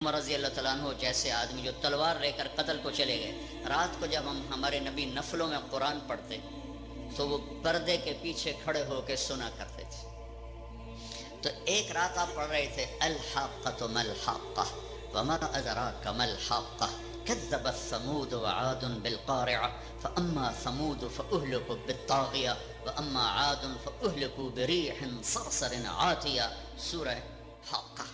عمر رضی اللہ تعالیٰ عنہ جیسے آدمی جو تلوار لے کر قتل کو چلے گئے، رات کو جب ہمارے نبی نفلوں میں قرآن پڑھتے تو وہ پردے کے پیچھے کھڑے ہو کے سنا کرتے تھے. تو ایک رات آپ پڑھ رہے تھے الحاقۃ ما الحاقۃ وما ادراک ما الحاقۃ كذبت ثمود وعاد بالقارعة فأما ثمود فأهلكوا بالطاغية وأما عاد فأهلكوا بريح صرصر عاتية. سورہ حاقہ،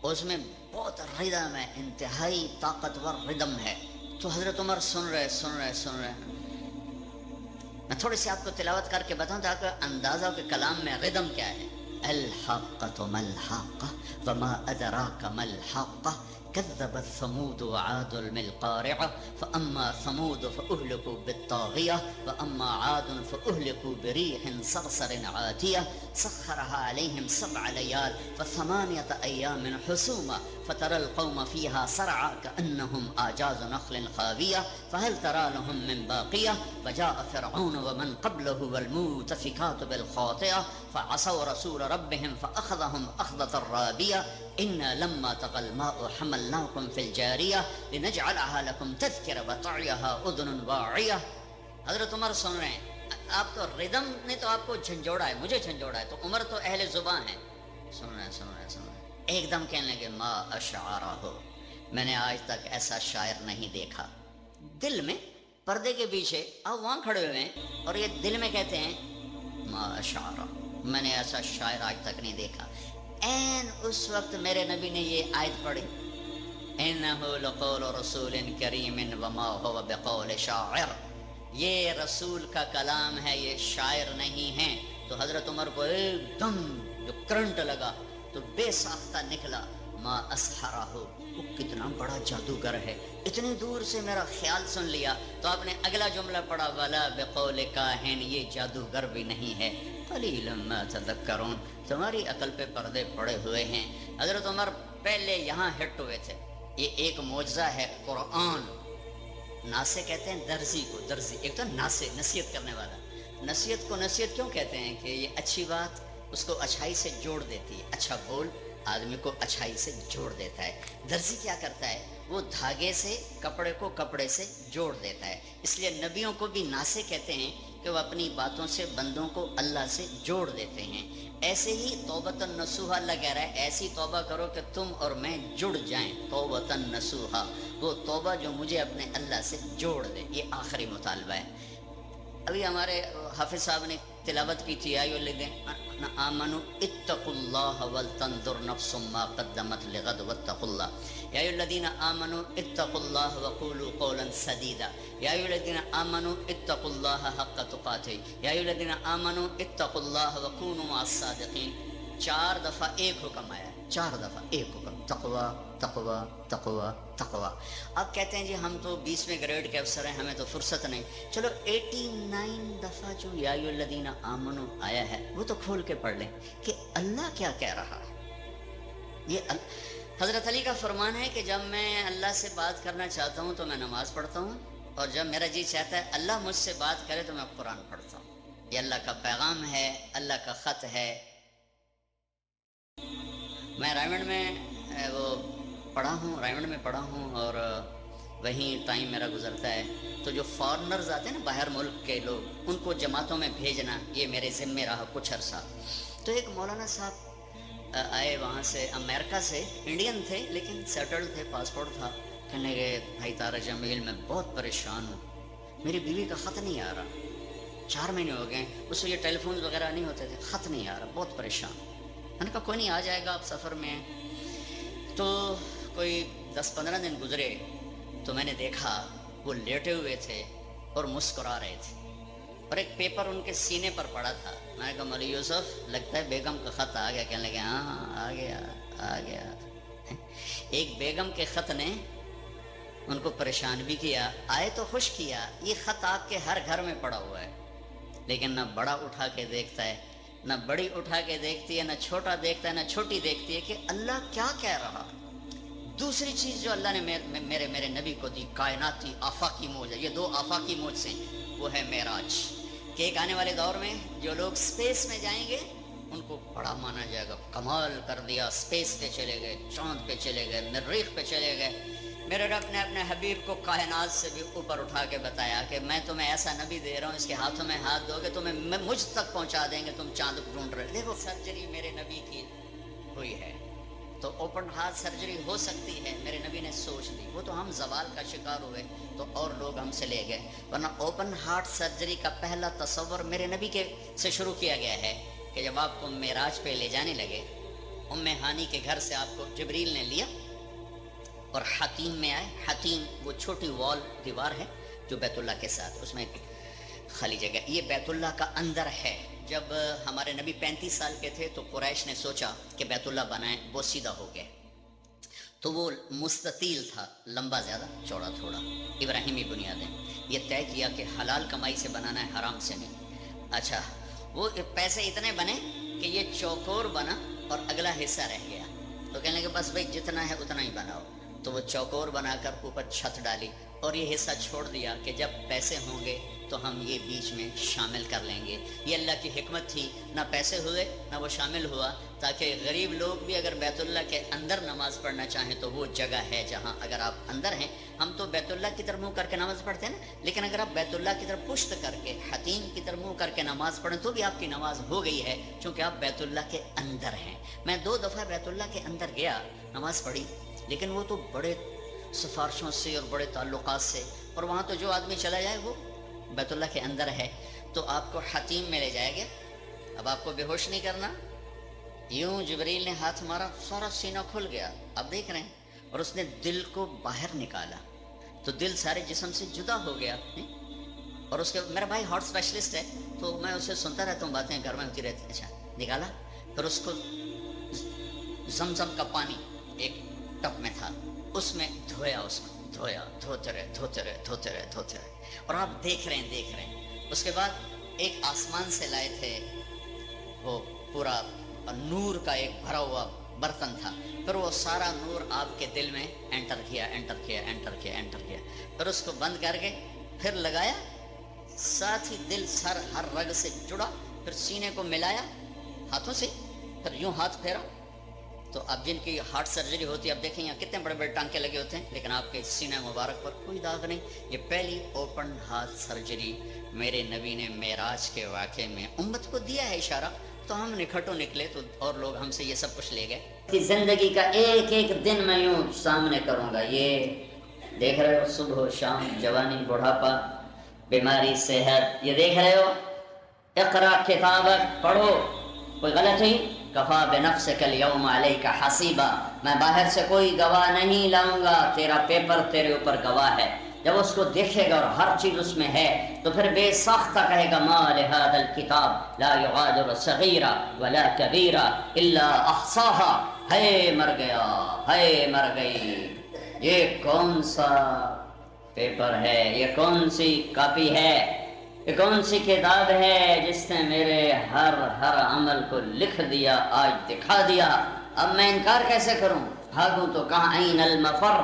اس میں بہت ردم ہے، انتہائی طاقتور ردم ہے. تو حضرت عمر سن رہے. میں تھوڑی سی آپ کو تلاوت کر کے بتاؤں تاکہ اندازہ کہ کلام میں ردم کیا ہے. الحاقۃ ما الحاقۃ وما ادراک ما الحاقۃ كذبت ثمود وعاد بالقارعة فأما ثمود فأهلكوا بالطاغية وأما عاد فأهلكوا بريح صرصر عاتية سخرها عليهم 7 ليال و8 أيام حسوما فترى القوم فيها صرعى كأنهم أعجاز نخل خاوية فهل ترى لهم من باقية وجاء فرعون ومن قبله والمؤتفكات بالخاطئة فعصوا رسول ربهم فأخذهم أخذة رابية إنا لما طغى الماء حملناكم في الجارية لنجعلها لكم تذكرة وتعيها أذن واعية. حضرت عمر سن رہے ہیں. آپ تو ردم نے تو آپ کو جھنجھوڑا ہے، مجھے جھنجھوڑا ہے، تو عمر تو اہل زبان ہے. سن رہے. ایک دم کہنے لگے ما اشعارہ ہو، میں نے آج تک ایسا شاعر نہیں دیکھا. دل میں پردے کے پیچھے آپ وہاں کھڑے ہوئے ہیں اور یہ دل میں کہتے ہیں ما اشعارہ، میں نے ایسا شاعر آج تک نہیں دیکھا. این اس وقت میرے نبی نے یہ آیت پڑھی انہ لقول رسول کریم وما هو بقول شاعر، یہ رسول کا کلام ہے، یہ شاعر نہیں ہے. تو حضرت عمر کو ایک دم جو کرنٹ لگا تو بے ساختہ نکلا ما اسحرہ، وہ کتنا بڑا جادوگر ہے، اتنی دور سے میرا خیال سن لیا. تو آپ نے اگلا جملہ پڑھا ولا بقول کاہن، یہ جادوگر بھی نہیں ہے. قلیلا ما تذکرون، تمہاری عقل پہ پردے پڑے ہوئے ہیں. حضرت عمر پہلے یہاں ہٹ ہوئے تھے. یہ ایک معجزہ ہے قرآن. ناسے کہتے ہیں درزی کو، درزی ایک تو ناسے نصیحت کرنے والا. نصیحت کو نصیحت کیوں کہتے ہیں کہ یہ اچھی بات اس کو اچھائی سے جوڑ دیتی ہے، اچھا بول آدمی کو اچھائی سے جوڑ دیتا ہے. درزی کیا کرتا ہے؟ وہ دھاگے سے کپڑے کو کپڑے سے جوڑ دیتا ہے. اس لیے نبیوں کو بھی ناسے کہتے ہیں کہ وہ اپنی باتوں سے بندوں کو اللہ سے جوڑ دیتے ہیں. ایسے ہی توبۃ نصوحا اللہ کہہ رہا ہے ایسی توبہ کرو کہ تم اور میں جڑ جائیں. توبۃ نصوحا، وہ توبہ جو مجھے اپنے اللہ سے جوڑ دے. یہ آخری مطالبہ ہے. ابھی ہمارے حافظ صاحب نے تلاوت کی تھی آئیو الذین آمنوا اتقوا اللہ ولتنظر نفس ما قدمت لغد واتقوا اللہ. یا ایھا الذین آمنوا اتقوا اللہ وقولوا قولا سدیدا. یا ایھا الذین آمنوا اتقوا اللہ حق تقاتہ. یا ایھا الذین آمنوا اتقوا اللہ وکونوا مع الصادقین. 4 دفعہ ایک حکم آیا ہے، 4 دفعہ ایک حکم، تقوی تقوی تقوی تقوی. آپ کہتے ہیں جی ہم تو 20ویں گریڈ کے افسر ہیں، ہمیں تو فرصت نہیں. چلو 89 دفعہ جو یا ایھا الذین آمنوا آیا ہے وہ تو کھول کے پڑھ لیں کہ اللہ کیا کہہ رہا ہے. یہ حضرت علی کا فرمان ہے کہ جب میں اللہ سے بات کرنا چاہتا ہوں تو میں نماز پڑھتا ہوں، اور جب میرا جی چاہتا ہے اللہ مجھ سے بات کرے تو میں قرآن پڑھتا ہوں. یہ اللہ کا پیغام ہے، اللہ کا خط ہے. میں رائمنڈ میں رائمنڈ میں پڑھا ہوں اور وہیں ٹائم میرا گزرتا ہے. تو جو فارنرز آتے ہیں نا باہر ملک کے لوگ، ان کو جماعتوں میں بھیجنا یہ میرے ذمہ رہا کچھ عرصہ. تو ایک مولانا صاحب آئے وہاں سے امریکہ سے، انڈین تھے لیکن سیٹلڈ تھے، پاسپورٹ تھا. کہنے گئے بھائی طارق جمیل میں بہت پریشان ہوں، میری بیوی کا خط نہیں آ رہا، 4 مہینے ہو گئے. اس سے یہ ٹیلی فون وغیرہ نہیں ہوتے تھے، خط نہیں آ رہا، بہت پریشان. میں نے کہا کوئی نہیں، آ جائے گا، آپ سفر میں ہیں. تو کوئی 10-15 دن گزرے تو میں نے دیکھا وہ لیٹے ہوئے تھے اور مسکرا رہے تھے، اور ایک پیپر ان کے سینے پر پڑا تھا. میں نے کہا مولوی یوسف لگتا ہے بیگم کا خط آ گیا. کہنے لگے ہاں آ گیا. ایک بیگم کے خط نے ان کو پریشان بھی کیا، آئے تو خوش کیا. یہ خط آپ کے ہر گھر میں پڑا ہوا ہے، لیکن نہ بڑا اٹھا کے دیکھتا ہے، نہ بڑی اٹھا کے دیکھتی ہے، نہ چھوٹا دیکھتا ہے، نہ چھوٹی دیکھتی ہے کہ اللہ کیا کہہ رہا. دوسری چیز جو اللہ نے میرے نبی کو دی، کائناتی آفاقی موج ہے. یہ 2 آفاقی موج سے وہ ہے معراج، کہ ایک آنے والے دور میں جو لوگ سپیس میں جائیں گے ان کو بڑا مانا جائے گا، کمال کر دیا، اسپیس پہ چلے گئے، چاند پہ چلے گئے، مریخ پہ چلے گئے۔ میرے رب نے اپنے حبیب کو کائنات سے بھی اوپر اٹھا کے بتایا کہ میں تمہیں ایسا نبی دے رہا ہوں، اس کے ہاتھوں میں ہاتھ دو گے تمہیں مجھ تک پہنچا دیں گے، تم چاند کو ڈھونڈ رہے۔ دیکھو سرجری میرے نبی کی ہوئی ہے، تو اوپن ہارٹ سرجری ہو سکتی ہے، میرے نبی نے سوچ لی۔ وہ تو ہم زوال کا شکار ہوئے تو اور لوگ ہم سے لے گئے، ورنہ اوپن ہارٹ سرجری کا پہلا تصور میرے نبی کے سے شروع کیا گیا ہے کہ جب آپ کو معراج پہ لے جانے لگے، ام ہانی کے گھر سے آپ کو جبریل نے لیا اور حتیم میں آئے۔ حتیم وہ چھوٹی وال دیوار ہے جو بیت اللہ کے ساتھ، اس میں خالی جگہ، یہ بیت اللہ کا اندر ہے۔ جب ہمارے نبی 35 سال کے تھے تو قریش نے سوچا کہ بیت اللہ بنائیں، وہ سیدھا ہو گیا تو وہ مستطیل تھا، لمبا زیادہ چوڑا تھوڑا، ابراہیمی بنیادیں۔ یہ طے کیا کہ حلال کمائی سے بنانا ہے، حرام سے نہیں۔ اچھا وہ پیسے اتنے بنے کہ یہ چوکور بنا اور اگلا حصہ رہ گیا، تو کہنے لگے بس بھائی جتنا ہے اتنا ہی بناؤ، تو وہ چوکور بنا کر اوپر چھت ڈالی اور یہ حصہ چھوڑ دیا کہ جب پیسے ہوں گے تو ہم یہ بیچ میں شامل کر لیں گے۔ یہ اللہ کی حکمت تھی، نہ پیسے ہوئے نہ وہ شامل ہوا، تاکہ غریب لوگ بھی اگر بیت اللہ کے اندر نماز پڑھنا چاہیں تو وہ جگہ ہے جہاں اگر آپ اندر ہیں، ہم تو بیت اللہ کی طرف منہ کر کے نماز پڑھتے ہیں نا، لیکن اگر آپ بیت اللہ کی طرف پشت کر کے حتیم کی طرف منہ کر کے نماز پڑھیں تو بھی آپ کی نماز ہو گئی ہے، چونکہ آپ بیت اللہ کے اندر ہیں۔ میں 2 دفعہ بیت اللہ کے اندر گیا، نماز پڑھی، لیکن وہ تو بڑے سفارشوں سے اور بڑے تعلقات سے، اور وہاں تو جو آدمی چلا جائے وہ بیت اللہ کے اندر ہے، تو آپ کو حتیم میں لے جائے گا۔ اب آپ کو بے ہوش نہیں کرنا، یوں جبریل نے ہاتھ مارا، سارا سینہ کھل گیا، آپ دیکھ رہے ہیں، اور اس نے دل کو باہر نکالا تو دل سارے جسم سے جدا ہو گیا۔ اور اس کے میرا بھائی ہارٹ اسپیشلسٹ ہے تو میں اسے سنتا رہتا ہوں، باتیں گھر میں ہوتی رہتی ہیں۔ اچھا نکالا، پھر اس کو زمزم کا پانی ایک ٹب میں تھا، اس میں دھویا، اس کو دھویا، دھوتے رہے، اور آپ دیکھ رہے ہیں۔ اس کے بعد ایک آسمان سے لائے تھے، وہ پورا نور کا ایک بھرا ہوا برتن تھا، پھر وہ سارا نور آپ کے دل میں انٹر کیا، پھر اس کو بند کر کے پھر لگایا، ساتھ ہی دل سر ہر رگ سے جڑا، پھر سینے کو ملایا ہاتھوں سے، پھر یوں ہاتھ پھیرا، تو اب جن کی ہارٹ سرجری ہوتی ہے، اب دیکھیں یہاں کتنے بڑے بڑے ٹانکے لگے ہوتے ہیں، لیکن آپ کے سینہ مبارک پر کوئی داغ نہیں۔ یہ پہلی اوپن ہارٹ سرجری میرے نبی نے معراج کے واقعے میں امت کو دیا ہے اشارہ، تو ہم نکھٹوں نکلے تو اور لوگ ہم سے یہ سب کچھ لے گئے۔ زندگی کا ایک ایک دن میں یوں سامنے کروں گا، یہ دیکھ رہے ہو، صبح و شام، جوانی، بڑھاپا، بیماری، صحت، یہ دیکھ رہے ہو۔ اقرا کتابک، پڑھو، کوئی غلط ہوئی، کفا بنفسک الیوم علیک حسیبا، میں باہر سے کوئی گواہ نہیں لاؤں گا، تیرا پیپر تیرے اوپر گواہ ہے۔ جب اس کو دیکھے گا اور ہر چیز اس میں ہے تو پھر بے ساختہ کہے گا ما لہذا الکتاب لا یغادر صغیرہ ولا کبیرہ الا احصاها، ہے مر گیا، ہے مر گئی، یہ کون سا پیپر ہے، یہ کون سی کاپی ہے، یہ کون سی کتاب ہے جس نے میرے ہر عمل کو لکھ دیا، آج دکھا دیا، اب میں انکار کیسے کروں؟ بھاگوں تو کہاں، این المفر،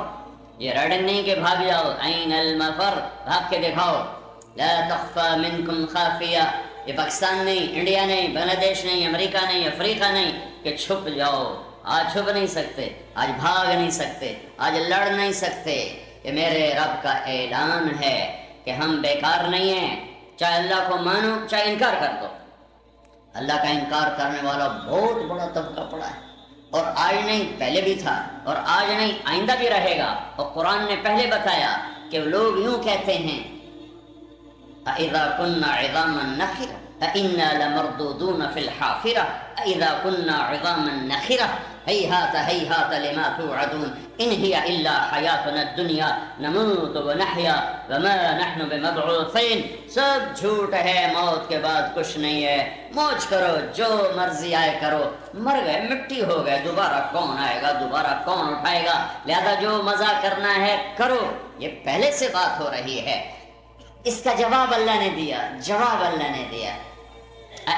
یہ ریڈنگ نہیں کہ بھاگ جاؤ، این المفر، بھاگ کے دکھاؤ، لا تخفى منکم خافیہ، یہ پاکستان نہیں، انڈیا نہیں، بنگلہ دیش نہیں، امریکہ نہیں، افریقہ نہیں کہ چھپ جاؤ، آج چھپ نہیں سکتے، آج بھاگ نہیں سکتے، آج لڑ نہیں سکتے، یہ میرے رب کا اعلان ہے کہ ہم بیکار نہیں ہیں، چاہے اللہ کو مانو چاہے انکار کر دو۔ اللہ کا انکار کرنے والا بہت بڑا طبقہ پڑا ہے، اور آج نہیں پہلے بھی تھا، اور آج نہیں آئندہ بھی رہے گا، اور قرآن نے پہلے بتایا کہ لوگ یوں کہتے ہیں اِذَا كُنَّا عِظَامًا نَخِرَةً اِنَّا لَمَرْدُودُونَ فِي الْحَافِرَةِ اِذَا كُنَّا عِظَامًا نَخِرَةً هَيْهَاتَ هَيْهَاتَ لِمَا تُوعَدُونَ إِنْ هِيَ إِلَّا حَيَاتُنَا الدُّنْيَا نَمُوتُ وَنَحْيَا وَمَا نَحْنُ بِمَبْعُوثِينَ، سب جھوٹ ہے، موت کے بعد کچھ نہیں ہے، موج کرو، جو مرضی آئے کرو، مر گئے، مٹی ہو گئے، دوبارہ کون آئے گا، دوبارہ کون اٹھائے گا، لہذا جو مزہ کرنا ہے کرو، یہ پہلے سے بات ہو رہی ہے۔ اس کا جواب اللہ نے دیا، جواب اللہ نے دیا،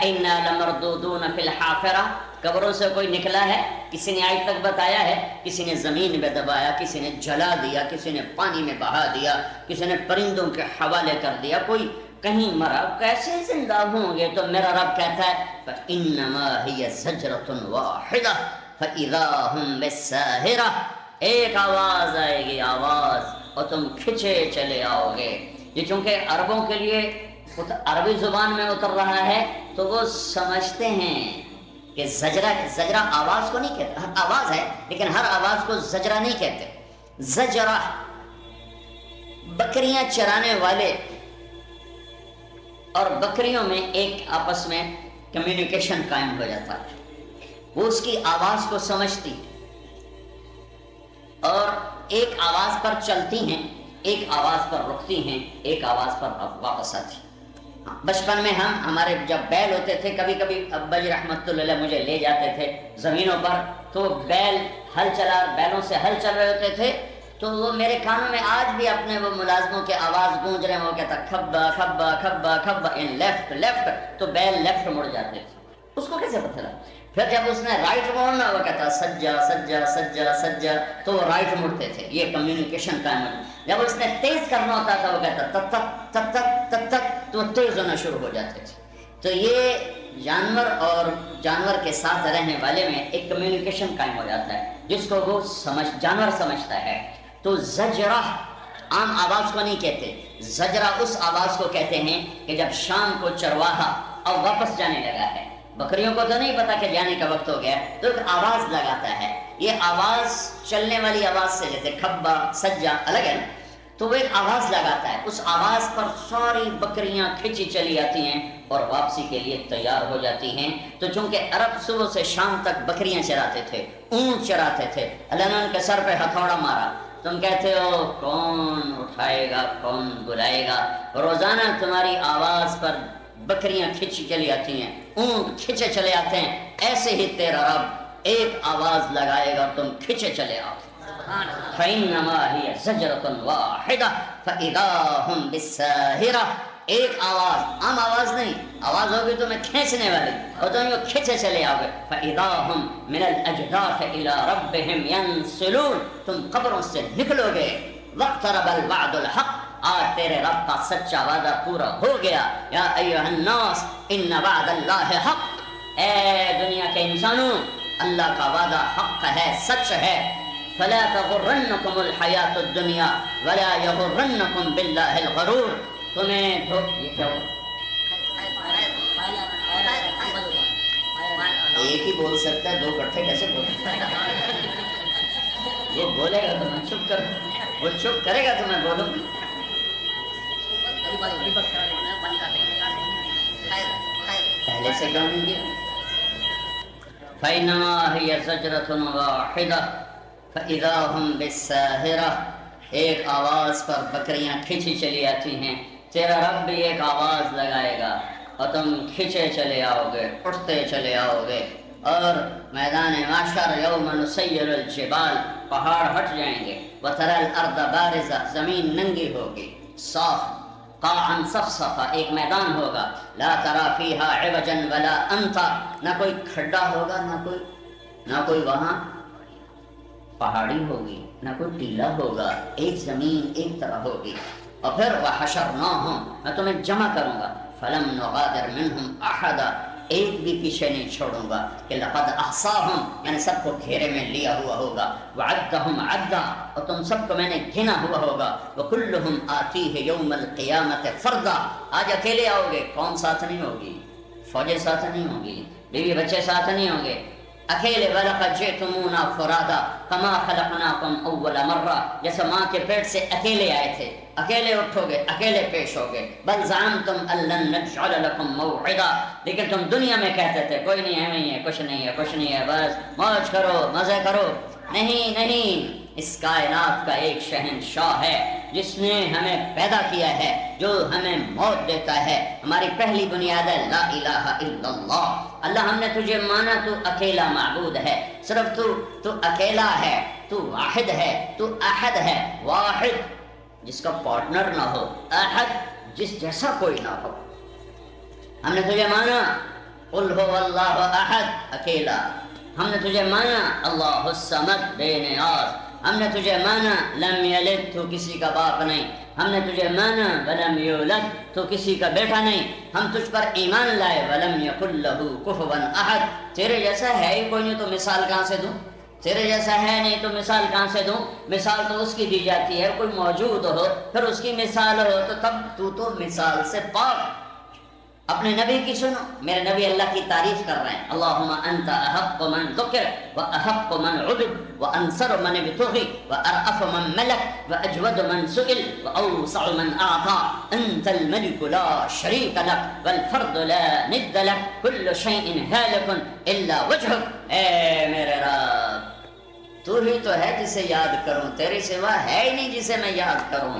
اِنَّا لَمَرْدُودُونَ فِي الْحَافِرَةِ، قبروں سے کوئی نکلا ہے؟ کسی نے آج تک بتایا ہے؟ کسی نے زمین میں دبایا، کسی نے جلا دیا، کسی نے پانی میں بہا دیا، کسی نے پرندوں کے حوالے کر دیا، کوئی کہیں مرا کیسے زندہ ہوں گے؟ تو میرا رب کہتا ہے فَإِنَّمَا هِيَ زَجْرَةٌ وَاحِدَةٌ فَإِذَا هُمْ بِالسَّاهِرَةِ، ایک آواز آئے گی، آواز، اور تم کھچے چلے آؤ گے۔ یہ چونکہ عربوں کے لیے عربی زبان میں اتر رہا ہے تو وہ سمجھتے ہیں کہ زجرہ آواز کو نہیں کہتے، آواز ہے لیکن ہر آواز کو زجرہ نہیں کہتے۔ زجرہ بکریاں چرانے والے اور بکریوں میں ایک آپس میں کمیونیکیشن قائم ہو جاتا ہے، وہ اس کی آواز کو سمجھتی اور ایک آواز پر چلتی ہیں، ایک آواز پر رکتی ہیں، ایک آواز پر واپس آتی ہیں۔ بچپن میں ہمارے جب بیل ہوتے تھے، کبھی کبھی ابا جی رحمت اللہ علیہ مجھے لے جاتے تھے زمینوں پر، تو بیل بیلوں سے ہل چل رہے ہوتے تھے، تو وہ میرے کانوں میں آج بھی اپنے وہ ملازموں کے آواز گونج رہے ہیں، وہ کہتا کھبا کھبا کھبا کھبا، ان لیفٹ لیفٹ، تو بیل لیفٹ مڑ جاتے تھے۔ اس کو کیسے پتہ لگا؟ پھر جب اس نے رائٹ موڑنا، وہ کہتا سجا سجا سجا سجا، تو وہ رائٹ مڑتے تھے۔ یہ کمیونیکیشن قائم ہوتا۔ جب اس نے تیز کرنا ہوتا تھا، وہ کہتا تک تک تک تک تک تک، تو وہ تیز ہونا شروع ہو جاتے تھے۔ تو یہ جانور اور جانور کے ساتھ رہنے والے میں ایک کمیونیکیشن قائم ہو جاتا ہے جس کو وہ جانور سمجھتا ہے۔ تو زجرہ عام آواز کو نہیں کہتے، زجرہ اس آواز کو کہتے ہیں کہ جب شام کو چرواہا اور واپس جانے لگا ہے، بکریوں کو تو نہیں پتا کہ جانے کا وقت ہو گیا، تو ایک آواز لگاتا ہے۔ یہ آواز چلنے والی آواز سے، جیسے کھبا سجا الگ ہے، تو وہ ایک آواز لگاتا ہے، اس آواز پر ساری بکریاں کھچی چلی آتی ہیں اور واپسی کے لیے تیار ہو جاتی ہیں۔ تو چونکہ عرب صبح سے شام تک بکریاں چراتے تھے، اونٹ چراتے تھے، اللہ نے ان کے سر پہ ہتھوڑا مارا، تم کہتے ہو کون اٹھائے گا، کون بلائے گا؟ روزانہ تمہاری آواز پر بکریاں کھچی چلی آتی ہیں، اونٹ کھچے چلے آتے ہیں، ایسے ہی تیرا رب ایک آواز لگائے گا، تم کھچے چلے آؤ۔ فَإِنَّمَا هِيَ زَجْرَةٌ وَاحِدَةٌ فَإِذَا هُمْ بِالسَّاهِرَةِ، ایک آواز، عام آواز نہیں، آواز ہوگی تو میں کھینچنے والی، اور تم یہ کھینچے چلے آؤ گے۔ فَإِذَا هُمْ مِنَ الْأَجْدَاثِ إِلَىٰ رَبِّهِمْ يَنْسِلُونَ، تم قبروں سے نکلو گے۔ وَاقْتَرَبَ الْوَعْدُ الْحَقُّ، آج تیرے رب کا سچا وعدہ پورا ہو گیا۔ یا ایھا الناس ان وعد اللہ حق، اے دنیا کے انسانوں، اللہ کا وعدہ حق ہے، سچ ہے۔ فلا تغرنکم الحیات الدنیا ولا یغرنکم باللہ الغرور، تمہیں یہ کیا ہوا؟ ایک ہی بول سکتا ہے، دو کٹھے کیسے بول سکتا ہے؟ وہ بولے گا تو میں چپ کروں، وہ چپ کرے گا تو میں بولوں۔ پہلے سے کیوں نہیں کیا؟ فَإِنَّمَا هِيَ زَجْرَةٌ وَاحِدَةٌ فَإِذَا هُمْ بِالسَّاهِرَةِ، ایک آواز پر بکریاں کھچی چلی آتی ہیں، تیرا رب بھی ایک آواز لگائے گا اور تم کھچے چلے آؤ گے، اٹھتے چلے آؤ گے۔ اور میدان محشر یوم نسیر الجبال، پہاڑ ہٹ جائیں گے، وَتَرَى الْأَرْضَ بَارِزَةً، زمین ننگی ہوگی، صاف، قاعًا صفصفا، ایک میدان ہوگا، لا ترى فيها عوجا ولا امتا، نہ کوئی کھڈا ہوگا، نہ کوئی وہاں پہاڑی ہوگی، نہ کوئی ٹیلا ہوگا، ایک زمین ایک طرح ہوگی۔ اور پھر وحشرناہم، میں تمہیں جمع کروں گا، فلم نغادر منہم احدا، ایک بھی پیچھے نہیں چھوڑوں گا، کہ لقد احصاہم، میں نے سب کو گھیرے میں لیا ہوا ہوگا، وعدہم عدا، اور تم سب کو میں نے گنا ہوا ہوگا، وکلہم آتیہ یوم القیامت فردا، آج اکیلے آؤ گے، قوم ساتھ نہیں ہوگی، فوجیں ساتھ نہیں ہوں گی، بیوی بچے ساتھ نہیں ہوں گے، اکیلے۔ وَلَقَدْ جِئْتُمُونَا فُرَادَىٰ كَمَا خَلَقْنَاكُمْ أَوَّلَ مَرَّةٍ، جیسے ماں کے پیٹ سے اکیلے آئے تھے، اکیلے اٹھو گے، اکیلے پیش ہوگے۔ بَلْ زَعَمْتُمْ أَن لَّن نَّجْعَلَ لَكُم مَّوْعِدًا، لیکن تم دنیا میں کہتے تھے کوئی نہیں ہے، کچھ نہیں ہے، کچھ نہیں ہے، بس موج کرو، مزے کرو۔ نہیں، اس کائنات کا ایک شہنشاہ ہے جس نے ہمیں پیدا کیا ہے، جو ہمیں موت دیتا ہے۔ ہماری پہلی بنیاد ہے لا الہ الا اللہ، اللہ ہم نے تجھے مانا، تو اکیلا معبود ہے، صرف تو اکیلا ہے، تو واحد ہے، تو احد ہے، واحد جس کا پارٹنر نہ ہو، احد جس جیسا کوئی نہ ہو۔ ہم نے تجھے مانا قل هو اللہ احد، اکیلا۔ ہم نے تجھے مانا اللہ الصمد، بے نیاز۔ ہم نے تجھے مانا لم یلد تو کسی کا باپ نہیں، ہم نے تجھے مانا ولم یولد تو کسی کا بیٹا نہیں، ہم تجھ پر ایمان لائے ولم یکن لہ کفوا احد، تیرے جیسا ہے ہی کوئی نہیں تو مثال کہاں سے دوں، تیرے جیسا ہے نہیں تو مثال کہاں سے دوں، مثال تو اس کی دی جاتی ہے کوئی موجود ہو پھر اس کی مثال ہو، تو تب تو مثال سے پاک۔ اپنے نبی کی سنو، میرے نبی اللہ کی تعریف کر رہے ہیں، اللہم انت احق من ذکر واحق من عبد وانصر من ابتغی وارأف من ملک واجود من سئل واوسع من اعطا، انت الملک لا شریک لک والفرد لا ند لک کل شیء ہالک الا وجہک، اے میرے رب تو ہی تو ہے جسے یاد کروں، تیرے سوا ہے ہی نہیں جسے میں یاد کروں،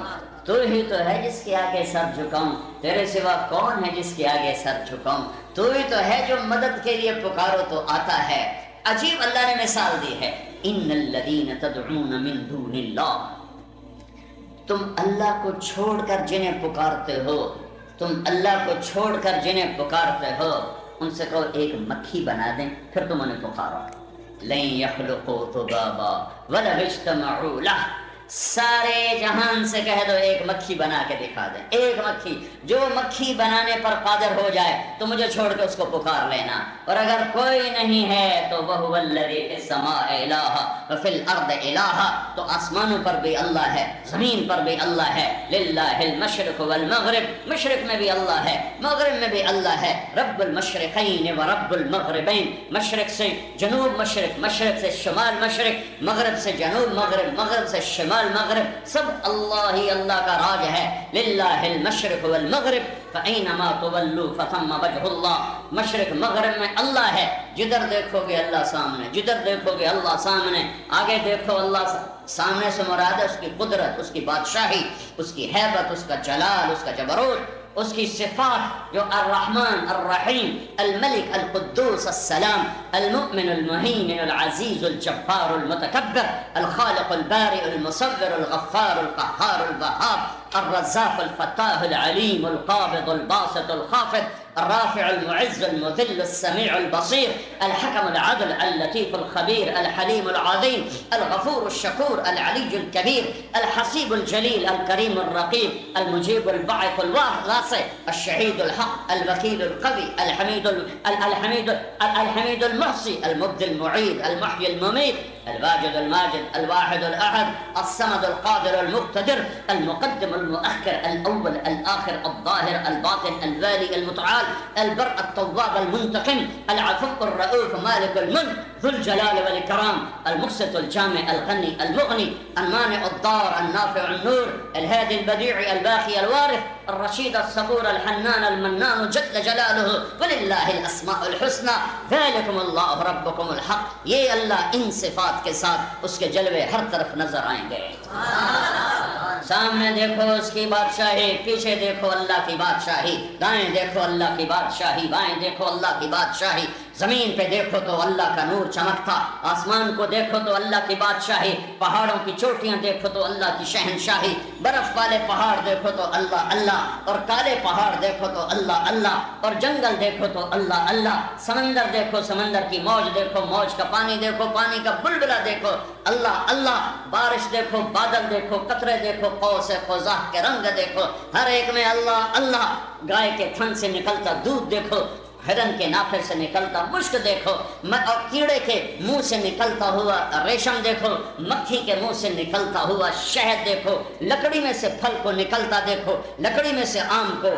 تو ہی تو ہے جس کے آگے سر جھکاؤں، تیرے سوا کون ہے جس کے آگے سر جھکاؤں، تو ہی تو ہے جو مدد کے لیے پکارو تو آتا ہے۔ عجیب اللہ نے مثال دی ہے، ان الذین تدعون من دون اللہ، تم اللہ کو چھوڑ کر جنہیں پکارتے ہو، تم اللہ کو چھوڑ کر جنہیں پکارتے ہو، ان سے کہو ایک مکھی بنا دیں پھر تم انہیں پکارو، لن یخلقوا ذبابا ولو اجتمعوا لہ، سارے جہان سے کہہ دو ایک مکھی بنا کے دکھا دیں، ایک مکھی، جو مکھی بنانے پر قادر ہو جائے تو مجھے چھوڑ کے اس کو پکار لینا، اور اگر کوئی نہیں ہے تو وَهُوَ الَّذِي فِي السَّمَاءِ إِلَٰهٌ وَفِي الْأَرْضِ إِلَٰهٌ، تو آسمانوں پر بھی اللہ ہے، زمین پر بھی اللہ ہے، لِلَّهِ الْمَشْرِقُ وَالْمَغْرِبُ، مشرق میں بھی اللہ ہے، مغرب میں بھی اللہ ہے، رب المشرقین ورب المغربین، مشرق سے جنوب مشرق، مشرق سے شمال مشرق، مغرب سے جنوب مغرب، مغرب سے شمال مغرب، سب اللہ ہی اللہ کا راج ہے، للہ المشرق والمغرب فأینما تولوا فثم وجہ اللہ، مشرق مغرب میں اللہ ہے، جدھر دیکھو گے اللہ سامنے، جدھر دیکھو گے اللہ سامنے، آگے دیکھو اللہ سامنے سے مراد ہے اس کی قدرت، اس کی بادشاہی، اس کی ہیبت، اس کا جلال، اس کا جبروت، اس کی صفات جو الرحمن الرحیم الملک القدوس السلام المؤمن المهيمن العزيز الجبار المتكبر الخالق البارئ المصور الغفار القهار الوهاب الرزاق الفتاح العليم القابض الباسط الخافض الرافع المعز المذل السميع البصير الحكم العدل اللطيف الخبير الحليم العظيم الغفور الشكور العلي الكبير الحسيب الجليل الكريم الرقيب المجيب البعث الواسع الشهيد الحق الوكيل القوي الحميد المحصي المبدي المعيد المحيي المميت الواجد الماجد الواحد الأحد الصمد القادر المقتدر المقدم المؤخر الأول الآخر الظاهر الباطن الوالي المتعال البر التواب المنتقم العفو الرؤوف مالك الملك ذو الجلال والإكرام المقسط الجامع الغني المغني المانع الضار النافع النور الهادي البديع الباقي الوارث الرشيد الصبور الحنان المنان جل جلاله ولله الاسماء الحسنى ذلكم اللہ ربکم الحق، یہ اللہ ان صفات کے ساتھ اس کے جلوے ہر طرف نظر آئیں گے، سامنے دیکھو اس کی بادشاہی، پیچھے دیکھو اللہ کی بادشاہی، دائیں دیکھو اللہ کی بادشاہی، بائیں دیکھو اللہ کی بادشاہی، زمین پہ دیکھو تو اللہ کا نور چمکتا، آسمان کو دیکھو تو اللہ کی بادشاہی، پہاڑوں کی چوٹیاں دیکھو تو اللہ کی شہنشاہی، برف والے پہاڑ دیکھو تو اللہ اللہ، اور کالے پہاڑ دیکھو تو اللہ اللہ، اور جنگل دیکھو تو اللہ اللہ، سمندر دیکھو، سمندر کی موج دیکھو، موج کا پانی دیکھو، پانی کا بلبلہ دیکھو، اللہ اللہ، بارش دیکھو، بادل دیکھو، قطرے دیکھو، قوس قزح کے رنگ دیکھو، ہر ایک میں اللہ اللہ، گائے کے تھن سے نکلتا دودھ دیکھو، ہرن کے نافے سے نکلتا مشک دیکھو، اور کیڑے کے منہ سے نکلتا ہوا ریشم دیکھو، مکھی کے منہ سے نکلتا ہوا شہد دیکھو، لکڑی میں سے پھل کو نکلتا دیکھو، لکڑی میں سے آم کو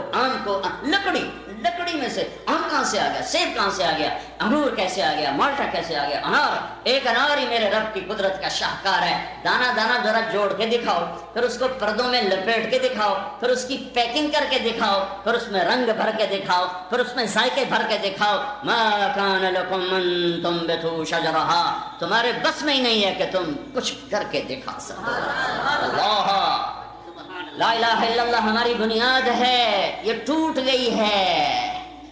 لکڑی میں سے آم کہاں سے آ گیا، سیب کہاں سے آ گیا، انگور کیسے آ گیا، مالٹا کیسے آ گیا، انار، ایک انار ہی میرے رب کی قدرت کا شاہکار ہے، دانا دانا ذرا جوڑ کے دکھاؤ، پھر اس کو پردوں میں لپیٹ کے دکھاؤ، پھر اس کی پیکنگ کر کے دکھاؤ، پھر اس میں رنگ بھر کے دکھاؤ، پھر اس میں ذائقے بھر کے دکھاؤ، ما کان لکم ان تنبتوا شجرہا، تمہارے بس میں ہی نہیں ہے کہ تم کچھ کر کے دکھا سکو، اللہ لا الہ الا اللہ ہماری بنیاد ہے، یہ ٹوٹ گئی ہے،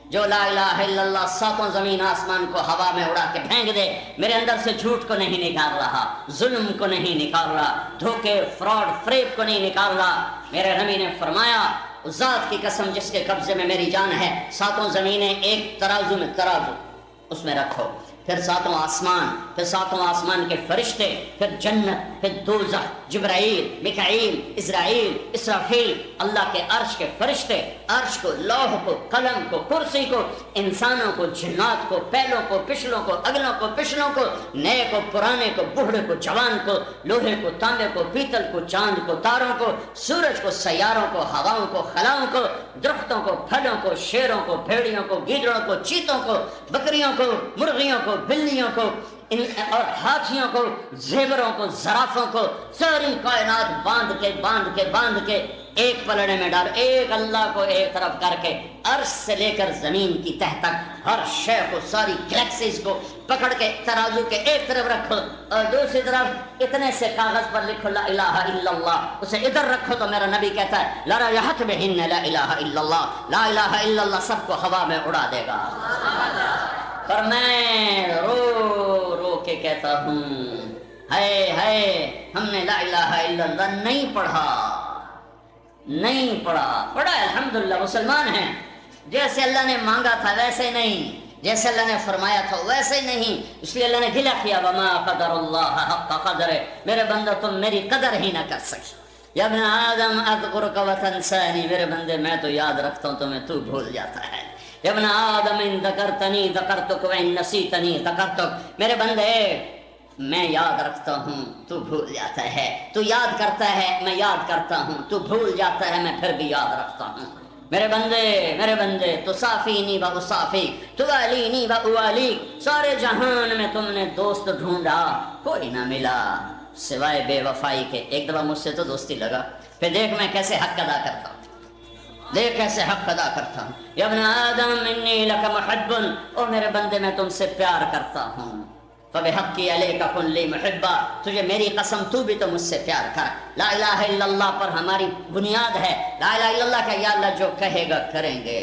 جو لا الہ الا اللہ ساتوں زمین آسمان کو ہوا میں اڑا کے پھینک دے، میرے اندر سے جھوٹ کو نہیں نکال رہا، ظلم کو نہیں نکال رہا، دھوکے فراڈ فریب کو نہیں نکال رہا، میرے نبی نے فرمایا اس ذات کی قسم جس کے قبضے میں میری جان ہے، ساتوں زمینیں ایک ترازو میں ترازو اس میں رکھو، پھر ساتواں آسمان، پھر ساتواں آسمان کے فرشتے، پھر جنت، پھر دوزخ، جبرائیل، میکائیل، اسرائیل، اسرافیل، اللہ کے عرش کے فرشتے، عرش کو، لوح کو، قلم کو، کرسی کو، انسانوں کو، جنات کو، پہلوں کو، پچھلوں کو، اگلوں کو، پچھلوں کو، نئے کو، پرانے کو، بوڑھے کو، جوان کو، لوہے کو، تانبے کو، پیتل کو، چاند کو، تاروں کو، سورج کو، سیاروں کو، ہواؤں کو، خلاؤں کو، درختوں کو، پھلوں کو، شیروں کو، بھیڑیوں کو، گیدڑوں کو، چیتوں کو، بکریوں کو، مرغیوں کو، بلیوں کو اور ہاتھیوں کو، زیوروں کو، زرافوں کو، ساری کائنات باندھ کے ایک پلڑے میں ڈال، ایک اللہ کو ایک طرف کر کے عرش سے لے کر زمین کی تہ تک ہر شے کو، ساری گلیکسیز کو پکڑ کے ترازو کے ایک طرف رکھو اور دوسری طرف اتنے سے کاغذ پر لکھو لا الہ الا اللہ، اسے ادھر رکھو تو میرا نبی کہتا ہے لرا یحت بہن لا الہ الا اللہ، لا الہ الا اللہ سب کو ہوا میں اڑا دے گا۔ پر میں رو رو کے کہتا ہوں ہائے ہم نے لا الہ الا اللہ نہیں پڑھا الحمدللہ مسلمان ہیں، جیسے اللہ نے مانگا تھا ویسے نہیں، جیسے اللہ نے فرمایا تھا ویسے ہی نہیں، اس لیے اللہ نے گلہ کیا وما قدر اللہ حق قدرہ، میرے بندہ تم میری قدر ہی نہ کر سکے، یا ابن آدم اذکرک وتنسانی، میرے بندے میں تو یاد رکھتا ہوں تمہیں تو بھول جاتا ہے، یا ابن آدم ان ذکرتنی ذکرتک وان نسیتنی ذکرتک، میرے بندے میں یاد رکھتا ہوں تو بھول جاتا ہے، تو یاد کرتا ہے میں یاد کرتا ہوں، تو بھول جاتا ہے میں پھر بھی یاد رکھتا ہوں، میرے بندے تو صافینی و اصافیک، تو والینی و اوالیک، سارے جہان میں تم نے دوست ڈھونڈا کوئی نہ ملا سوائے بے وفائی کے، ایک دفعہ مجھ سے تو دوستی لگا، پھر دیکھ میں کیسے حق ادا کرتا ہوں، یا ابن آدم انی لک محب، او میرے بندے میں تم سے پیار کرتا ہوں، فبحقی علیک کن لی محبا، تجھے میری قسم تو بھی تو مجھ سے پیار کر، لا الہ الا اللہ پر ہماری بنیاد ہے، لا الہ الا اللہ کا یا اللہ جو کہے گا کریں گے،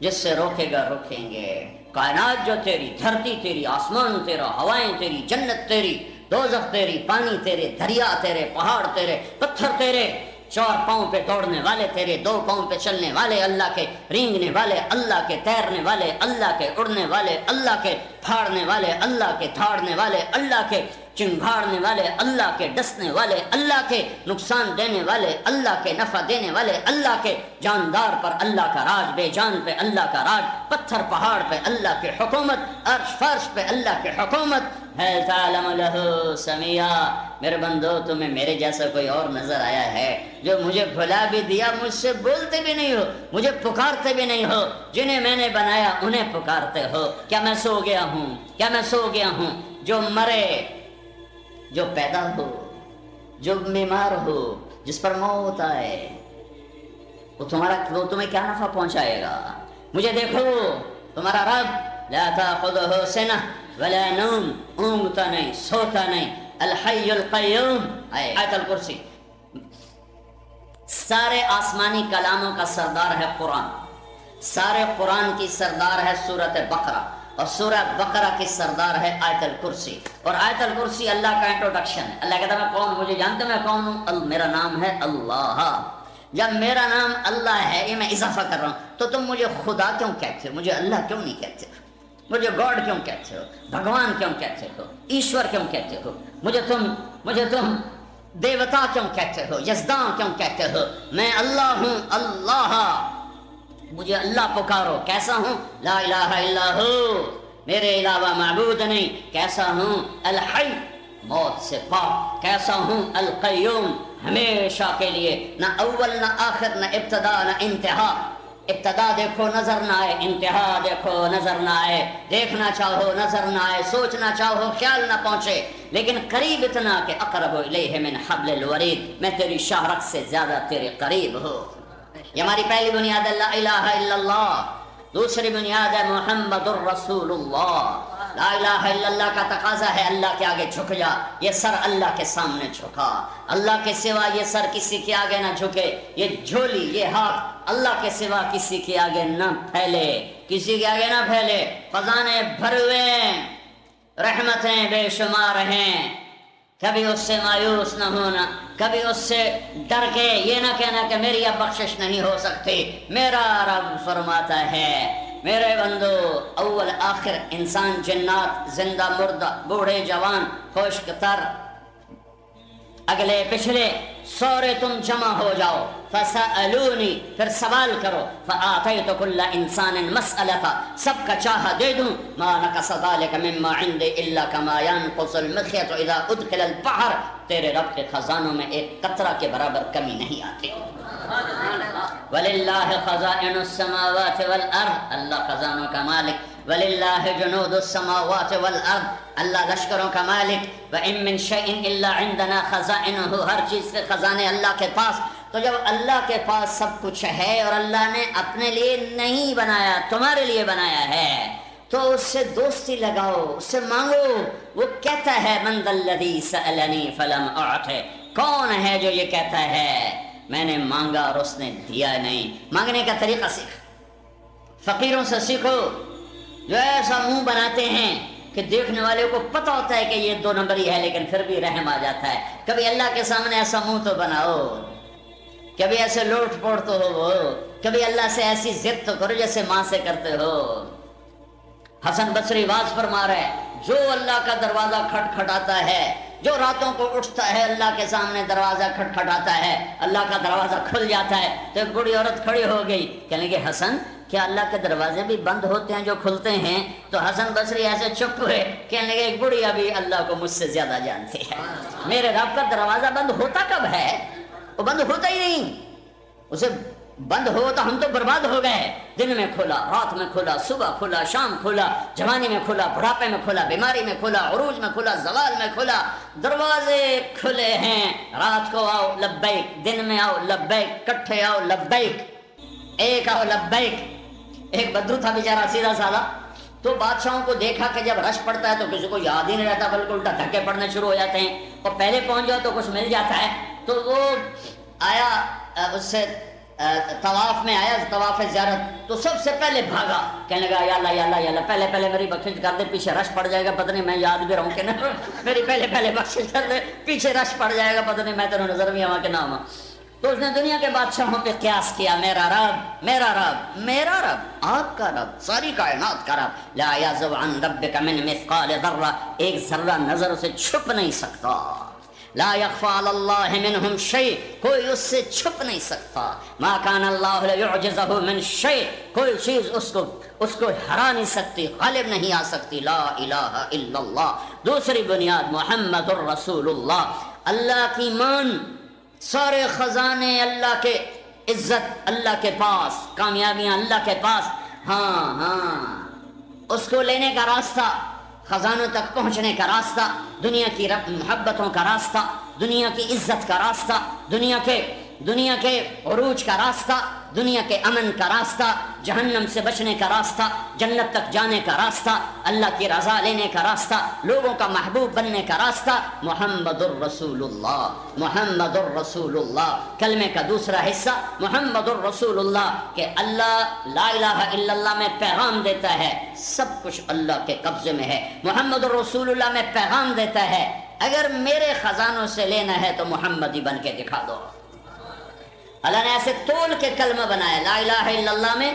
جس سے روکے گا روکیں گے، کائنات جو تیری، دھرتی تیری، آسمان تیرا، ہوائیں تیری، جنت تیری، دوزخ تیری، پانی تیرے، دریا تیرے، پہاڑ تیرے، پتھر تیرے، 4 پاؤں پہ دوڑنے والے تیرے، 2 پاؤں پہ چلنے والے اللہ کے، رینگنے والے اللہ کے، تیرنے والے اللہ کے، اڑنے والے اللہ کے، پھاڑنے والے اللہ کے، دھاڑنے والے اللہ کے، چنگھاڑنے والے اللہ کے، ڈسنے والے اللہ کے، نقصان دینے والے اللہ کے، نفع دینے والے اللہ کے، جاندار پر اللہ کا راج، بے جان پہ اللہ کا راج، پتھر پہاڑ پہ اللہ کی حکومت، عرش فرش پہ اللہ کی حکومت، ہے تعلم لہ سمیع، میرے بندو تمہیں میرے جیسا کوئی اور نظر آیا ہے جو مجھے بھلا بھی دیا، مجھ سے بولتے بھی نہیں ہو، مجھے پکارتے بھی نہیں ہو، جنہیں میں نے بنایا انہیں پکارتے ہو، کیا میں سو گیا ہوں؟ جو مرے، جو پیدا ہو، جو بیمار ہو، جس پر موت آئے، وہ تمہیں کیا نفع پہنچائے گا؟ مجھے دیکھو، تمہارا رب لا تاخذہ سنہ ولا نوم، اونگتا نہیں، سوتا نہیں، الحی القیوم، آیت الکرسی، سارے آسمانی کلاموں کا سردار ہے قرآن، سارے قرآن کی سردار ہے سورۃ بقرہ، اور سورہ بقرہ کی سردار ہے آیت الکرسی، اور آیت الکرسی اللہ کا انٹروڈکشن ہے، اللہ کہتا ہے میں کون، مجھے جانتے میں کون ہوں، میرا نام ہے اللہ، جب میرا نام اللہ ہے، یہ میں اضافہ کر رہا ہوں، تو تم مجھے خدا کیوں کہتے ہو، مجھے اللہ کیوں نہیں کہتے ہو، مجھے گاڈ کیوں کہتے ہو، بھگوان کیوں کہتے ہو، ایشور کیوں کہتے ہو، مجھے تم دیوتا کیوں کہتے ہو، یزداں کیوں کہتے ہو، میں اللہ ہوں، اللہ، مجھے اللہ پکارو، کیسا ہوں، لا الہ الا ہو، میرے علاوہ معبود نہیں، کیسا ہوں، الحی، موت سے پاک، کیسا ہوں، القیوم، ہمیشہ کے لیے، نہ اول نہ آخر، نہ ابتدا نہ انتہا، ابتدا دیکھو نظر نہ آئے، انتہا دیکھو نظر نہ آئے، دیکھنا چاہو نظر نہ آئے، سوچنا چاہو خیال نہ پہنچے، لیکن قریب اتنا کہ اقرب الیہ من حبل الورید، میں تیری شاہرگ سے زیادہ تیرے قریب ہوں۔ یہ ہماری پہلی بنیاد ہے لا الہ الا اللہ، دوسری بنیاد ہے محمد الرسول اللہ، لا الہ الا اللہ کا تقاضا ہے اللہ کے آگے جھک جا، یہ سر اللہ کے سامنے جھکا، اللہ کے سوا یہ سر کسی کے آگے نہ جھکے، یہ جھولی، یہ ہاتھ اللہ کے سوا کسی کے آگے نہ پھیلے، کسی کے آگے نہ پھیلے، خزانے بھروے، رحمتیں بے شمار ہیں، کبھی اس سے مایوس نہ ہونا، کبھی اس سے ڈر کے یہ نہ کہنا کہ میری اب بخشش نہیں ہو سکتی، میرا رب فرماتا ہے میرے بندو، اول آخر انسان جنات، زندہ مردہ، بوڑھے جوان، خشک تر، اگلے پچھلے، سورے تم جمع ہو جاؤ، فسألونی، پھر سوال کرو، فآتیت کل انسان مسئلتا، سب کا چاہا دے دوں، ما نقص ذلک مما عندي الا كما ينقص المخيط اذا ادخل البحر، تیرے رب کے خزانوں میں ایک قطرہ کے برابر کمی نہیں آتی۔ وَلِلَّهِ خَزَائِنُ السَّمَاوَاتِ وَالْأَرْضِ، اللہ خزانوں کا مالک، وَلِلَّهِ جُنُودُ السَّمَاوَاتِ وَالْأَرْضِ، اللہ لشکروں کا مالک، وَإِن مِّن شَيْءٍ إِلَّا عِندَنَا خَزَائِنُهُ، ہر چیز کے خزانے اللہ کے پاس۔ تو جب اللہ کے پاس سب کچھ ہے اور اللہ نے اپنے لیے نہیں بنایا، تمہارے لیے بنایا ہے، تو اس سے دوستی لگاؤ، اس سے مانگو۔ وہ کہتا ہے من ذا الذی سألنی فلم أعطه، کون ہے جو یہ کہتا ہے میں نے مانگا اور اس نے دیا نہیں۔ مانگنے کا طریقہ سیکھ، فقیروں سے سیکھو جو ایسا منہ بناتے ہیں کہ دیکھنے والے کو پتہ ہوتا ہے کہ یہ 2 نمبری ہے، لیکن پھر بھی رحم آ جاتا ہے۔ کبھی اللہ کے سامنے ایسا منہ تو بناؤ، کبھی ایسے لوٹ پوٹ تو ہو، کبھی اللہ سے ایسی ضد تو کرو جیسے ماں سے کرتے ہو۔ حسن بصری واز فرما رہے ہیں، جو اللہ کا دروازہ کھٹکھٹاتا ہے، جو راتوں کو اٹھتا ہے اللہ کے سامنے دروازہ کھٹکھٹاتا ہے، اللہ کا دروازہ کھل جاتا ہے۔ تو ایک بوڑھی عورت کھڑی ہو گئی، کہنے لگی حسن کیا اللہ کے دروازے بھی بند ہوتے ہیں جو کھلتے ہیں؟ تو حسن بصری ایسے چپ ہوئے، کہنے لگے ایک بوڑھی ابھی اللہ کو مجھ سے زیادہ جانتی ہے، میرے رب کا دروازہ بند ہوتا کب ہے؟ وہ بند ہوتا ہی نہیں، اسے بند ہو تو ہم تو برباد ہو گئے۔ دن میں کھلا، رات میں کھلا، صبح کھلا، شام کھلا، جوانی میں کھلا، بڑھاپے میں کھلا، بیماری میں کھلا، عروج میں کھلا، زوال میں کھلا، دروازے کھلے ہیں۔ رات کو آؤ لبیک، دن میں آؤ لبیک، کٹھے آؤ لبیک، ایک آؤ لبیک۔ ایک بدو تھا بیچارہ سیدھا سادہ، تو بادشاہوں کو دیکھا کہ جب رش پڑتا ہے تو کسی کو یاد ہی نہیں رہتا، بلکہ الٹا دھکے پڑنے شروع ہو جاتے ہیں، اور پہلے پہنچ جاؤ تو کچھ مل جاتا ہے۔ تو وہ آیا، اس سے طواف میں آیا، طواف زیارت، تو سب سے پہلے بھاگا، کہنے لگا یا اللہ یا اللہ یا اللہ، پہلے میری بخشش کر دے، پیچھے رش پڑ جائے گا، پتہ نہیں میں یاد بھی رہوں کہ نہ، میری پہلے بخشش کر دے، پیچھے رش پڑ جائے گا، پتہ نہیں میں تیرے نظر بھی آواں کہ نہ آواں۔ تو اس نے دنیا کے بادشاہوں پہ قیاس کیا، میرا رب میرا رب میرا رب، آپ کا رب، ساری کائنات کا رب، لا یعزب عن ربک من مثقال ذرہ، ایک ذرہ نظر سے چھپ نہیں سکتا، لا یخفی علی اللہ منہم شیء، کوئی اس سے چھپ نہیں سکتا، ما کان اللہ لیعجزہ من شیء، کوئی چیز اس کو ہرا نہیں سکتی، غالب نہیں آ سکتی، لا الہ الا اللہ۔ دوسری بنیاد محمد الرسول اللہ، اللہ کی مان، سارے خزانے اللہ کے، عزت اللہ کے پاس، کامیابیاں اللہ کے پاس، ہاں اس کو لینے کا راستہ، خزانوں تک پہنچنے کا راستہ، دنیا کی محبتوں کا راستہ، دنیا کی عزت کا راستہ، دنیا کے عروج کا راستہ، دنیا کے امن کا راستہ، جہنم سے بچنے کا راستہ، جنت تک جانے کا راستہ، اللہ کی رضا لینے کا راستہ، لوگوں کا محبوب بننے کا راستہ، محمد الرسول اللہ، محمد الرسول اللہ۔ کلمے کا دوسرا حصہ محمد الرسول اللہ، کہ اللہ لا الہ الا اللہ میں پیغام دیتا ہے، سب کچھ اللہ کے قبضے میں ہے۔ محمد الرسول اللہ میں پیغام دیتا ہے، اگر میرے خزانوں سے لینا ہے تو محمدی بن کے دکھا دو۔ اللہ نے ایسے تول کے کلمہ بنایا، لا الہ الا اللہ میں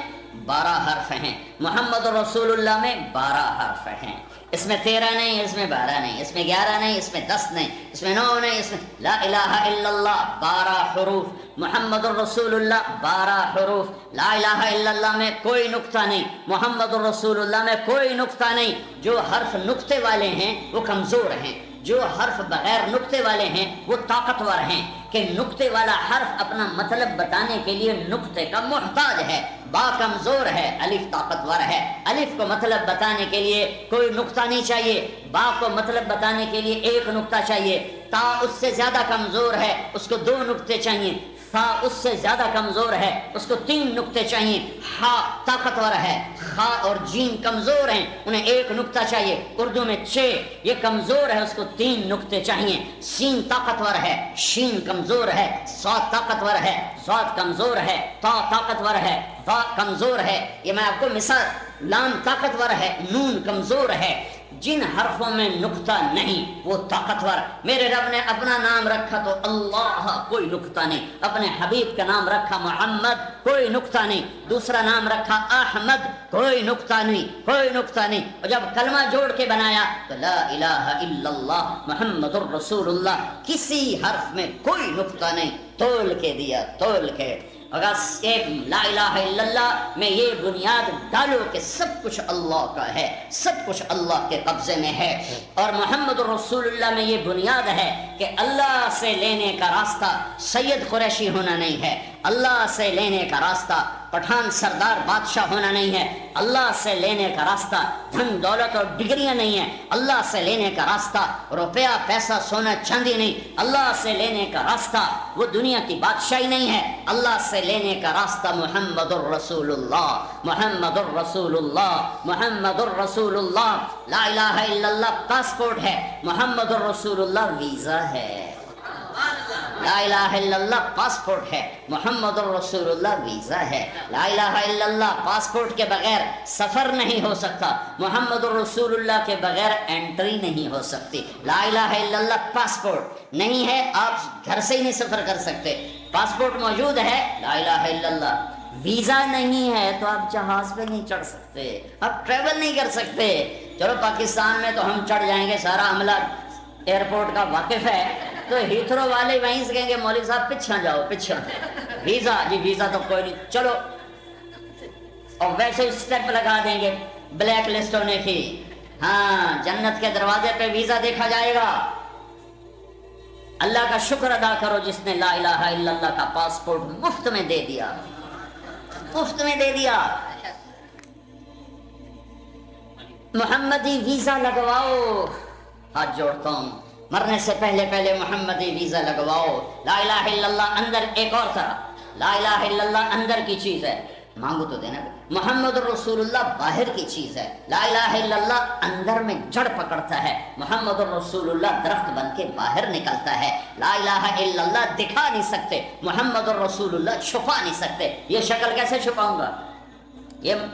12 حرف ہیں، محمد رسول اللہ میں 12 حرف ہیں، اس میں 13 نہیں، اس میں 12 نہیں، اس میں 11 نہیں، اس میں 10 نہیں، اس میں 9 نہیں، اس میں لا الہ الا اللہ 12 حروف، محمد الرسول اللہ 12 حروف، لا الہ الا اللہ میں کوئی نقطہ نہیں، محمد الرسول اللہ میں کوئی نقطہ نہیں۔ جو حرف نقطے والے ہیں وہ کمزور ہیں، جو حرف بغیر نقطے والے ہیں وہ طاقتور ہیں، کہ نقطے والا حرف اپنا مطلب بتانے کے لیے نقطے کا محتاج ہے، با کمزور ہے، الف طاقتور ہے، الف کو مطلب بتانے کے لیے کوئی نقطہ نہیں چاہیے، با کو مطلب بتانے کے لیے ایک نقطہ چاہیے، تا اس سے زیادہ کمزور ہے، اس کو 2 نقطے چاہیے، فا اس سے زیادہ کمزور ہے، اس کو 3 نقطے چاہیے، ہا طاقتور ہے، خا اور جیم کمزور ہیں، انہیں 1 نقطہ چاہیے، اردو میں چ یہ کمزور ہے، اس کو 3 نقطے چاہیے، سین طاقتور ہے، شین کمزور ہے، صاد طاقتور ہے، ضاد کمزور ہے، تا طاقتور ہے، ظا کمزور ہے، یہ میں آپ کو مثال، لام طاقتور ہے، نون کمزور ہے، جن حرفوں میں نقطہ نہیں وہ طاقتور. میرے رب نے اپنا نام رکھا تو اللہ، کوئی نقطہ نہیں. اپنے حبیب کا نام رکھا محمد، کوئی نقطہ نہیں. دوسرا نام رکھا احمد، کوئی نقطہ نہیں، کوئی نقطہ نہیں. اور جب کلمہ جوڑ کے بنایا تو لا الہ الا اللہ محمد الرسول اللہ، کسی حرف میں کوئی نقطہ نہیں. تول کے دیا، تول کے. اگر لا الہ الا اللہ میں یہ بنیاد ڈالو کہ سب کچھ اللہ کا ہے، سب کچھ اللہ کے قبضے میں ہے، اور محمد رسول اللہ میں یہ بنیاد ہے کہ اللہ سے لینے کا راستہ سید قریشی ہونا نہیں ہے، اللہ سے لینے کا راستہ پٹھان سردار بادشاہ ہونا نہیں ہے، اللہ سے لینے کا راستہ دھن دولت اور ڈگریاں نہیں ہیں، اللہ سے لینے کا راستہ روپیہ پیسہ سونا چاندی نہیں، اللہ سے لینے کا راستہ وہ دنیا کی بادشاہی نہیں ہے، اللہ سے لینے کا راستہ محمد الرسول اللہ، محمد الرسول اللہ، محمد الرسول اللہ. لا الہ الا اللہ پاسپورٹ ہے، محمد الرسول اللہ ویزا ہے. لا الہ الا اللہ پاسپورٹ ہے، محمد الرسول اللہ ویزا ہے. لا الہ الا اللہ پاسپورٹ کے بغیر سفر نہیں ہو سکتا، محمد الرسول اللہ کے بغیر انٹری نہیں ہو سکتی. لا الہ الا اللہ پاسپورٹ نہیں ہے، آپ گھر سے ہی نہیں سفر کر سکتے. پاسپورٹ موجود ہے، لا الہ الا اللہ. ویزا نہیں ہے تو آپ جہاز پہ نہیں چڑھ سکتے، آپ ٹریول نہیں کر سکتے. چلو پاکستان میں تو ہم چڑھ جائیں گے، سارا عملہ ایئرپورٹ کا واقف ہے، تو ہیتھرو والے وہیں سے کہیں گے مولوی صاحب پیچھے جاؤ پیچھے. ویزا جی ویزا تو کوئی نہیں، چلو. اور ویسے اسٹیپ لگا دیں گے بلیک لسٹ ہونے کی. ہاں جنت کے دروازے پہ ویزا دیکھا جائے گا. اللہ کا شکر ادا کرو جس نے لا الہ الا اللہ کا پاسپورٹ مفت میں دے دیا، مفت میں دے دیا. محمدی ویزا لگواؤ، ہاتھ جوڑتا ہوں، مرنے سے پہلے پہلے محمدی ویزا لگواؤ. لا الہ الا اللہ اندر ایک اور طرح، لا الہ الا اللہ اندر کی چیز ہے، مانگو تو دینا. محمد الرسول اللہ باہر کی چیز ہے، لا الہ الا اللہ اندر میں جڑ پکڑتا ہے. محمد الرسول اللہ درخت بن کے باہر نکلتا ہے. لا الہ الا اللہ دکھا نہیں سکتے، محمد الرسول اللہ چھپا نہیں سکتے. یہ شکل کیسے چھپاؤں گا؟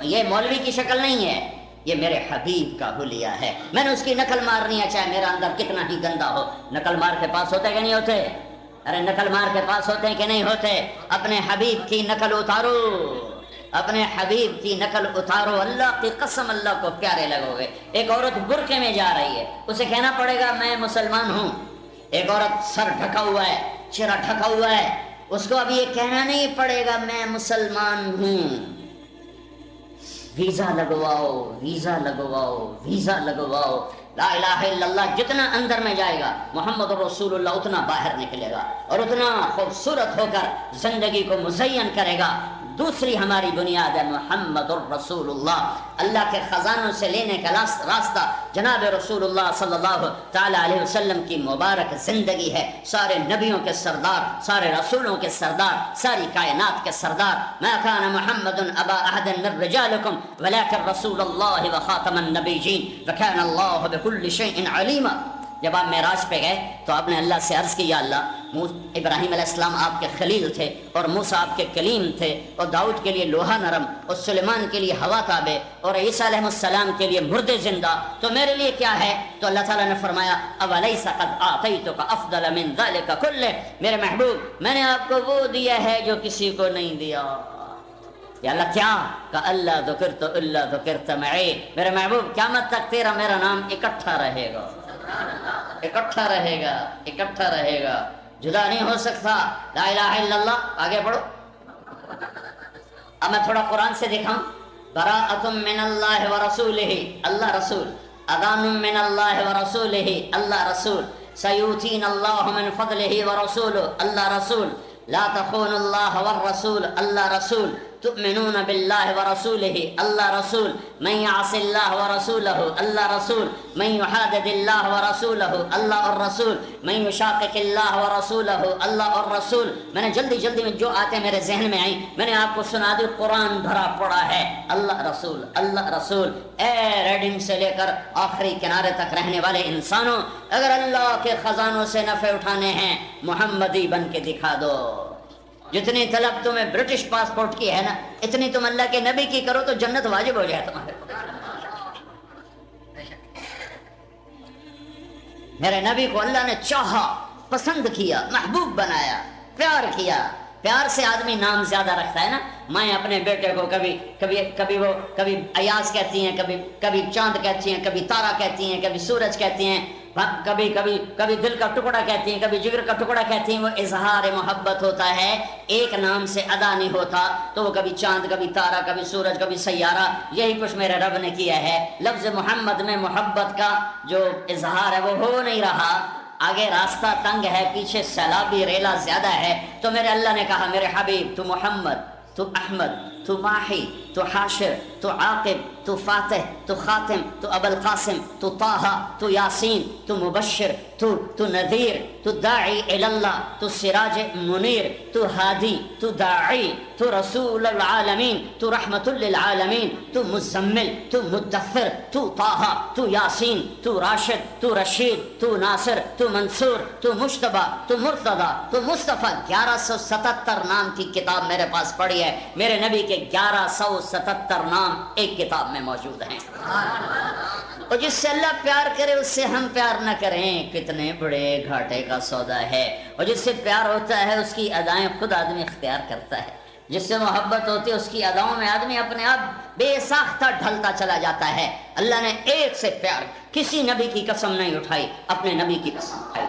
یہ مولوی کی شکل نہیں ہے، یہ میرے حبیب کا حلیہ ہے. میں نے اس کی نقل مارنی ہے چاہے میرا اندر کتنا ہی گندا ہو. نقل مار کے پاس ہوتے کہ نہیں ہوتے؟ ارے نقل مار کے پاس ہوتے ہیں کہ نہیں ہوتے؟ اپنے حبیب کی نقل اتارو، اپنے حبیب کی نقل اتارو. اللہ کی قسم اللہ کو پیارے لگو گے. ایک عورت برقعے میں جا رہی ہے، اسے کہنا پڑے گا میں مسلمان ہوں. ایک عورت سر ڈھکا ہوا ہے، چہرہ ڈھکا ہوا ہے، اس کو ابھی یہ کہنا نہیں پڑے گا میں مسلمان ہوں. ویزا لگواؤ، ویزا لگواؤ، ویزا لگواؤ. لا الہ الا اللہ جتنا اندر میں جائے گا محمد رسول اللہ اتنا باہر نکلے گا اور اتنا خوبصورت ہو کر زندگی کو مزین کرے گا. دوسری ہماری بنیاد ہے محمد الرسول اللہ. اللہ کے خزانوں سے لینے کا راستہ جناب رسول اللہ صلی اللہ تعالی علیہ وسلم کی مبارک زندگی ہے. سارے نبیوں کے سردار، سارے رسولوں کے سردار، ساری کائنات کے سردار. ما کان محمد ابا احد من رجالکم ولکن رسول اللہ وخاتم النبیین وکان اللہ بکل شیء علیما. جب آپ معراج پہ گئے تو آپ نے اللہ سے عرض کی یا اللہ ابراہیم علیہ السلام آپ کے خلیل تھے اور موسیٰ آپ کے کلیم تھے اور داؤد کے لیے لوہا نرم اور سلیمان کے لیے ہوا تابع اور عیسیٰ علیہ السلام کے لیے مردے زندہ، تو میرے لیے کیا ہے؟ تو اللہ تعالیٰ نے فرمایا اولیس قد اعطیتک افضل من ذلک کلہ، میرے محبوب میں نے آپ کو وہ دیا ہے جو کسی کو نہیں دیا. یا اللہ کیا؟ کہ اللہ ذکرت الا ذکرت معی، میرے محبوب قیامت تک تیرا میرا نام اکٹھا رہے گا، اکٹھا رہے گا، اکٹھا رہے گا، جدا نہیں ہو سکتا. لا الہ الا اللہ. آگے بڑھو. اب میں تھوڑا قرآن سے دکھاؤں. براءۃ من اللہ ورسولہ، اللہ رسول. اذان من اللہ ورسولہ، اللہ رسول. سیؤتینا اللہ من فضلہ ورسولہ، اللہ رسول. لا تخونوا اللہ والرسول، اللہ رسول. تؤمنون باللہ ورسولہ، اللہ رسول. من یعص اللہ ورسولہ، اللہ رسول. من یحادد اللہ ورسولہ، اللہ اور رسول. من یشاقق اللہ ورسولہ، اللہ اور رسول. میں نے جلدی میں جو آتے میرے ذہن میں آئیں میں نے آپ کو سنا دی. قرآن بھرا پڑا ہے اللہ رسول، اللہ رسول. اے ریڈنگ سے لے کر آخری کنارے تک رہنے والے انسانوں، اگر اللہ کے خزانوں سے نفع اٹھانے ہیں محمدی بن کے دکھا دو. جتنی طلب تمہیں برٹش پاسپورٹ کی ہے نا اتنی تم اللہ کے نبی کی کرو تو جنت واجب ہو جائے تمہارے. میرے نبی کو اللہ نے چاہا، پسند کیا، محبوب بنایا، پیار کیا۔ پیار سے آدمی نام زیادہ رکھتا ہے نا۔ میں اپنے بیٹے کو کبھی ایاز کہتی ہیں، کبھی چاند کہتی ہیں، کبھی تارا کہتی ہیں، کبھی سورج کہتی ہیں، کبھی دل کا ٹکڑا کہتی ہیں، کبھی جگر کا ٹکڑا کہتی ہیں۔ وہ اظہار محبت ہوتا ہے، ایک نام سے ادا نہیں ہوتا، تو وہ کبھی چاند، کبھی تارا، کبھی سورج، کبھی سیارہ۔ یہی کچھ میرے رب نے کیا ہے۔ لفظ محمد میں محبت کا جو اظہار ہے وہ ہو نہیں رہا۔ آگے راستہ تنگ ہے، پیچھے سیلابی ریلا زیادہ ہے، تو میرے اللہ نے کہا میرے حبیب تو محمد، تو احمد، تو ماہی، تو حاشر، تو عاقب، تو فاتح، تو خاتم، تو ابو القاسم، تو طه، تو یاسین، تو مبشر، تو نذیر، تو داعی اللہ، تو سراج منیر، تو ہادی، تو داعی، تو رسول العالمین، تو رحمت للعالمین، تو مزمل، تو مدثر، تو طه، تو یاسین، تو راشد، تو رشید، تو ناصر، تو منصور، تو مجتبی، تو مرتضی، تو مصطفیٰ۔ 1177 نام کی کتاب میرے پاس پڑی ہے۔ میرے نبی کے 1177 نام ایک کتاب میں موجود ہیں۔ اور جس سے اللہ پیار کرے اس سے ہم پیار نہ کریں، کتنے بڑے گھاٹے کا سودا ہے۔ اور جس سے پیار ہوتا ہے اس کی ادائیں خود آدمی اختیار کرتا ہے۔ جس سے محبت ہوتی ہے اس کی اداؤں میں آدمی اپنے آپ بے ساختہ ڈھلتا چلا جاتا ہے۔ اللہ نے ایک سے پیار، کسی نبی کی قسم نہیں اٹھائی، اپنے نبی کی قسم اٹھائی۔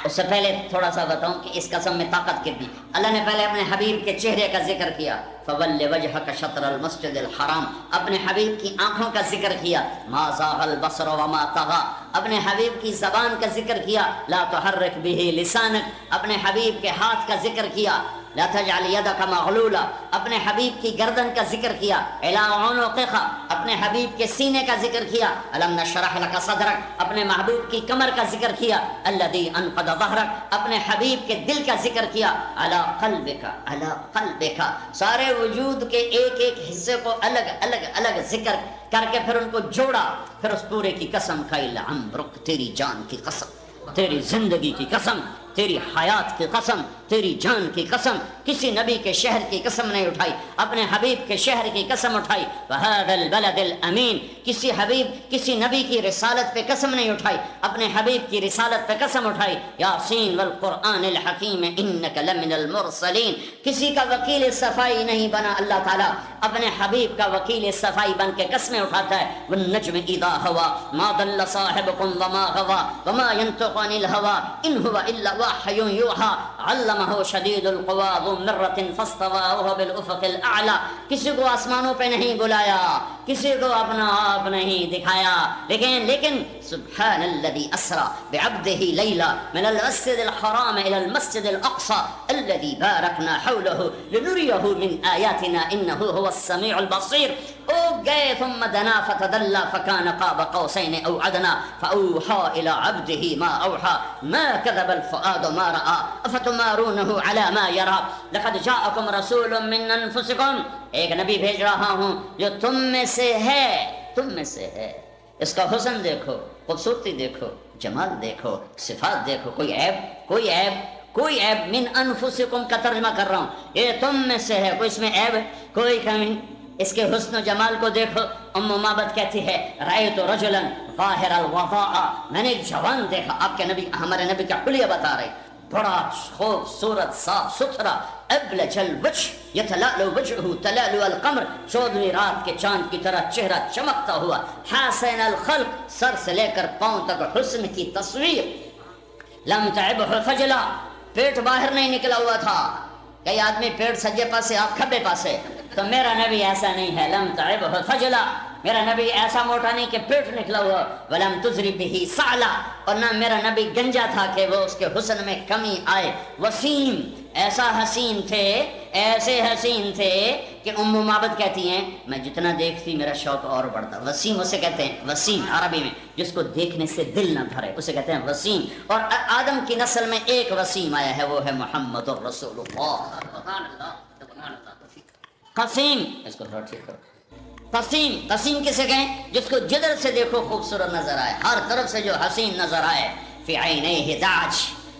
اس سے پہلے تھوڑا سا بتاؤں کہ اس قسم میں طاقت کتنی۔ اللہ نے پہلے اپنے حبیب کے چہرے کا ذکر کیا، فَوَلِّ وَجْهَكَ شَطْرَ الْمَسْجِدِ الْحَرَامِ، اپنے حبیب کی آنکھوں کا ذکر کیا، مَا زَاغَ الْبَصَرُ وَمَا طَغَىٰ، اپنے حبیب کی زبان کا ذکر کیا، لَا تُحَرِّكْ بِهِ لِسَانَكَ، اپنے حبیب کے ہاتھ کا ذکر کیا، لا تجعل يدك مغلولا، اپنے حبیب کی گردن کا ذکر کیا، الى عنقك، اپنے حبیب کے سینے کا ذکر کیا، الم نشرح لك صدرك، اپنے محبوب کی کمر کا ذکر کیا، الذي انقض ظهرك، اپنے حبیب کے دل کا ذکر کیا، على قلبك، سارے وجود کے ایک ایک حصے کو الگ ذکر کر کے پھر ان کو جوڑا، پھر اس پورے کی قسم کھائی، لعمرك، تیری جان کی قسم، تیری زندگی کی قسم، تیری حیات کی قسم، تیری جان کی قسم۔ کسی نبی کے شہر کی قسم نہیں اٹھائی، اپنے حبیب کے شہر کی قسم اٹھائی، وَهَذَا الْبَلَدِ الْأَمِينَ، کسی نبی کی رسالت پہ قسم نہیں اٹھائی، اپنے حبیب کی رسالت پہ قسم اٹھائی، یاسین والقرآن الحکیم انک لمن المرسلین۔ کسی کا وکیل صفائی نہیں بنا اللہ تعالیٰ، اپنے حبیب کا وکیل صفائی بن کے قسمیں اٹھاتا ہے، والنجم اذا ہوا ما ضل صاحبکم وما غوا وما ينطق عن الهوى ان هو الا وحی یوحى علمہ شدید القوى ذو مرۃ فاستوى وهو بالافق الاعلی۔ کسی کو آسمانوں پہ نہیں بلایا، کسی کو اپنا آپ نہیں دکھایا، لیکن سبحان الذي اسرى بعبده ليلا من المسجد الحرام الى المسجد الاقصى الذي باركنا حوله لنريه من آياتنا انه هو السميع البصير۔ او گئے ثم دنا فتدلى فكان قاب قوسين او ادنى فاوحى الى عبده ما اوحى ما كذب الفؤاد ما راى افتمارونه على ما يرى لقد جاءكم رسول من انفسكم، ایک نبی بھیج رہا ہوں جو تم میں سے ہے، اس کا حسن دیکھو، خوبصورتی دیکھو، جمال دیکھو، صفات دیکھو، کوئی عیب من انفسکم کا ترجمہ کر رہا ہوں، یہ تم میں سے ہے، کوئی اس میں عیب، کوئی کمی، اس کے حسن و جمال کو دیکھو۔ ام مابد کہتی ہے رأیت رجلا ظاہر الوضاء، میں نے ایک جوان دیکھا، آپ کے نبی، ہمارے نبی کا حلیہ بتا رہے، بڑا خوبصورت، صاف ستھرا، ابلج الوجه یتلألؤ وجهه تلألؤ القمر، 14ویں رات کے چاند کی طرح چہرہ چمکتا ہوا، حسن الخلق، سر سے لے کر پاؤں تک حسن کی تصویر، لم تعبه خجلا، پیٹ باہر نہیں نکلا ہوا تھا، کئی آدمی پیٹ سجے پاسے آپ کھبے پاسے، تو میرا نبی ایسا نہیں ہے، لم تعبه خجلا، میرا نبی ایسا موٹا نہیں کہ پیٹ نکلا ہوا، ولم تزری به سعلا، اور نہ میرا نبی گنجا تھا کہ وہ اس کے حسن میں کمی آئے، وسیم، ایسے حسین تھے کہ ام معبد کہتی ہیں میں جتنا دیکھتی میرا شوق اور بڑھتا۔ وسیم اسے کہتے ہیں، وسیم عربی میں جس کو دیکھنے سے دل نہ بھرے اسے کہتے ہیں وسیم، اور آدم کی نسل میں ایک وسیم آیا ہے، وہ ہے محمد الرسول اللہ۔ قسیم، اس کو تھوڑا ٹھیک کرو، قسیم کسے کہیں؟ جس کو جدر سے دیکھو خوبصورت نظر آئے، ہر طرف سے جو حسین نظر آئے، فی عینیہ داج،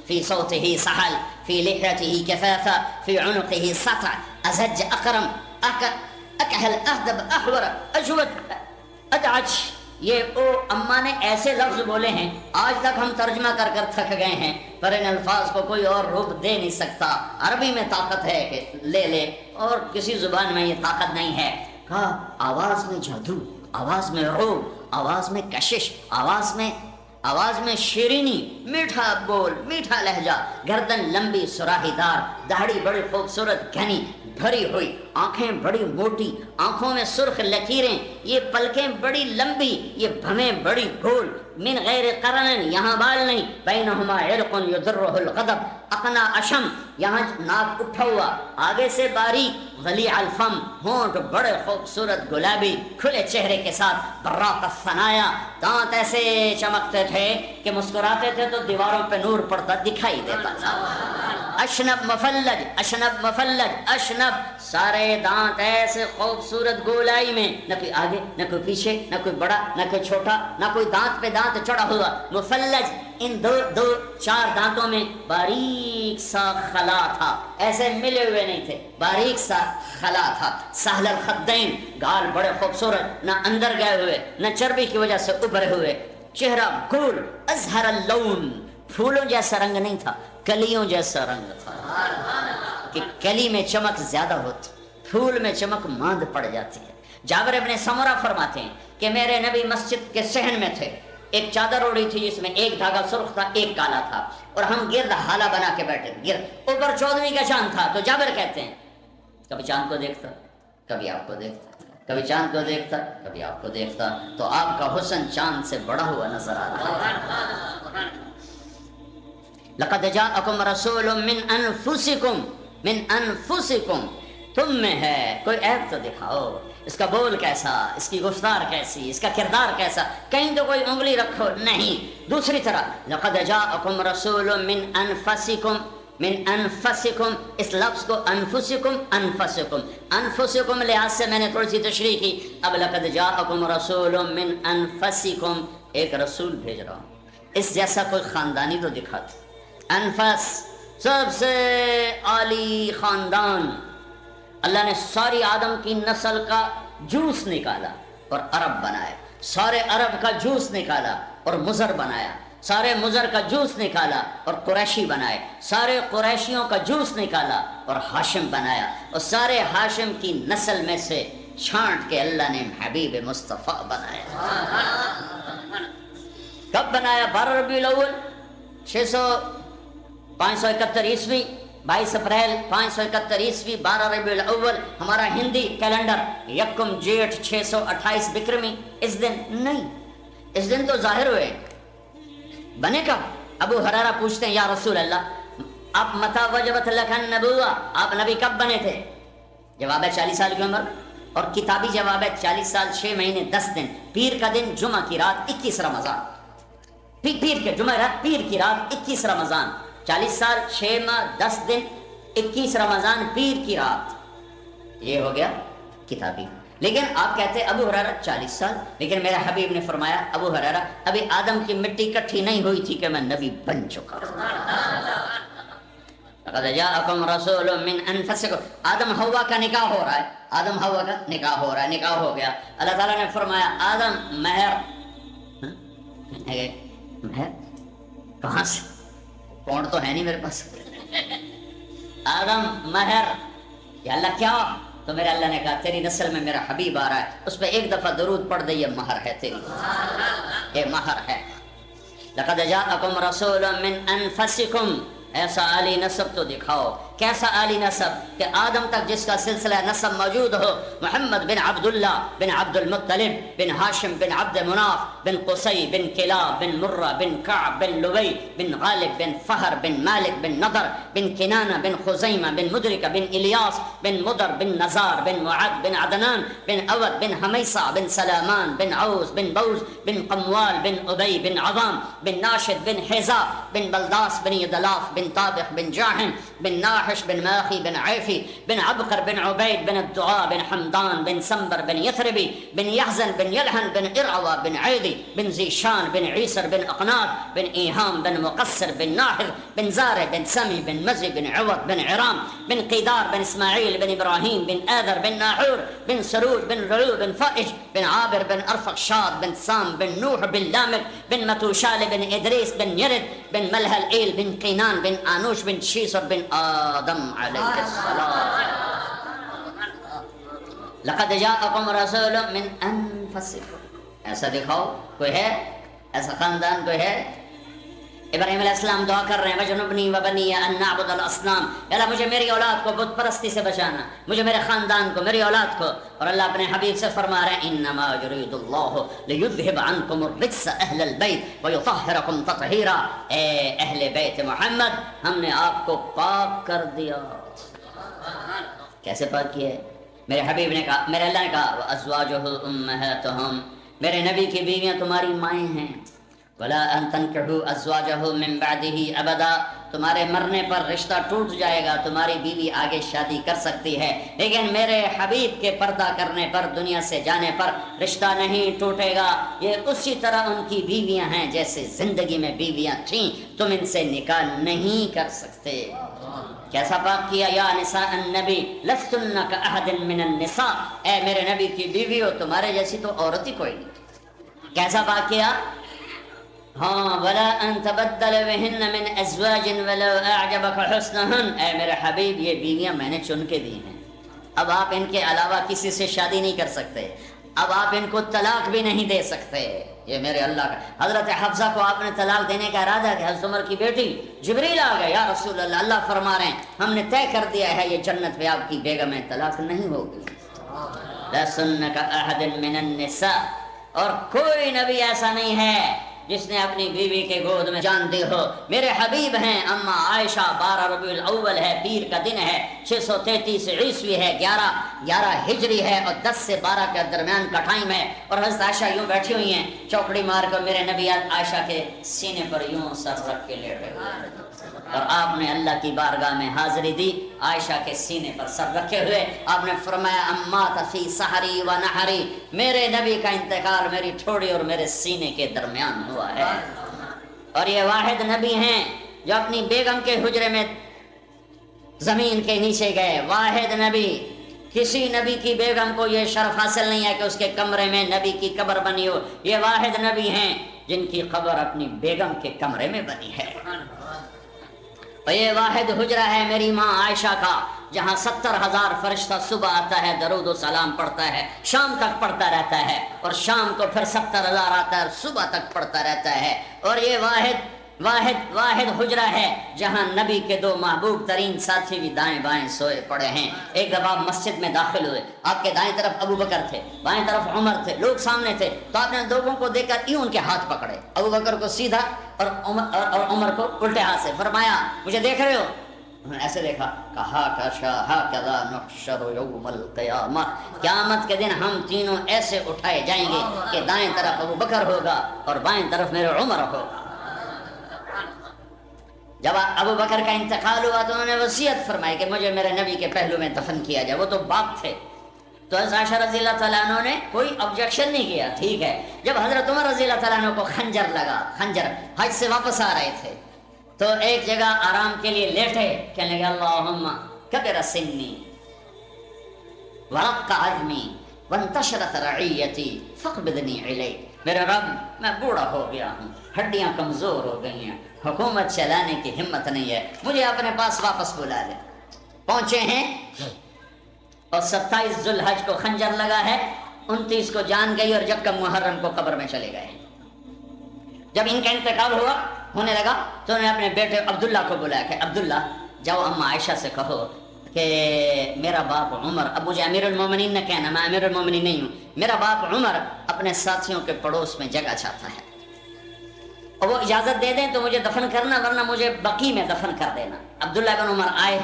فی صوتہ سحل، فی لحیتہ کفافہ، فی عنقہ سطع، ازج اقرم، اکحل اہدب احور اجود ادعج یہ او اما نے ایسے لفظ بولے ہیں آج تک ہم ترجمہ کر کر تھک گئے ہیں، پر ان الفاظ کو کوئی اور روپ دے نہیں سکتا۔ عربی میں طاقت ہے کہ لے لے، اور کسی زبان میں یہ طاقت نہیں ہے۔ کہا آواز میں جادو، آواز میں رعب، آواز میں کشش، آواز میں شیرینی، میٹھا بول، میٹھا لہجہ، گردن لمبی سراہی دار، داڑھی بڑی خوبصورت گھنی بھری ہوئی، آنکھیں بڑی موٹی، آنکھوں میں سرخ لکیریں، یہ پلکیں بڑی لمبی، یہ بھمیں بڑی گول، من غیر قرن، یہاں بال نہیں، بینہما عرق یدرہ الغضب، اقنا اشم، یہاں ناک اٹھا ہوا، آگے سے باریک، غلیع الفم، ہونٹ بڑے خوبصورت گلابی، کھلے چہرے کے ساتھ، براق الثنایا، دانت ایسے چمکتے تھے کہ مسکراتے تھے تو دیواروں پہ نور پڑتا دکھائی دیتا تھا۔ اشنب مفلج، اشنب مفلج، اشنب، سارے دانت ایسے خوبصورت گولائی میں، نہ کوئی آگے نہ کوئی پیچھے، نہ کوئی بڑا نہ کوئی چھوٹا، نہ کوئی دانت پہ دانت چڑھا ہوا، مفلج، ان دو چار دانتوں میں باریک سا خلا تھا، ایسے ملے ہوئے نہیں تھے، باریک سا خلا تھا، سہل الخدین، گال بڑے خوبصورت، نہ اندر گئے ہوئے نہ چربی کی وجہ سے ابھرے ہوئے، چہرہ گول، ازہر اللون، پھولوں جیسا رنگ نہیں تھا، کلیوں جیسا رنگ تھا، کہ کلی میں چمک زیادہ ہوتی، پھول میں چمک ماند پڑ جاتی ہے۔ جابر ابن سمرہ فرماتے ہیں کہ میرے نبی مسجد کے صحن میں تھے، ایک چادر اوڑی تھی جس میں ایک دھاگا سرخ تھا ایک کالا تھا، اور ہم گرد حالہ بنا کے بیٹھے، گرد اوپر 14ویں کا چاند تھا۔ تو جابر کہتے ہیں کبھی چاند کو دیکھتا، کبھی آپ کو دیکھتا، کبھی چاند کو دیکھتا، کبھی آپ کو دیکھتا، تو آپ کا حسن چاند سے بڑا ہوا نظر آتا ہے۔ لقد جاءکم رسول من انفسکم، تم میں ہے، کوئی عیب تو دکھاؤ، اس کا بول کیسا، اس کی گفتار کیسی، اس کا کردار کیسا، کہیں تو کوئی انگلی رکھو نہیں۔ دوسری طرح لقد جاءکم رسول من انفسکم، اس لفظ کو انفسکم لحاظ سے میں نے تھوڑی سی تشریح کی، اب لقد جاءکم رسول من انفسکم، ایک رسول بھیج رہا ہوں، اس جیسا کوئی خاندانی تو دکھاتا۔ انفس، سب سے عالی خاندان، اللہ نے ساری آدم کی نسل کا جوس نکالا اور عرب بنایا، سارے عرب کا جوس نکالا اور مضر بنایا، سارے مضر کا جوس نکالا اور قریشی بنائے، سارے قریشیوں کا جوس نکالا اور ہاشم بنایا، اور سارے ہاشم کی نسل میں سے چھانٹ کے اللہ نے حبیب مصطفیٰ بنایا۔ کب بنایا؟ 12 ربیع الاول 571 عیسوی، 22 اپریل 571 عیسوی، 12 ربیع الاول ہمارا ہندی کیلنڈر، یکم جیٹھ 628 بکرمی، اس دن نہیں، اس دن تو ظاہر ہوئے، بنے کب؟ ابو ہریرہ پوچھتے ہیں یا رسول اللہ آپ متی وجبت لک النبوہ، آپ نبی کب بنے تھے؟ جواب ہے 40 سال کی عمر، اور کتابی جواب ہے 40 سال 6 مہینے 10 دن، پیر کا دن جمعہ کی رات 21 رمضان، پیر کے جمعہ رات، پیر کی رات 21 رمضان، 40 سال 6 ماہ 10 دن 21 رمضان پیر کی رات، یہ ہو گیا کتابی۔ لیکن آپ کہتے ہیں ابو ہریرہ 40 سال، لیکن میرے حبیب نے فرمایا ابو ہریرہ ابھی آدم کی مٹی کٹھی نہیں ہوئی تھی کہ میں نبی بن چکا۔ لقد جاءکم رسول من انفسکم، آدم حوا کا نکاح ہو رہا ہے، آدم حوا کا نکاح ہو رہا ہے، نکاح ہو گیا، اللہ تعالیٰ نے فرمایا آدم مہر، مہر کہاں سے، پونڈ تو ہے نہیں میرے پاس، آدم مہر، یا اللہ کیا؟ تو میرے اللہ نے کہا تیری نسل میں میرا حبیب آ رہا ہے، اس پہ ایک دفعہ درود پڑھ دے، یہ مہر ہے تیری، یہ مہر ہے۔ لقد جاءکم رسول من انفسکم، ایسا عالی نسب تو دکھاؤ، کیسا عالی نسب کہ آدم تک جس کا سلسلہ نسب موجود ہو، محمد بن عبداللہ بن عبد المطلب بن ہاشم بن عبد مناف بن قصی بن کلاب بن مرہ بن کعب بن لبی بن غالب بن فہر بن مالک بن نضر بن کنانہ بن خزیمہ بن مدرکہ بن الیاس بن مدر بن نزار بن معد بن عدنان بن اود بن حمیصہ بن سلامان بن عوز بن بوز بن قموال بن ابی بن عظام بن ناشد بن حزا بن بلداس بن یدلاف بن بن طابخ بن جاحم بن ناحش بن ماخي بن عيفي بن عبقر بن عبيد بن الدعاء بن حمدان بن سنبر بن يثربي بن يحزن بن يلحن بن إرعوى بن عيدي بن زيشان بن عيسر بن أقناد بن إيهام بن مقصر بن ناحر بن زارع بن سمي بن مزي بن عوض بن عرام بن قيدار بن إسماعيل بن إبراهيم بن آذر بن ناحور بن سرود بن رعو بن فائج بن عابر بن أرفقشاد بن سام بن نوح بن لامك بن متوشال بن إدريس بن يرد بن ملهل إيل بن قينان بن آنوش بن شيسر بن آدم عليه السلام. لقد جاءكم رسول من أنفسكم. ایسا دکھاؤ کوئی ہے، ایسا خاندان کوئی ہے؟ ابراہیم علیہ السلام دعا کر رہے ہیں وجنبنی وبنی ان نعبد الاصنام، اللہ مجھے میری اولاد کو بت پرستی سے بچانا، مجھے میرے خاندان کو، میری اولاد کو. اور اللہ اپنے حبیب سے فرما رہے ہیں انما یرید اللہ لیذھب عنکم الرجس اہل البیت ویطہرکم تطہیرا. اے اہل بیت محمد، ہم نے آپ کو پاک کر دیا. کیسے پاک کیا ہے؟ میرے حبیب نے کہا، میرے اللہ نے کہا وازواجہ امہاتہم، میرے نبی کی بیویاں تمہاری مائیں ہیں. ولا ان تنکحوا ازواجہ من بعدہ ابدا، تمہارے مرنے پر رشتہ ٹوٹ جائے گا، تمہاری بیوی آگے شادی کر سکتی ہے لیکن میرے حبیب کے پردہ کرنے پر، دنیا سے جانے پر رشتہ نہیں ٹوٹے گا. یہ اسی طرح ان کی بیویاں ہیں جیسے زندگی میں بیویاں تھیں، تم ان سے نکاح نہیں کر سکتے. کیسا پاک کیا؟ یا نساء النبی لستن کاحد من النساء، اے میرے نبی کی بیویوں تمہارے جیسی تو عورت ہی کوئی نہیں. کیسا پاک کیا؟ ہاں ولا ان تبدل بہن من ازواج ولو اعجبک حسنہن، اے میرے حبیب یہ بیویاں میں نے چن کے دی ہیں، اب آپ ان کے علاوہ کسی سے شادی نہیں کر سکتے، اب آپ ان کو طلاق بھی نہیں دے سکتے. یہ میرے اللہ کا. حضرت حفصہ کو آپ نے طلاق دینے کا ارادہ کیا، حضرت عمر کی بیٹی جبریل آ گئے، یا رسول اللہ، اللہ فرما رہے ہیں ہم نے طے کر دیا ہے یہ جنت پہ آپ کی بیگم ہے، طلاق نہیں ہوگی. لَسُنَّ كَأَحَدٍ مِّنَ النِّسَاءِ، اور کوئی نبی ایسا نہیں ہے جس نے اپنی بیوی کے گود میں جان دی ہو. میرے حبیب ہیں اما عائشہ، 12 ربیع الاول ہے، پیر کا دن ہے، 633 عیسوی ہے، 11 ہجری ہے اور 10 سے 12 کے درمیان کا ٹائم ہے. اور حضرت عائشہ یوں بیٹھی ہوئی ہیں چوکڑی مار کر، میرے نبی عائشہ کے سینے پر یوں سر رکھ کے لیٹے ہوئے، اور آپ نے اللہ کی بارگاہ میں حاضری دی عائشہ کے سینے پر سر رکھے ہوئے. آپ نے فرمایا امات فی سحری و نحری، میرے نبی کا انتقال میری ٹھوڑی اور میرے سینے کے درمیان ہوا ہے. اور یہ واحد نبی ہیں جو اپنی بیگم کے حجرے میں زمین کے نیچے گئے. واحد نبی، کسی نبی کی بیگم کو یہ شرف حاصل نہیں ہے کہ اس کے کمرے میں نبی کی قبر بنی ہو. یہ واحد نبی ہیں جن کی قبر اپنی بیگم کے کمرے میں بنی ہے. اور یہ واحد حجرہ ہے میری ماں عائشہ کا، جہاں 70,000 فرشتہ صبح آتا ہے، درود و سلام پڑھتا ہے، شام تک پڑھتا رہتا ہے، اور شام کو پھر 70,000 آتا ہے اور صبح تک پڑھتا رہتا ہے. اور یہ واحد حجرہ ہے جہاں نبی کے 2 محبوب ترین ساتھی بھی دائیں بائیں سوئے پڑے ہیں. ایک دفعہ آپ مسجد میں داخل ہوئے، آپ کے دائیں طرف ابو بکر تھے، بائیں طرف عمر تھے، لوگ سامنے تھے، تو آپ نے لوگوں کو دیکھ کر یوں ان کے ہاتھ پکڑے، ابو بکر کو سیدھا اور عمر کو الٹے ہاتھ سے. فرمایا مجھے دیکھ رہے ہو؟ انہوں نے ایسے دیکھا، کہا ہاکذا نحشر یوم القیامہ، قیامت کے دن ہم تینوں ایسے اٹھائے جائیں گے کہ دائیں طرف ابو بکر ہوگا اور بائیں طرف میرے عمر ہوگا. جب ابو بکر کا انتقال ہوا تو انہوں نے وصیت فرمائی کہ مجھے میرے نبی کے پہلو میں دفن کیا جائے. وہ تو باپ تھے. تو حضرت عائشہ رضی اللہ تعالیٰ عنہ نے کوئی آبجیکشن نہیں کیا، ٹھیک ہے. جب حضرت عمر رضی اللہ تعالیٰ عنہ کو خنجر لگا، خنجر حج سے واپس آ رہے تھے تو ایک جگہ آرام کے لیے لیٹے، کہنے لگے اللہم کبر سنی ورق عظمی وانتشرت رعیتی فاقبضنی الیک. میرے رب میں بوڑھا ہو گیا ہوں، ہڈیاں کمزور ہو گئی ہیں، حکومت چلانے کی ہمت نہیں ہے، مجھے اپنے پاس واپس بلا لے. پہنچے ہیں اور 27 ذوالحج کو خنجر لگا ہے، 29 کو جان گئی اور جب کہ محرم کو قبر میں چلے گئے. جب ان کا انتقال ہونے لگا تو انہوں نے اپنے بیٹے عبداللہ کو بلایا کہ عبداللہ جاؤ اما عائشہ سے کہو کہ میرا باپ عمر، اب مجھے امیر المومنین نہ کہنا، میں امیر المومنین نہیں ہوں، میرا باپ عمر اپنے ساتھیوں کے پڑوس میں جگہ چاہتا ہے اور وہ اجازت دے دیں تو مجھے دفن کرنا، ورنہ مجھے بقی میں دفن کر دینا. عبداللہ بن عمر آئے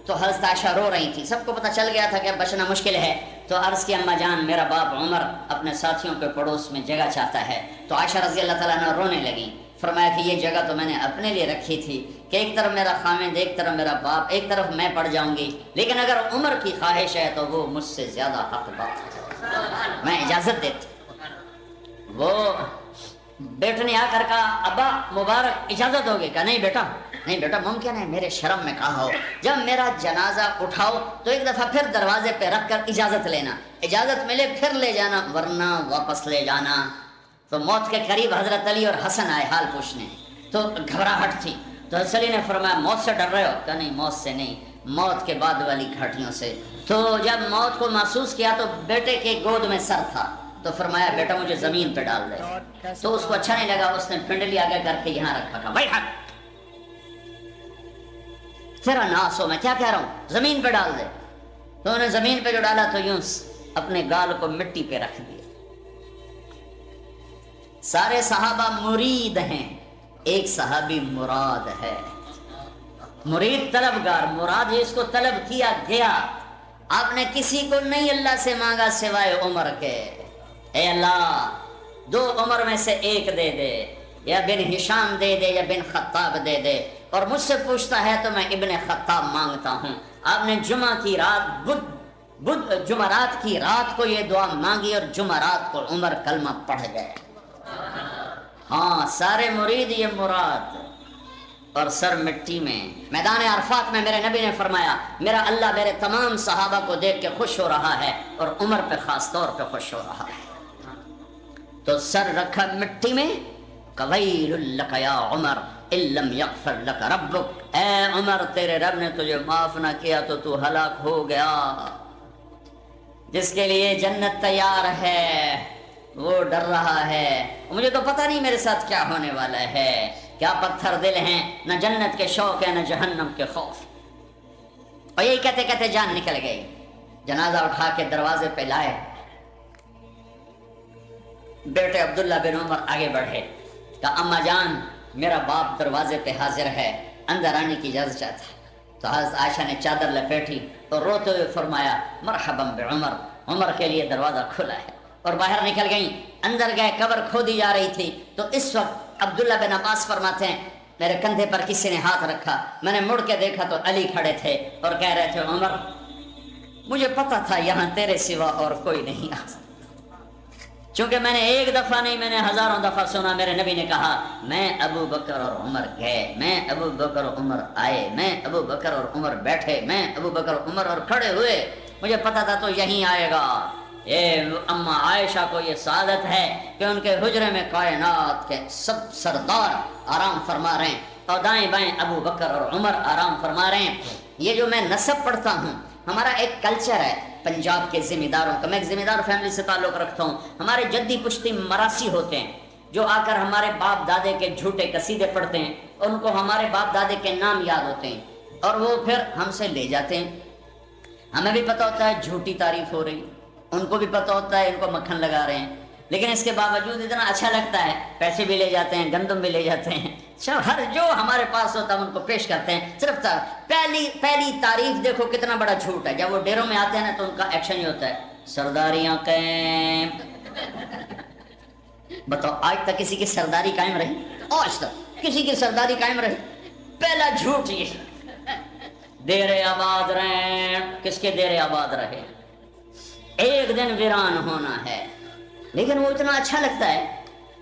تو حضرت عائشہ رو رہی تھی، سب کو پتہ چل گیا تھا کہ اب بچنا مشکل ہے. تو عرض کی اماں جان میرا باپ عمر اپنے ساتھیوں کے پڑوس میں جگہ چاہتا ہے. تو عائشہ رضی اللہ تعالیٰ عنہ رونے لگی. فرمایا کہ یہ جگہ تو میں نے اپنے لیے رکھی تھی کہ ایک طرف میرا خامد، ایک طرف میرا باپ، ایک طرف میں پڑ جاؤں گی، لیکن اگر عمر کی خواہش ہے تو وہ مجھ سے زیادہ حق بات، میں اجازت دیتا۔ وہ بیٹے نے آ کر کہا ابا مبارک اجازت ہوگی؟ کہا نہیں بیٹا، نہیں بیٹا ممکن ہے میرے شرم میں کہا ہو، جب میرا جنازہ اٹھاؤ تو ایک دفعہ پھر دروازے پہ رکھ کر اجازت لینا، اجازت ملے پھر لے جانا ورنہ واپس لے جانا۔ تو موت کے قریب حضرت علی اور حسن آئے حال پوچھنے، تو گھبراہٹ تھی، تو حضرت علی نے فرمایا موت سے ڈر رہے ہو؟ کہا نہیں موت سے نہیں، موت کے بعد والی گھاٹیوں سے۔ تو جب موت کو محسوس کیا تو بیٹے کے گود میں سر تھا، تو فرمایا بیٹا مجھے زمین پہ ڈال دے۔ تو اس کو اچھا نہیں لگا، اس نے پنڈلی آگے کر کے یہاں رکھا، کہا بھائی حق تیرا ناس ہو، میں کیا کہہ رہا ہوں، زمین پہ ڈال دے۔ تو انہوں نے زمین پہ جو ڈالا تو یوں اپنے گال کو مٹی پہ رکھ دیا۔ سارے صحابہ مرید ہیں، ایک صحابی مراد ہے، مرید طلبگار، مراد جس کو طلب کیا گیا۔ آپ نے کسی کو نہیں اللہ سے مانگا سوائے عمر کے، اے اللہ 2 عمر میں سے ایک دے دے، یا بن ہشام دے دے یا بن خطاب دے دے، اور مجھ سے پوچھتا ہے تو میں ابن خطاب مانگتا ہوں۔ آپ نے جمعہ کی رات جمعرات کی رات کو یہ دعا مانگی اور جمعرات کو عمر کلمہ پڑھ گئے۔ ہاں سارے مرید یہ مراد، اور سر مٹی میں۔ میدان عرفات میں میرے نبی نے فرمایا میرا اللہ میرے تمام صحابہ کو دیکھ کے خوش ہو رہا ہے اور عمر پہ خاص طور پہ خوش ہو رہا ہے۔ تو سر رکھا مٹی میں، قویل لک یا عمر ان لم یغفر لک ربک، اے عمر تیرے رب نے تجھے معاف نہ کیا تو تو ہلاک ہو گیا۔ جس کے لیے جنت تیار ہے وہ ڈر رہا ہے، مجھے تو پتہ نہیں میرے ساتھ کیا ہونے والا ہے۔ کیا پتھر دل ہیں، نہ جنت کے شوق ہے نہ جہنم کے خوف۔ اور یہی کہتے کہتے جان نکل گئی۔ جنازہ اٹھا کے دروازے پہ لائے، بیٹے عبداللہ بن عمر آگے بڑھے، کہا اما جان میرا باپ دروازے پہ حاضر ہے، اندر آنے کی اجازت چاہتا ہے۔ تو حضرت عائشہ نے چادر لپیٹی اور روتے ہوئے فرمایا مرحبا بعمر، عمر کے لیے دروازہ کھلا ہے، اور باہر نکل گئیں۔ اندر گئے، قبر کھودی جا رہی تھی، تو اس وقت عبداللہ بن عباس فرماتے ہیں میرے کندھے پر کسی نے ہاتھ رکھا، میں نے مڑ کے دیکھا تو علی کھڑے تھے اور کہہ رہے تھے عمر مجھے پتا تھا یہاں تیرے سوا اور کوئی نہیں آ سکتا، چونکہ میں نے ایک دفعہ نہیں میں نے ہزاروں دفعہ سنا میرے نبی نے کہا میں ابو بکر اور عمر گئے، میں ابو بکر اور عمر آئے، میں ابو بکر اور عمر بیٹھے، میں ابو بکر اور عمر اور کھڑے ہوئے، مجھے پتا تھا تو یہیں آئے گا۔ اما عائشہ کو یہ سعادت ہے کہ ان کے حجرے میں کائنات کے سب سردار آرام فرما رہے ہیں، اور دائیں بائیں ابو بکر اور عمر آرام فرما رہے ہیں۔ یہ جو میں نسب پڑھتا ہوں، ہمارا ایک کلچر ہے پنجاب کے ذمہ داروں کا، میں ایک ذمہ دار فیملی سے تعلق رکھتا ہوں، ہمارے جدی پشتی مراسی ہوتے ہیں جو آ کر ہمارے باپ دادے کے جھوٹے قصیدے پڑھتے ہیں، اور ان کو ہمارے باپ دادے کے نام یاد ہوتے ہیں، اور وہ پھر ہم سے لے جاتے ہیں۔ ہمیں بھی پتہ ہوتا ہے جھوٹی تعریف ہو رہی، ان کو بھی پتہ ہوتا ہے ان کو مکھن لگا رہے ہیں، لیکن اس کے باوجود اتنا اچھا لگتا ہے، پیسے بھی لے جاتے ہیں، گندم بھی لے جاتے ہیں، ہر جو ہمارے پاس ہوتا ہے ان کو پیش کرتے ہیں۔ صرف پہلی تعریف دیکھو کتنا بڑا جھوٹ ہے، جب وہ ڈیروں میں آتے ہیں نا تو ان کا ایکشن یہ ہوتا ہے سرداریاں قائم۔ بتاؤ آج تک کسی کی سرداری قائم رہی؟ آج تک کسی کی سرداری قائم رہی؟ پہلا جھوٹ یہ دیر آباد رہے، کس کے دیر آباد رہے، ایک دن ویران ہونا ہے، لیکن وہ اتنا اچھا لگتا ہے۔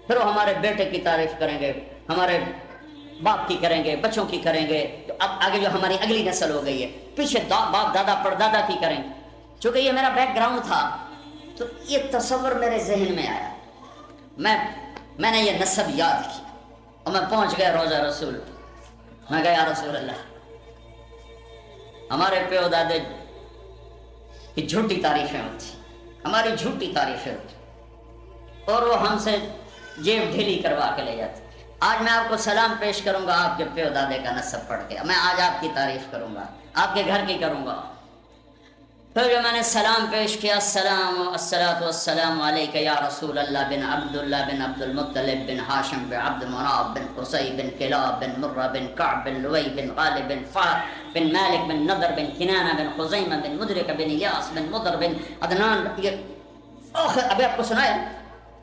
پھر وہ ہمارے بیٹے کی تعریف کریں گے، ہمارے باپ کی کریں گے، بچوں کی کریں گے، تو اب آگے جو ہماری اگلی نسل ہو گئی ہے پیچھے باپ دادا پردادا کی کریں گے۔ چونکہ یہ میرا بیک گراؤنڈ تھا تو یہ تصور میرے ذہن میں آیا، میں نے یہ نسب یاد کی، اور میں پہنچ گیا روضہ رسول، میں گیا یا رسول اللہ ہمارے پیو دادے کی جھوٹی تعریفیں ہوتی، ہماری جھوٹی تعریفیں ہوتی، اور وہ ہم سے جیب ڈھیلی کروا کے لے جاتے۔ آج میں آپ کو سلام پیش کروں گا آپ کے پیو دادے کا نسب پڑھ کے، میں آج آپ کی تعریف کروں گا، آپ کے گھر کی کروں گا۔ پھر جو میں نے سلام پیش کیا، الصلاۃ والسلام علیک یا رسول اللہ بن عبداللہ بن عبد المطلب بن ہاشم بن عبد مناف بن قصی بن کلاب بن مرہ بن کعب بن لوی بن غالب بن فہر بن مالک بن نضر بن کنانہ بن خزیمہ بن مدرک بن الیاس بن مضر بن عدنان، آخر ابھی آپ کو سنایا،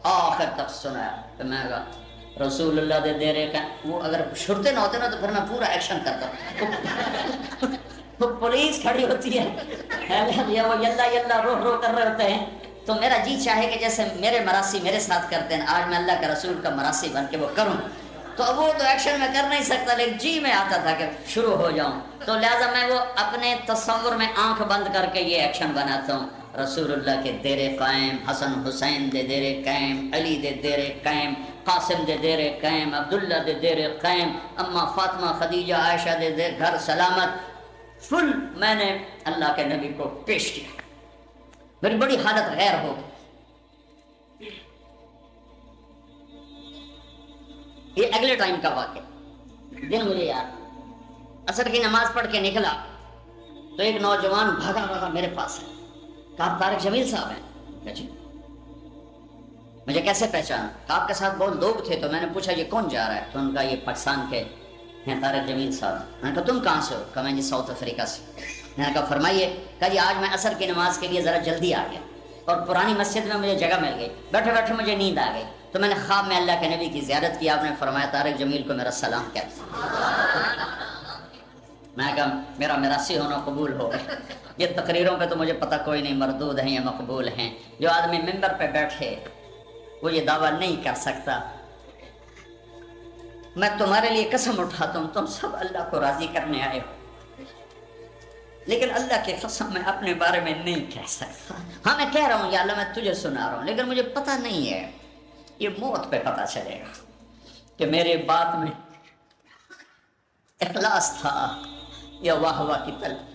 آخر تک سنایا۔ تو میں کہا رسول اللہ دے دے رہے کہ وہ اگر شرطے نہ ہوتے نا تو پھر میں پورا ایکشن کرتا. وہ پولیس کھڑی ہوتی ہے وہ یلا یلا رو رو کر رہے ہوتے ہیں, تو میرا جی چاہے کہ جیسے میرے مراسی میرے ساتھ کرتے ہیں, آج میں اللہ کے رسول کا مراسی بن کے وہ کروں. تو اب وہ تو ایکشن میں کر نہیں سکتا, لیکن جی میں آتا تھا کہ شروع ہو جاؤں, تو لہٰذا میں وہ اپنے تصور میں آنکھ بند کر کے یہ ایکشن بناتا ہوں. رسول اللہ کے دیرے قائم, حسن حسین دے دیرے قائم, علی دے دیرے قائم, قاسم دے دیرے قائم, عبداللہ دے دیرے قائم, اما فاطمہ خدیجہ عائشہ دے دے گھر سلامت. فل میں نے اللہ کے نبی کو پیش کیا. میری بڑی حالت غیر ہو گئی. یہ اگلے ٹائم کا واقعہ دن مجھے یاد. عصر کی نماز پڑھ کے نکلا تو ایک نوجوان بھاگا بھاگا میرے پاس ہے. کہا آپ طارق جمیل صاحب ہیں؟ جی. مجھے کیسے پہچانا؟ کہا آپ کے ساتھ بہت لوگ تھے, تو میں نے پوچھا یہ کون جا رہا ہے؟ تو ان کا یہ پاکستان کے ہیں طارق جمیل صاحب. میں نے کہا تم کہاں سے ہو؟ کہا میں جی ساؤتھ افریقہ سے. میں نے کہا فرمائیے. کہا جی آج میں عصر کی نماز کے لیے ذرا جلدی آ گیا اور پرانی مسجد میں مجھے جگہ مل گئی, بیٹھے بیٹھے مجھے نیند آ گئی, تو میں نے خواب میں اللہ کے نبی کی زیارت کی. آپ نے فرمایا طارق جمیل کو میرا سلام کہتے. میں نے کہا میرا میراثی ہونا قبول ہو گئے. یہ تقریروں پہ تو مجھے پتہ کوئی نہیں مردود ہیں یا مقبول ہیں. جو آدمی ممبر پہ بیٹھے وہ یہ دعویٰ نہیں کر سکتا. میں تمہارے لیے قسم اٹھاتا ہوں تم سب اللہ کو راضی کرنے آئے ہو, لیکن اللہ کی قسم میں اپنے بارے میں نہیں کہہ سکتا. ہاں میں کہہ رہا ہوں یا اللہ میں تجھے سنا رہا ہوں, لیکن مجھے پتہ نہیں ہے. یہ موت پہ پتہ چلے گا کہ میرے بات میں اخلاص تھا یا واہ واہ کی طلب.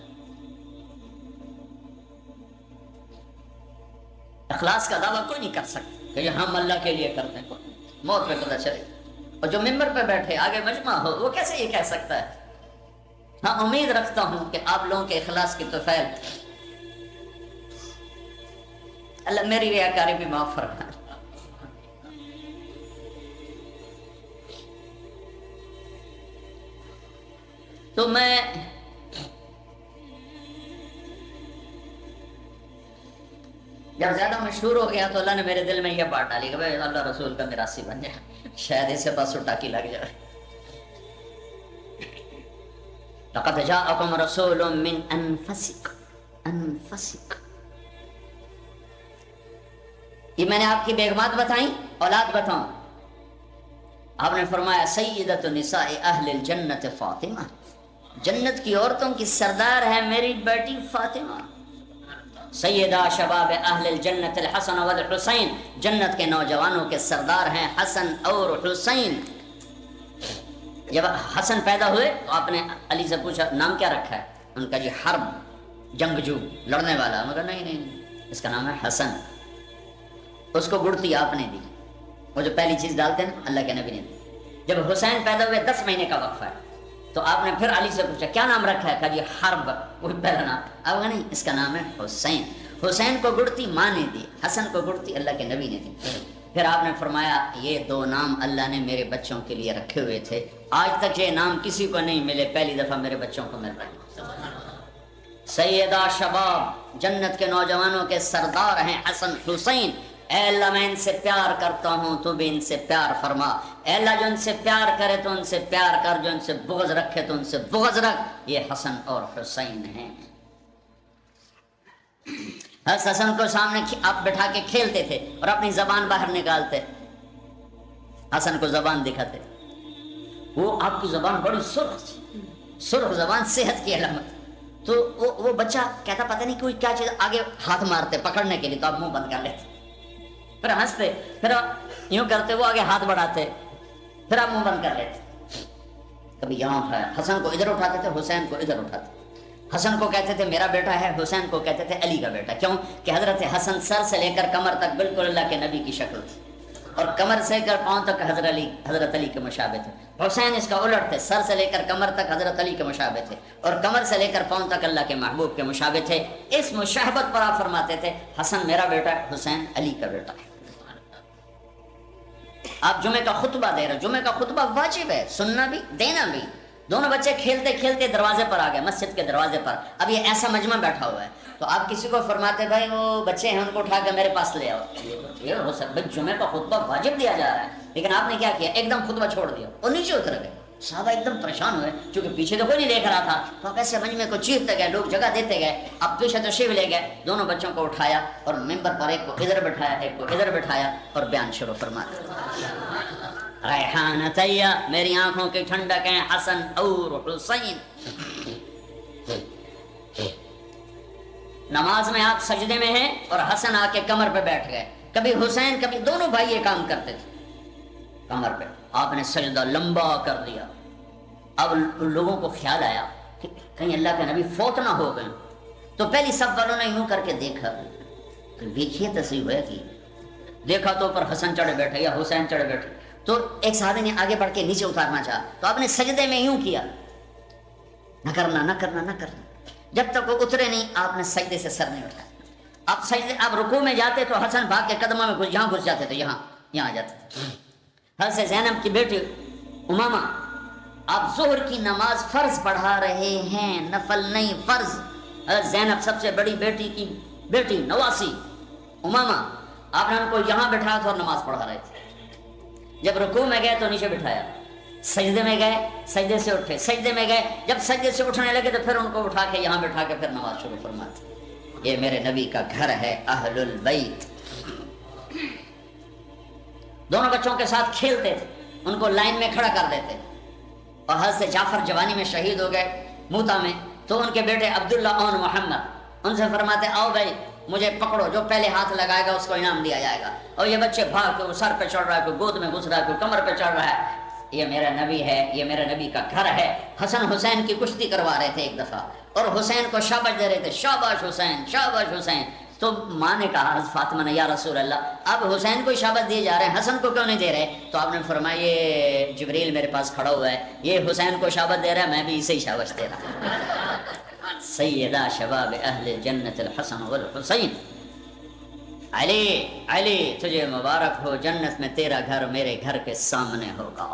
اخلاص کا دعویٰ کوئی نہیں کر سکتا کہ ہم اللہ کے لیے کرتے ہیں. موت پہ پتہ چلے گا. اور جو ممبر پہ بیٹھے آگے مجمع ہو وہ کیسے یہ کہہ سکتا ہے؟ ہاں امید رکھتا ہوں کہ آپ لوگوں کے اخلاص کی توفیل اللہ میری ریاکاری بھی معاف فرمائے. تو میں جب زیادہ مشہور ہو گیا تو اللہ نے میرے دل میں یہ بات ڈالی کہ بھائی اللہ رسول کا میراثی بن جائے, شاید اسے پاس ٹاکی لگ جائے. لقد جاءکم رسول من انفسکم. یہ میں نے آپ کی بیگمات بتائیں, اولاد بتاؤں. آپ نے فرمایا سیدۃ نساء اہل الجنت فاطمہ, جنت کی عورتوں کی سردار ہے میری بیٹی فاطمہ. سیدہ شباب اہل الجنت الحسن والحسین, جنت کے نوجوانوں کے سردار ہیں حسن اور حسین. جب حسن پیدا ہوئے تو آپ نے علی سے پوچھا نام کیا رکھا ہے؟ ان کا جی حرب, جنگجو, لڑنے والا. مگر نہیں اس کا نام ہے حسن. اس کو گڑتی آپ نے دی, وہ جو پہلی چیز ڈالتے ہیں اللہ کے نبی نے دی. جب حسین پیدا ہوئے 10 مہینے کا وقفہ ہے تو آپ نے پھر علی سے پوچھا کیا نام رکھا ہے؟ کہا جی حرب, وہی پہلا نام. اب نہیں اس کا نام ہے حسین. حسین کو گڑتی ماں نے دی, حسن کو گڑتی اللہ کے نبی نے دی. پھر آپ نے فرمایا یہ 2 نام اللہ نے میرے بچوں کے لیے رکھے ہوئے تھے, آج تک یہ نام کسی کو نہیں ملے, پہلی دفعہ میرے بچوں کو مل رہے ہیں. سیدہ شباب, جنت کے نوجوانوں کے سردار ہیں حسن حسین. اے اللہ میں ان سے پیار کرتا ہوں تو بھی ان سے پیار فرما. اے اللہ جو ان سے پیار کرے تو ان سے پیار کر, جو ان سے بغض رکھے تو ان سے بغض رکھ. یہ حسن اور حسین ہیں. حسن کو سامنے آپ بٹھا کے کھیلتے تھے اور اپنی زبان باہر نکالتے, حسن کو زبان دکھاتے. وہ آپ کی زبان بڑی سرخ تھی, سرخ زبان صحت کی علامت. تو وہ بچہ کہتا پتہ نہیں کوئی کیا چیز, آگے ہاتھ مارتے پکڑنے کے لیے تو آپ منہ بند کر لیتے, پھر ہنستے, پھر یوں کرتے, وہ آگے ہاتھ بڑھاتے, پھر آپ منہ بند کر لیتے. کبھی یہاں اٹھایا, حسن کو ادھر اٹھاتے تھے, حسین کو ادھر اٹھاتے. حسن کو کہتے تھے میرا بیٹا ہے, حسین کو کہتے تھے علی کا بیٹا. کیوں کہ حضرت حسن سر سے لے کر کمر تک بالکل اللہ کے نبی کی شکل تھی, اور کمر سے کر پاؤں تک حضرت علی کے مشابہ تھے. حسین اس کا الٹ تھے, سر سے لے کر کمر تک حضرت علی کے مشابہ تھے, اور کمر سے لے کر پاؤں تک اللہ کے محبوب کے مشابہ تھے. اس مشابہت پر آپ فرماتے تھے حسن میرا بیٹا ہے, حسین علی کا بیٹا ہے. آپ جمعے کا خطبہ دے رہے, جمعے کا خطبہ واجب ہے, سننا بھی دینا بھی. دونوں بچے کھیلتے کھیلتے دروازے پر آ گئے, مسجد کے دروازے پر. اب یہ ایسا مجمع بیٹھا ہوا ہے, تو آپ کسی کو فرماتے بھائی وہ بچے ہیں ان کو اٹھا کے میرے پاس لے آؤ. یہ ہو سکتا ہے جمعے کا خطبہ واجب دیا جا رہا ہے, لیکن آپ نے کیا کیا؟ ایک دم خطبہ چھوڑ دیا اور نیچے اتر گئے. صحابہ ایک دم پریشان ہوئے کیونکہ پیچھے تو کوئی نہیں دیکھ رہا تھا. تو آپ ایسے مجمع کو چیرتے گئے, لوگ جگہ دیتے گئے. اب پیچھے تشریف لے گئے, دونوں بچوں کو اٹھایا اور ممبر پر ایک کو ادھر بٹھایا ایک کو ادھر بٹھایا اور بیان شروع فرمایا. ریحانتیہ, میری آنکھوں کی ٹھنڈک ہیں حسن اور حسین. نماز میں آپ سجدے میں ہیں اور حسن آ کے کمر پہ بیٹھ گئے. کبھی حسین کبھی دونوں بھائی یہ کام کرتے تھے. کمر پہ آپ نے سجدہ لمبا کر دیا. اب لوگوں کو خیال آیا کہ کہیں اللہ کے نبی فوت نہ ہو گئے. تو پہلی صف والوں نے یوں کر کے دیکھا, دیکھیے تصویر ہے کہ دیکھا تو اوپر حسن چڑھے بیٹھے یا حسین چڑھے بیٹھے. تو ایک صحابی نے آگے بڑھ کے نیچے اتارنا چاہا تو آپ نے سجدے میں یوں کیا, نہ کرنا نہ کرنا نہ کرنا. جب تک وہ اترے نہیں آپ نے سجدے سے سر نہیں اٹھایا. آپ سجدے آپ رکوع میں جاتے تو حسن بھاگ کے قدموں میں یہاں گھس جاتے تھے, یہاں آ جاتے تھے. حضرت زینب کی بیٹی امامہ, آپ ظہر کی نماز فرض پڑھا رہے ہیں, نفل نہیں فرض. حضرت زینب سب سے بڑی بیٹی کی بیٹی نواسی امامہ, آپ نے ان کو یہاں بٹھایا تھا اور نماز پڑھا رہے تھے. جب رکوع میں گئے تو نیچے بٹھایا, سجدے میں گئے سجدے سے اٹھے, سجدے میں گئے جب سجدے سے اٹھنے لگے تو پھر ان کو اٹھا کے یہاں بٹھا کے پھر نماز شروع فرماتے. یہ میرے نبی کا گھر ہے اہل البیت. دونوں بچوں کے ساتھ کھیلتے تھے, ان کو لائن میں کھڑا کر دیتے. اور حضرت جعفر جوانی میں شہید ہو گئے موتا میں, تو ان کے بیٹے عبداللہ اور محمد ان سے فرماتے آؤ بھائی مجھے پکڑو, جو پہلے ہاتھ لگائے گا اس کو انعام دیا جائے گا. اور یہ بچے بھاگ کے سر پہ چڑھ رہا ہے, کوئی گود میں گھس رہا ہے, کوئی کمر پہ چڑھ رہا ہے. یہ میرا نبی ہے, یہ میرا نبی کا گھر ہے. حسن حسین کی کشتی کروا رہے تھے ایک دفعہ اور حسین کو شاباش دے رہے تھے, شاباش حسین شاباش حسین. تو ماں نے کہا حضرت فاطمہ نے, یا رسول اللہ اب حسین کو شاباش دیے جا رہے ہیں, حسن کو کیوں نہیں دے رہے؟ تو آپ نے فرمایا یہ جبریل میرے پاس کھڑا ہوا ہے, یہ حسین کو شاباش دے رہا ہے, میں بھی اسے ہی شاباش دے رہا ہوں. سیدہ شباب اہل جنت الحسن والحسین. علی علی تجھے مبارک ہو, جنت میں تیرا گھر میرے گھر کے سامنے ہوگا,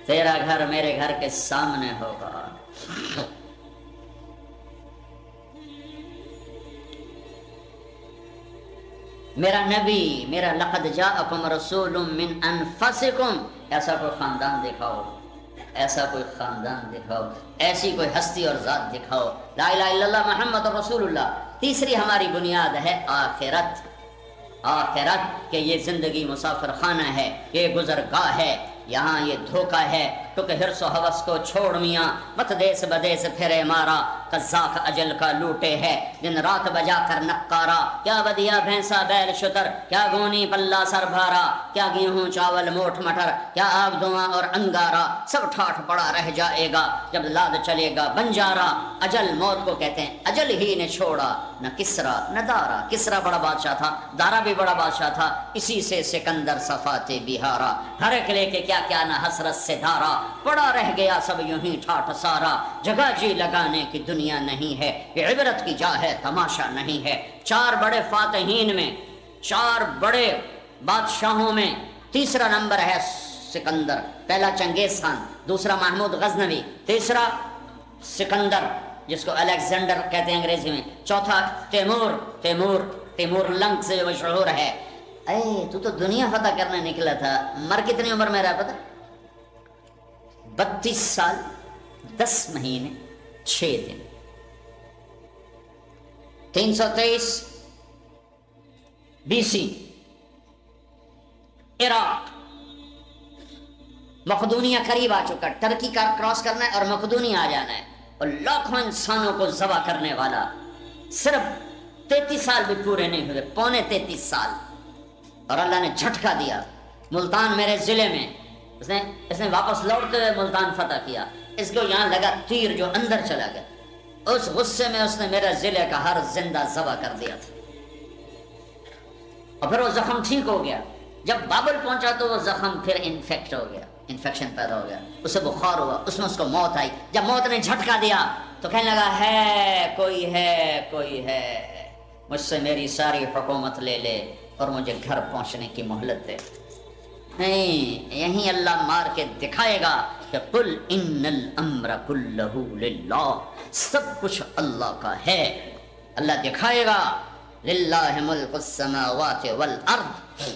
تیرا گھر میرے گھر کے سامنے ہوگا. میرا نبی, میرا لقد جاءکم رسول من انفسکم. ایسا کوئی خاندان دکھاؤ, ایسا کوئی خاندان دکھاؤ, ایسی کوئی ہستی اور ذات دکھاؤ. لا الہ الا اللہ محمد رسول اللہ. تیسری ہماری بنیاد ہے آخرت. آخرت کہ یہ زندگی مسافر خانہ ہے, یہ گزرگاہ ہے, یہاں یہ دھوکہ ہے. کیونکہ حرص و حوث کو چھوڑ میاں, مت دیس بدیس پھرے مارا, قزاق اجل کا لوٹے ہے دن رات بجا کر نقارا. کیا بدیا بھینسا بیل شتر, کیا گونی پلہ سر بھارا, کیا گیہوں چاول موٹھ مٹر, کیا آگ دھواں اور انگارا, سب ٹھاٹھ پڑا رہ جائے گا جب لاد چلے گا بنجارا. اجل موت کو کہتے ہیں, اجل ہی نے چھوڑا نہ کسرا نہ دارا. کسرا بڑا بادشاہ تھا, دارا بھی بڑا بادشاہ تھا, اسی سے سکندر صفات بہارا. ہر ایک لے کے کیا کیا نہ حسرت سے دھارا, پڑا رہ گیا سب یوں ہی ٹھاٹھ سارا. جگہ جی لگانے کی دنیا نہیں ہے, یہ عبرت کی جا ہے تماشا نہیں ہے. چار بڑے فاتحین میں, چار بڑے بادشاہوں میں تیسرا نمبر ہے سکندر. پہلا چنگیز خان, دوسرا محمود غزنوی, تیسرا سکندر جس کو الیگزینڈر کہتے ہیں انگریزی میں, چوتھا تیمور. تیمور لنگ سے جو مشہور ہے. اے تو دنیا فتح کرنے نکلا تھا, مر کتنی عمر میں رہا پتہ؟ 32 سال 10 مہینے 6 دن. 323 BC عراق, مقدونیہ قریب آ چکا, ٹرکی کا کراس کرنا ہے اور مقدونیہ آ جانا ہے. اور لاکھوں انسانوں کو ذبح کرنے والا, صرف 33 سال بھی پورے نہیں ہوئے, پونے 33 سال. اور اللہ نے جھٹکا دیا. ملتان میرے ضلع میں اس نے واپس لوٹتے ہوئے ملتان فتح کیا. اس کو یہاں لگا تیر جو اندر چلا گیا. اس غصے میں اس نے میرے ضلع کا ہر زندہ ذبح کر دیا تھا. اور پھر وہ زخم ٹھیک ہو گیا. جب بابل پہنچا تو وہ زخم پھر انفیکٹ ہو گیا, انفیکشن پیدا ہو گیا, اسے بخار ہوا, اس میں اس کو موت آئی. جب موت نے جھٹکا دیا تو کہنے لگا ہے کوئی ہے, مجھ سے میری ساری حکومت لے لے اور مجھے گھر پہنچنے کی مہلت دے. نہیں, یہیں اللہ مار کے دکھائے گا کہ قل ان الامر کلہ للہ, سب کچھ اللہ کا ہے. اللہ دکھائے گا للہ ملک السماوات والارض.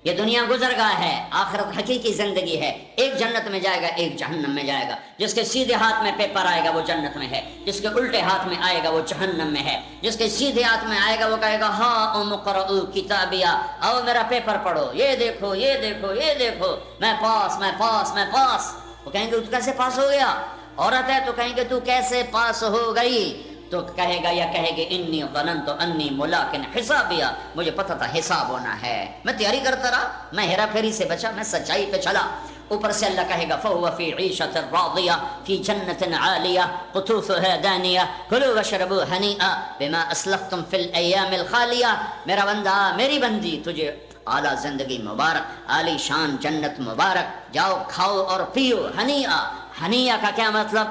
یہ دنیا گزرگاہ ہے، آخرت حقیقی زندگی ہے. ایک جنت میں جائے گا، ایک جہنم میں جائے گا. جس کے سیدھے ہاتھ میں پیپر آئے گا وہ جنت میں ہے، جس کے الٹے ہاتھ میں آئے گا وہ جہنم میں ہے. جس کے سیدھے ہاتھ میں آئے گا وہ کہے گا ہاں اقرؤ کتابیہ، آؤ میرا پیپر پڑھو، یہ دیکھو یہ دیکھو یہ دیکھو، میں پاس میں پاس میں پاس. وہ کہیں گے تو کیسے پاس ہو گیا؟ عورت ہے تو کہیں گے تو کیسے پاس ہو گئی؟ تو کہے گا یا کہے گے انی ظننت انی ملاقن حسابیہ، مجھے پتہ تھا حساب ہونا ہے، میں تیاری کرتا رہا، میں ہیرا پھیری سے بچا، میں سچائی پہ چلا. اوپر سے اللہ کہے گا فَهُوَ فِي عِيشَةٍ رَاضِيَةٍ فِي جَنَّةٍ عَالِيَةٍ قُطُوفُهَا دَانِيَةٌ كُلُوا وَاشْرَبُوا هَنِيئًا بِمَا أَسْلَفْتُمْ فِي الْأَيَّامِ الْخَالِيَةِ. میرا بندہ، میری بندی، تجھے اعلیٰ زندگی مبارک، عالی شان جنت مبارک، جاؤ کھاؤ اور پیو. ہنیئا، ہنیئا کا کیا مطلب؟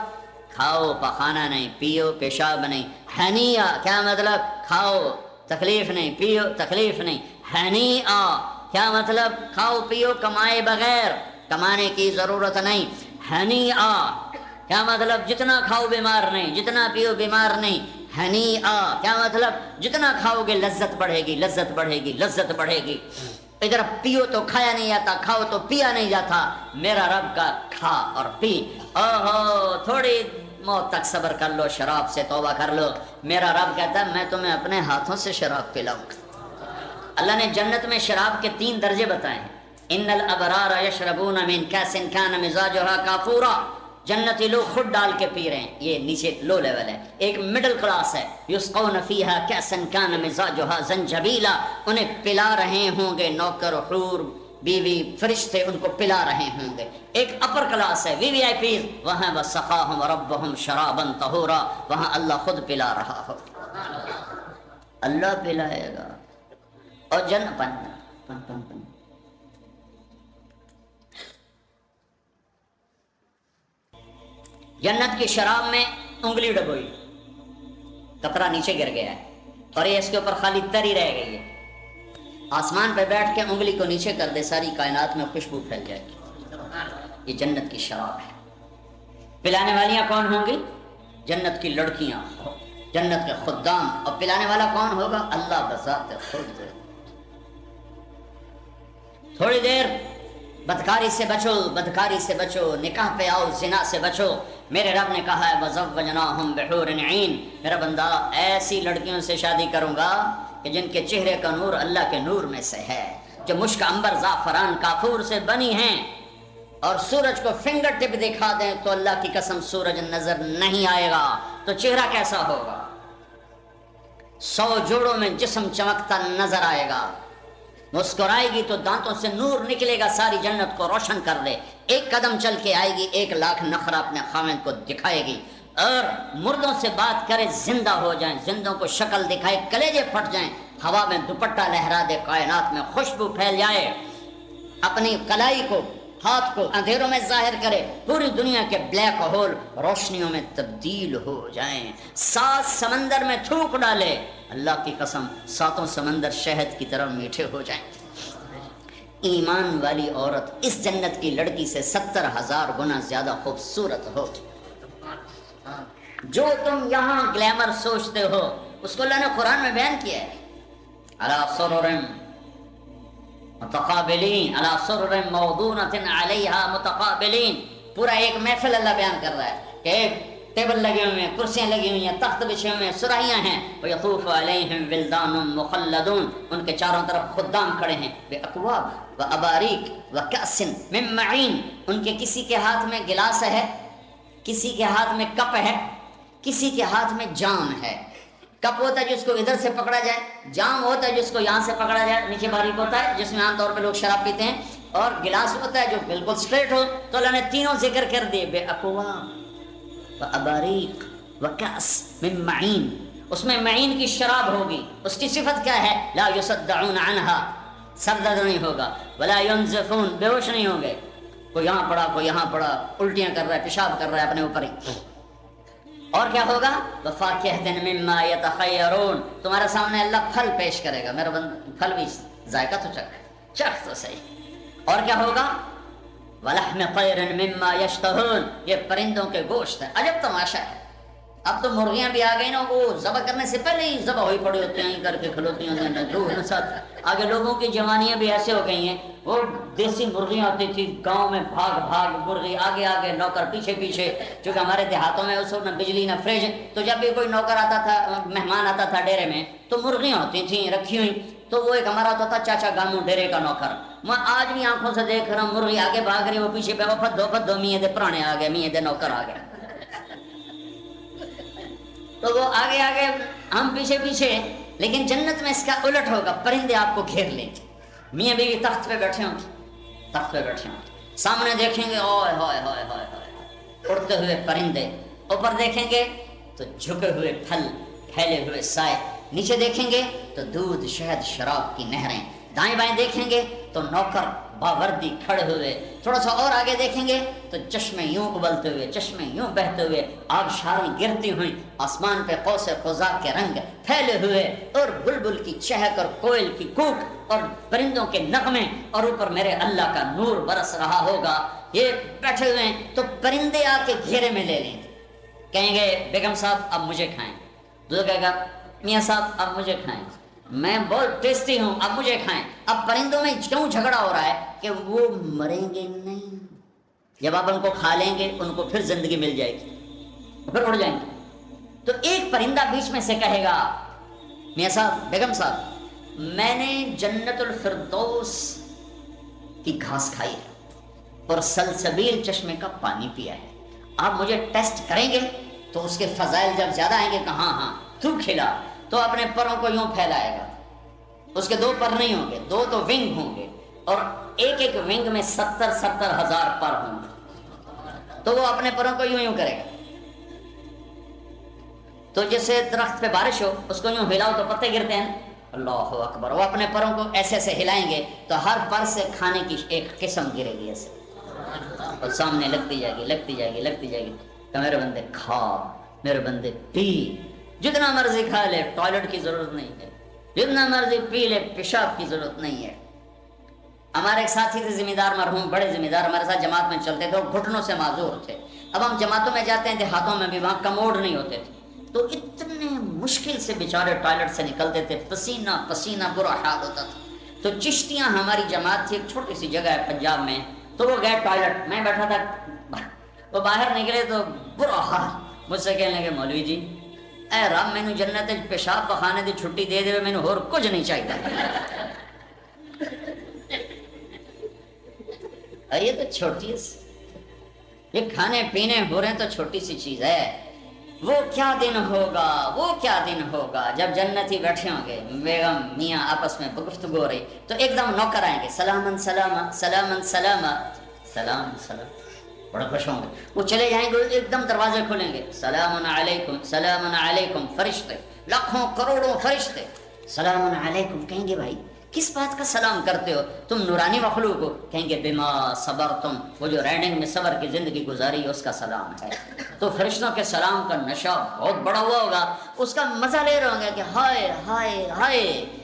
کھاؤ پخانا نہیں، پیو پیشاب نہیں. ہنیئا کیا مطلب؟ کھاؤ تکلیف نہیں، پیو تکلیف نہیں. ہنیئا کیا مطلب؟ کھاؤ پیو کمائے بغیر، کمانے کی ضرورت نہیں. ہنیئا کیا مطلب؟ جتنا کھاؤ بیمار نہیں، جتنا پیو بیمار نہیں. ہنیئا کیا مطلب؟ جتنا کھاؤ گے لذت بڑھے گی، لذت بڑھے گی، لذت بڑھے گی. ادھر پیو تو کھایا نہیں جاتا، کھاؤ تو پیا نہیں جاتا. میرا رب کا کھا اور پی. اوہو تھوڑی موت تک صبر کر لو، شراب سے توبہ کر لو. میرا رب کہتا ہے میں تمہیں اپنے ہاتھوں سے شراب پلاؤں. اللہ نے جنت میں شراب کے 3 درجے بتائے ہیں. ان الابرار یشربون من کاس کان مزاجها کافورا. جنتی لوگ خود ڈال کے پی رہے ہیں، یہ نیچے لو لیول ہے. ایک مڈل کلاس ہے، یسقون فیہا کاسا کان مزاجها زنجبیلا. انہیں پلا رہے ہوں گے نوکر حور بیوی فرشتے، ان کو پلا رہے ہوں گے. ایک اپر کلاس ہے، وی آئی پیز، وہاں وسقاہم ربہم شرابا طہورا، وہاں اللہ خود پلا رہا ہو. اللہ پلائے گا. اور جنت کی شراب میں انگلی ڈبوئی، قطرہ نیچے گر گیا ہے اور یہ اس کے اوپر خالی تری رہ گئی ہے. آسمان پہ بیٹھ کے انگلی کو نیچے کر دے، ساری کائنات میں خوشبو پھیل جائے گی. یہ جنت کی شراب ہے. پلانے والیاں کون ہوں گی؟ جنت کی لڑکیاں، جنت کے خدام. اور پلانے والا کون ہوگا؟ اللہ بذات خود. تھوڑی دیر بدکاری سے بچو، بدکاری سے بچو، نکاح پہ آؤ، زنا سے بچو. میرے رب نے کہا ہے وَزَوَّجْنَاهُمْ بِحُورٍ عِينٍ. میرا بندہ ایسی لڑکیوں سے شادی کروں گا کہ جن کے چہرے کا نور اللہ کے نور میں سے ہے، جو مشک عنبر زعفران کافور سے بنی ہیں. اور سورج کو فنگر ٹپ دکھا دیں تو اللہ کی قسم سورج نظر نہیں آئے گا. تو چہرہ کیسا ہوگا؟ 100 جوڑوں میں جسم چمکتا نظر آئے گا. مسکرائے گی تو دانتوں سے نور نکلے گا، ساری جنت کو روشن کر دے. ایک قدم چل کے آئے گی، 1,00,000 نخرہ اپنے خاوند کو دکھائے گی. اور مردوں سے بات کرے زندہ ہو جائیں، زندوں کو شکل دکھائے کلیجے پھٹ جائیں، ہوا میں دوپٹہ لہرا دے، کائنات میں خوشبو پھیل جائے، اپنی کلائی کو، ہاتھ کو اندھیروں میں ظاہر کرے، پوری دنیا کے بلیک ہول روشنیوں میں تبدیل ہو جائیں. 7 سمندر میں تھوک ڈالے، اللہ کی قسم 7 سمندر شہد کی طرح میٹھے ہو جائیں. ایمان والی عورت اس جنت کی لڑکی سے 70,000 گنا زیادہ خوبصورت ہو. جو تم یہاں گلیمر سوچتے ہو اس کو اللہ نے قرآن میں بیان کیا ہے. علی سرر متقابلین، علی سرر موضونۃ علیہا متقابلین. پورا ایک محفل اللہ بیان کر رہا ہے کہ ایک ٹیبل لگے ہوئے ہیں، کرسیاں لگی ہوئی ہیں، تخت بچھے ہوئے ہیں، سرائیاں ہیں. وَيَطُوفُ عَلَيْهِمْ وِلْدَانٌ مُخَلَّدُونَ. ان کے چاروں طرف خدام کھڑے ہیں. بِأَكْوَابٍ وَأَبَارِيقٍ وَكَأْسٍ مِّن مَّعِينٍ. ان کے کسی کے ہاتھ میں گلاس ہے، کسی کے ہاتھ میں کپ ہے، کسی کے ہاتھ میں جام ہے. کپ ہوتا ہے جس کو ادھر سے پکڑا جائے، جام ہوتا ہے جس کو یہاں سے پکڑا جائے، نیچے باریک ہوتا ہے جس میں عام طور پہ لوگ شراب پیتے ہیں، اور گلاس ہوتا ہے جو بالکل سٹریٹ ہو. تو اللہ نے تینوں ذکر کر دیے، بِأَكْوَابٍ وَأَبَارِيقٍ وَكَأْسٍ مِّن مَّعِينٍ. اس میں معین کی شراب ہوگی. اس کی صفت کیا ہے؟ لا يُصَدَّعُونَ عَنْهَا، سر درد نہیں ہوگا. وَلَا يُنزِفُونَ، بے ہوش نہیں ہوں گے. کوئی یہاں پڑا، کوئی یہاں پڑا، الٹیاں کر رہا ہے، پیشاب کر رہا ہے اپنے اوپر ہی. اور کیا ہوگا؟ وَفَاكِهَةٍ مِّمَّا يَتَخَيَّرُونَ. تمہارے سامنے اللہ پھل پیش کرے گا. میرا بندہ پھل بھی ذائقہ تو چکھ تو صحیح. اور کیا ہوگا؟ وَلَحْمِ طَيْرٍ مِّمَّا يَشْتَهُونَ. یہ پرندوں کے گوشت ہے. عجب تماشا ہے. اب تو مرغیاں بھی آ گئی نا، وہ ذبح کرنے سے پہلے ہی ذبح ہوئی پڑی ہوتی ہیں کر کے کھلوتی ہیں روح ساتھ۔ آگے لوگوں کی جوانیاں بھی ایسے ہو گئی ہیں، وہ دیسی مرغیاں ہوتی تھی گاؤں میں، بھاگ بھاگ مرغی آگے آگے، نوکر پیچھے پیچھے، چونکہ ہمارے دیہاتوں میں اس وقت نہ بجلی نہ فریج، تو جب بھی کوئی نوکر آتا تھا، مہمان آتا تھا ڈیرے میں، تو مرغیاں ہوتی تھیں رکھی ہوئی، تو وہ ایک ہمارا ہوتا تھا چاچا گامو ڈیرے کا نوکر۔ میں آج بھی آنکھوں سے دیکھ رہا ہوں، مرغی آگے بھاگ رہی، وہ پیچھے پہ، وہ پھدو پھدو میاں دے پرانے آ گئے، میاں دے نوکر آ گئے، تو وہ آگے آگے ہم پیچھے پیچھے۔ لیکن جنت میں اس کا الٹ ہوگا، پرندے آپ کو گھیر لیں گے، میاں بیوی تخت پہ بیٹھے ہوں، تخت پہ بیٹھے ہوں، سامنے دیکھیں گے اوئے ہوئے ہوئے ہوئے ہوئے اڑتے ہوئے پرندے، اوپر دیکھیں گے تو جھکے ہوئے پھل، پھیلے ہوئے سائے، نیچے دیکھیں گے تو دودھ شہد شراب کی نہریں، دائیں بائیں دیکھیں گے تو نوکر باوردی کھڑے ہوئے، تھوڑا سا اور آگے دیکھیں گے تو چشمے یوں ابلتے ہوئے، چشمے یوں بہتے ہوئے، آبشاریں گرتی ہوئی، آسمان پہ قوس قزح کے رنگ پھیلے ہوئے، اور بلبل کی چہک اور کوئل کی کوک اور پرندوں کے نغمے، اور اوپر میرے اللہ کا نور برس رہا ہوگا۔ یہ بیٹھے ہوئے ہیں تو پرندے آ کے گھیرے میں لے لیں گے، کہیں گے بیگم صاحب اب مجھے کھائیں، دوسرا کہے گا میاں صاحب اب مجھے کھائیں، میں بہت ٹیسٹی ہوں اب مجھے کھائیں۔ اب پرندوں میں کیوں جھگڑا ہو رہا ہے کہ وہ مریں گے نہیں، جب آپ ان کو کھا لیں گے ان کو پھر زندگی مل جائے گی، پھر اڑ جائیں گے۔ تو ایک پرندہ بیچ میں سے کہے گا میاں صاحب بیگم صاحب میں نے جنت الفردوس کی گھاس کھائی ہے اور سلسبیل چشمے کا پانی پیا ہے، آپ مجھے ٹیسٹ کریں گے؟ تو اس کے فضائل جب زیادہ آئیں گے کہ ہاں ہاں تو کھلا، تو اپنے پروں کو یوں پھیلائے گا، اس کے 2 پر نہیں ہوں گے، 2 تو ونگ ہوں گے، اور ایک ایک ونگ میں 70,000 پر ہوں گے، تو وہ اپنے پروں کو یوں کرے گا۔ تو جیسے درخت پہ بارش ہو، اس کو یوں ہلاؤ تو پتے گرتے ہیں، اللہ اکبر، وہ اپنے پروں کو ایسے ایسے ہلائیں گے تو ہر پر سے کھانے کی ایک قسم گرے گی ایسے، اور سامنے لگتی جائے گی لگتی جائے گی لگتی جائے گی، کہ میرے بندے کھا، میرے بندے پی، جتنا مرضی کھا لے، ٹوائلٹ کی ضرورت نہیں ہے، جتنا مرضی پی لے، پیشاب کی ضرورت نہیں ہے۔ ہمارے ایک ساتھی تھے ذمہ دار، مرحوم بڑے ذمہ دار، ہمارے ساتھ جماعت میں چلتے تھے، اور گھٹنوں سے معذور تھے۔ اب ہم جماعتوں میں جاتے ہیں، دیہاتوں میں بھی، وہاں کموڈ نہیں ہوتے تھے، تو اتنے مشکل سے بیچارے ٹوائلٹ سے نکلتے تھے، پسینہ پسینہ، برا حال ہوتا تھا۔ تو چشتیاں ہماری جماعت تھی، ایک چھوٹی سی جگہ ہے پنجاب میں، تو وہ گئے ٹوائلٹ، میں بیٹھا تھا، وہ باہر نکلے تو برا حال، مجھ سے کہنے لگے مولوی جی اے رب مینو جنت پیشاب پخانے دی چھٹی دے دے، مینو اور کچھ نہیں چاہیے۔ یہ تو چھوٹی یہ کھانے پینے ہو رہے ہیں تو چھوٹی سی چیز ہے، وہ کیا دن ہوگا، وہ کیا دن ہوگا جب جنتی بیٹھے ہوں گے، بیگم میاں آپس میں گفتگو ہو رہی، تو ایک دم نوکر آئیں گے، سلامن سلاما سلامن سلاما، سلام سلام، بڑا خوش ہوں گے، وہ چلے جائیں گے، ایک دم دروازے کھولیں گے، سلام علیکم، فرشتے لاکھوں کروڑوں فرشتے سلام علیکم، کہیں گے بھائی کس بات کا سلام کرتے ہو، تم نورانی مخلوق ہو، کہیں گے بما صبرتم، وہ جو رینڈنگ میں صبر کی زندگی گزاری اس کا سلام ہے۔ تو فرشتوں کے سلام کا نشہ بہت بڑا ہوا ہوگا، اس کا مزہ لے رہے ہوں گے کہ ہائے ہائے ہائے،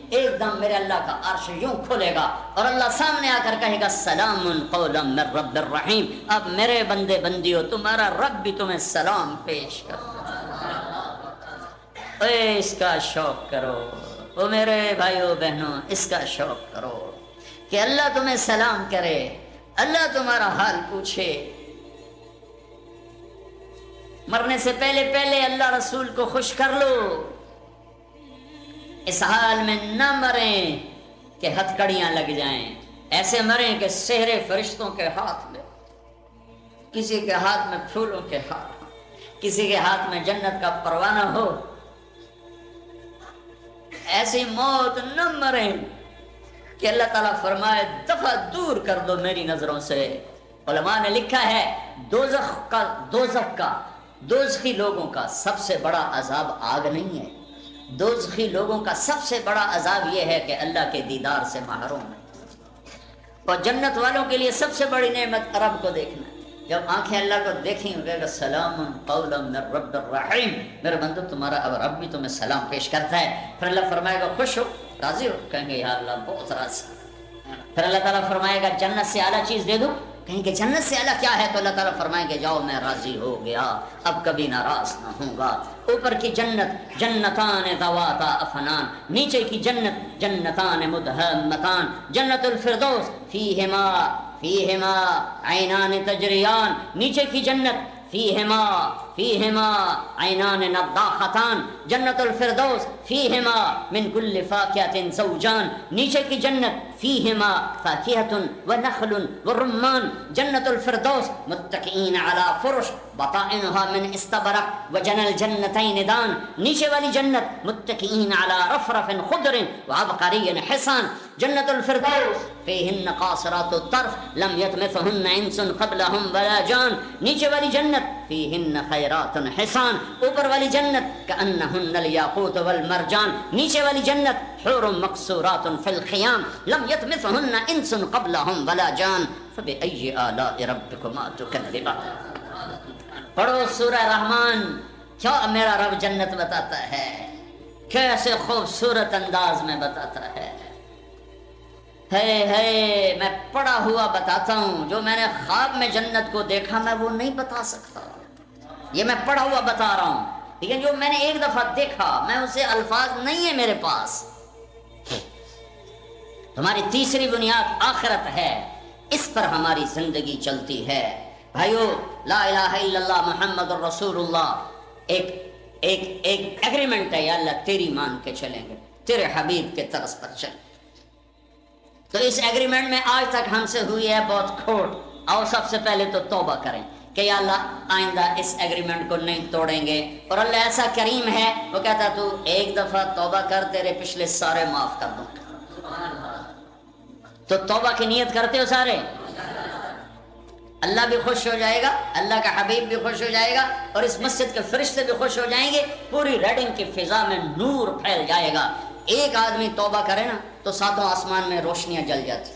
ایک دم میرے اللہ کا عرش یوں کھولے گا اور اللہ سامنے آ کر کہے گا سلام قولا من رب الرحیم، اب میرے بندے بندیو تمہارا رب بھی تمہیں سلام پیش کر، اے اس کا شوق کرو، او میرے بھائیو بہنوں اس کا شوق کرو کہ اللہ تمہیں سلام کرے، اللہ تمہارا حال پوچھے، مرنے سے پہلے پہلے اللہ رسول کو خوش کر لو، اس حال میں نہ مریں کہ ہتھ کڑیاں لگ جائیں، ایسے مریں کہ سحرے فرشتوں کے ہاتھ میں، کسی کے ہاتھ میں پھولوں کے ہاتھ، کسی کے ہاتھ میں جنت کا پروانہ ہو، ایسی موت نہ مریں کہ اللہ تعالیٰ فرمائے دفع دور کر دو میری نظروں سے۔ علماء نے لکھا ہے دوزخی لوگوں کا سب سے بڑا عذاب آگ نہیں ہے، دوزخی لوگوں کا سب سے بڑا عذاب یہ ہے کہ اللہ کے دیدار سے محروم ہے، اور جنت والوں کے لیے سب سے بڑی نعمت رب کو دیکھنا، جب آنکھیں اللہ کو دیکھیں گے کہ سلام قولا من رب الرحیم، میرے بندو تمہارا اب رب بھی تمہیں سلام پیش کرتا ہے، پھر اللہ فرمائے گا خوش ہو، راضی ہو، کہیں گے یا اللہ بہت راضی، پھر اللہ تعالیٰ فرمائے گا جنت سے اعلیٰ چیز دے دو، کہیں کہ جنت سے اعلیٰ کیا ہے؟ تو اللہ تعالیٰ فرمائیں گے جاؤ میں راضی ہو گیا، اب کبھی ناراض نہ ہوں گا۔ اوپر کی جنت جنتان ذواتا افنان، نیچے کی جنت جنتان مدہمتان، جنت الفردوس فیہما عینان تجریان، نیچے کی جنت فیہما عینان نضاختان، جنت الفردوس فیہما من کل فاکہۃ زوجان، نیچے کی جنت فیہما فاکہۃ ونخل ورمان، جنت الفردوس متکئین علی فرش بطائنها من استبرق وجنى الجنتین دان، نیچے والی جنت متکئین علی رفرف خضر وعبقری حصان، جنت الفردوس فیہن قاصرات الطرف لم یطمثہن انس قبلہم ولا جان، نیچے والی جنت فیہن خیرات حسان، اوپر والی جنت کأنہن الیاقوت والمرجان، نیچے والی جنت حور مقصورات فی الخیام لم یطمثہن انس قبلہم ولا جان، فبأی آلاء ربکما تکذبان۔ پڑھو سورہ رحمان، کیا میرا رب جنت بتاتا ہے، کیسے خوبصورت انداز میں بتاتا ہے۔ ہے میں پڑھا ہوا بتاتا ہوں، جو میں نے خواب میں جنت کو دیکھا میں وہ نہیں بتا سکتا، یہ میں پڑھا ہوا بتا رہا ہوں، لیکن جو میں نے ایک دفعہ دیکھا میں اسے الفاظ نہیں ہے میرے پاس۔ ہماری تیسری بنیاد آخرت ہے، اس پر ہماری زندگی چلتی ہے۔ بھائیو، لا الہ الا اللہ محمد الرسول اللہ ایک ایگریمنٹ ہے، یا اللہ تیری مان کے چلیں گے، تیرے حبیب کے طرز پر چلیں۔ تو اس ایگریمنٹ میں آج تک ہم سے ہوئی ہے بہت کھوٹ، اور سب سے پہلے تو توبہ کریں کہ یا اللہ آئندہ اس ایگریمنٹ کو نہیں توڑیں گے۔ اور اللہ ایسا کریم ہے، وہ کہتا تو ایک دفعہ توبہ کر، تیرے پچھلے سارے معاف کر دوں۔ تو توبہ کی نیت کرتے ہو سارے؟ اللہ بھی خوش ہو جائے گا، اللہ کا حبیب بھی خوش ہو جائے گا، اور اس مسجد کے فرشتے بھی خوش ہو جائیں گے، پوری ریڈنگ کی فضا میں نور پھیل جائے گا۔ ایک آدمی توبہ کرے نا تو ساتوں آسمان میں روشنیاں جل جاتی،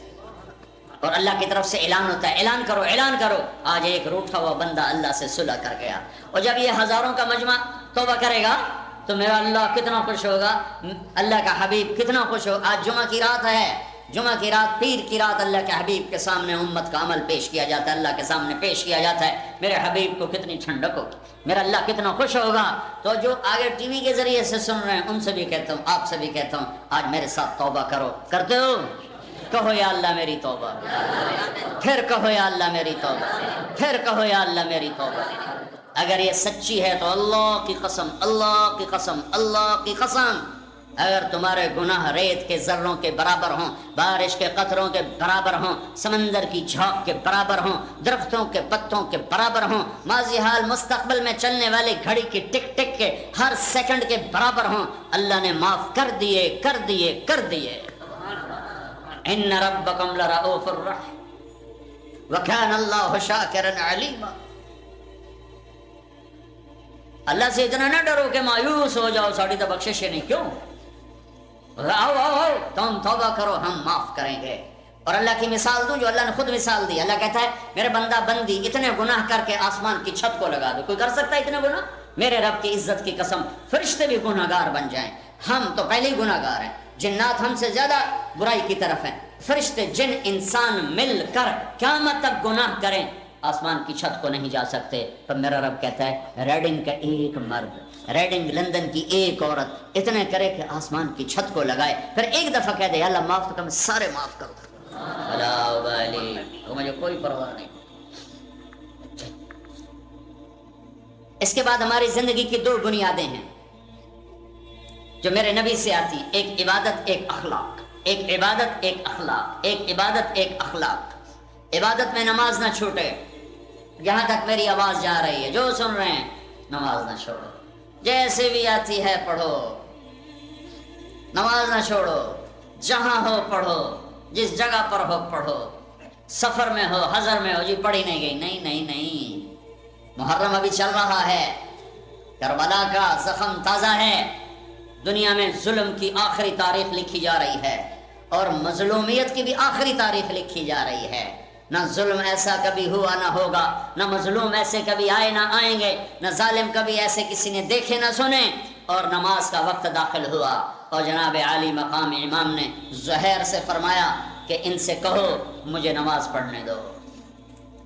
اور اللہ کی طرف سے اعلان ہوتا ہے، اعلان کرو اعلان کرو، آج ایک روٹھا ہوا بندہ اللہ سے صلح کر گیا۔ اور جب یہ ہزاروں کا مجمع توبہ کرے گا تو میرا اللہ کتنا خوش ہوگا، اللہ کا حبیب کتنا خوش ہوگا۔ آج جمعہ کی رات ہے، جمعہ کی رات، پیر کی رات، اللہ کے حبیب کے سامنے امت کا عمل پیش کیا جاتا ہے، اللہ کے سامنے پیش کیا جاتا ہے۔ میرے حبیب کو کتنی ٹھنڈک ہوگی، میرا اللہ کتنا خوش ہوگا۔ تو جو آگے ٹی وی کے ذریعے سے سن رہے ہیں ان سے بھی کہتا ہوں، آپ سے بھی کہتا ہوں، آج میرے ساتھ توبہ کرو۔ کرتے ہو؟ کہو یا اللہ میری توبہ، پھر کہو یا اللہ میری توبہ، پھر کہو یا اللہ میری توبہ۔ اگر یہ سچی ہے تو اللہ کی قسم، اللہ کی قسم، اللہ کی قسم، اگر تمہارے گناہ ریت کے ذروں کے برابر ہوں، بارش کے قطروں کے برابر ہوں، سمندر کی جھاگ کے برابر ہوں، درختوں کے پتوں کے برابر ہوں، ماضی حال مستقبل میں چلنے والے گھڑی کی ٹک ٹک کے ہر سیکنڈ کے برابر ہوں، اللہ نے معاف کر دیے کر دیے کر دیے۔ ان ربکم لرؤوف الرحیم وکان اللہ شاکرا علیما۔ اللہ سے اتنا نہ ڈرو کہ مایوس ہو جاؤ، ساڑی تو بخشش نہیں، کیوں؟ آؤ آؤ آؤ، تم توبہ کرو، ہم معاف کریں گے۔ اور اللہ کی مثال دوں جو اللہ نے خود مثال دی، اللہ کہتا ہے میرے بندہ بندی اتنے گناہ کر کے آسمان کی چھت کو لگا دو، کوئی کر سکتا ہے اتنے گناہ؟ میرے رب کی عزت کی قسم، فرشتے بھی گناہ گار بن جائیں، ہم تو پہلے ہی گناہ گار ہیں، جنات ہم سے زیادہ برائی کی طرف ہیں، فرشتے جن انسان مل کر قیامت تک گناہ کریں آسمان کی چھت کو نہیں جا سکتے۔ پر میرا رب کہتا ہے ریڈنگ کا ایک مرد، ریڈنگ لندن کی ایک عورت اتنے کرے کہ آسمان کی چھت کو لگائے، پھر ایک دفعہ کہہ دے اللہ معاف تو کر، میں سارے معاف کر دوں، بلا والی تو مجھے کوئی پرواہ نہیں۔ اس کے بعد ہماری زندگی کی دو بنیادیں ہیں جو میرے نبی سے آتی، ایک عبادت ایک اخلاق، ایک عبادت ایک اخلاق، ایک عبادت ایک اخلاق۔ عبادت میں نماز نہ چھوٹے، جہاں تک میری آواز جا رہی ہے جو سن رہے ہیں نماز نہ چھوڑو، جیسے بھی آتی ہے پڑھو، نماز نہ چھوڑو، جہاں ہو پڑھو، جس جگہ پر ہو پڑھو، سفر میں ہو حضر میں ہو، جی پڑھی نہیں گئی، نہیں نہیں نہیں، محرم ابھی چل رہا ہے، کربلا کا زخم تازہ ہے، دنیا میں ظلم کی آخری تاریخ لکھی جا رہی ہے اور مظلومیت کی بھی آخری تاریخ لکھی جا رہی ہے۔ نہ ظلم ایسا کبھی ہوا نہ ہوگا، نہ مظلوم ایسے کبھی آئے نہ آئیں گے، نہ ظالم کبھی ایسے کسی نے دیکھے نہ سنے۔ اور نماز کا وقت داخل ہوا اور جناب عالی مقام امام نے زہیر سے فرمایا کہ ان سے کہو مجھے نماز پڑھنے دو،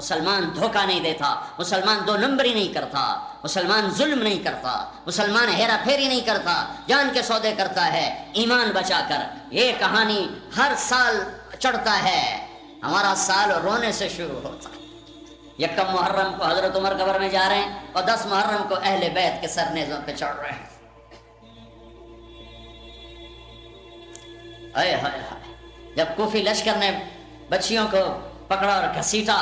مسلمان دھوکہ نہیں دیتا، مسلمان دو نمبری نہیں کرتا، مسلمان ظلم نہیں کرتا، مسلمان ہیرا پھیری نہیں کرتا، جان کے سودے کرتا ہے ایمان بچا کر۔ یہ کہانی ہر سال چڑھتا ہے، ہمارا سال رونے سے شروع ہوتا ہے۔ یکم محرم کو حضرت عمر قبر میں جا رہے ہیں اور 10 محرم کو اہل بیت کے سر نیزوں پہ چڑھ رہے ہیں۔ ہائے ہائے ہائے، جب کوفی لشکر نے بچیوں کو پکڑا اور گھسیٹا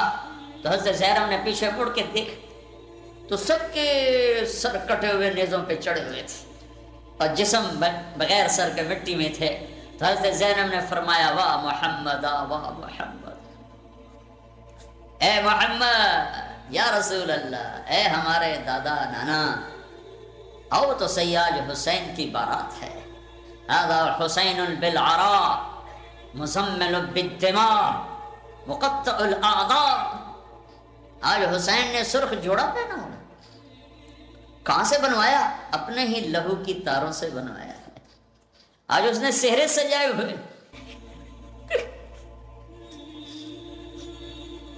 تو حضرت زینب نے پیچھے مڑ کے دیکھ تو سب کے سر کٹے ہوئے نیزوں پہ چڑھے ہوئے تھے اور جسم بغیر سر کے مٹی میں تھے۔ تو حضرت زینب نے فرمایا واہ محمد واہ محمد، اے محمد یا رسول اللہ، اے ہمارے دادا نانا، او تو سیاج حسین کی بارات ہے۔ هذا حسین بالعراء مزمل بالدماء مقطع الاعضاء۔ آج حسین نے سرخ جوڑا پہنا ہوا، کہاں سے بنوایا؟ اپنے ہی لہو کی تاروں سے بنوایا ہے۔ آج اس نے سہرے سجائے ہوئے،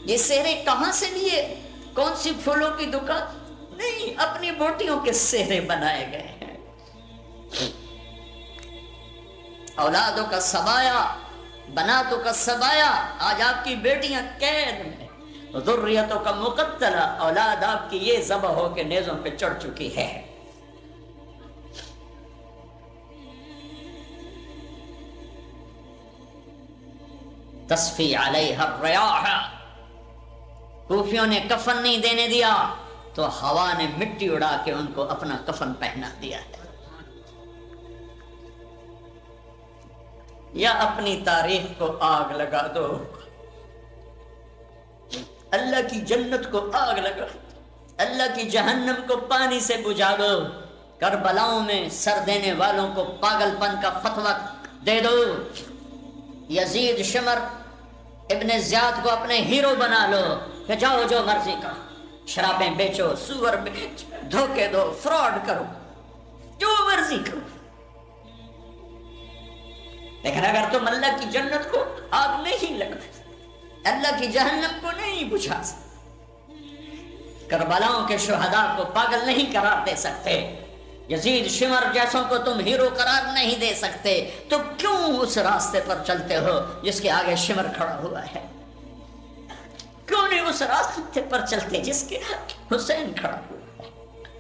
یہ سہرے کہاں سے لیے؟ کون سی پھولوں کی دکان؟ نہیں، اپنی بوٹیوں کے سہرے بنائے گئے ہیں۔ اولادوں کا سبایا، بناتوں کا سبایا، آج آپ کی بیٹیاں قید میں، ذریتوں کا مقتلہ، اولاد آپ کی یہ ذبح ہو کے نیزوں پہ چڑھ چکی ہے۔ تصفی علیہ الریاح، کوفیوں نے کفن نہیں دینے دیا تو ہوا نے مٹی اڑا کے ان کو اپنا کفن پہنا دیا ہے۔ یا اپنی تاریخ کو آگ لگا دو، اللہ کی جنت کو آگ لگا، اللہ کی جہنم کو پانی سے بجھا دو، کربلاؤں میں سر دینے والوں کو پاگل پن کا فتویٰ دے دو، یزید شمر ابن زیاد کو اپنے ہیرو بنا لو کہ جاؤ جو مرضی کرو، شرابیں بیچو، سور بیچو، دھوکے دو، فراڈ کرو، جو مرضی کرو، لیکن اگر تم اللہ کی جنت کو آگ نہیں لگا، اللہ کی جہنم کو نہیں بجھا سکتے، کربلاؤں کے شہداء کو پاگل نہیں قرار دے سکتے، یزید شمر جیسوں کو تم ہیرو قرار نہیں دے سکتے، تو کیوں اس راستے پر چلتے ہو جس کے آگے شمر کھڑا ہوا ہے؟ کیوں نہیں اس راستے پر چلتے جس کے آگے حسین کھڑا ہوا ہے،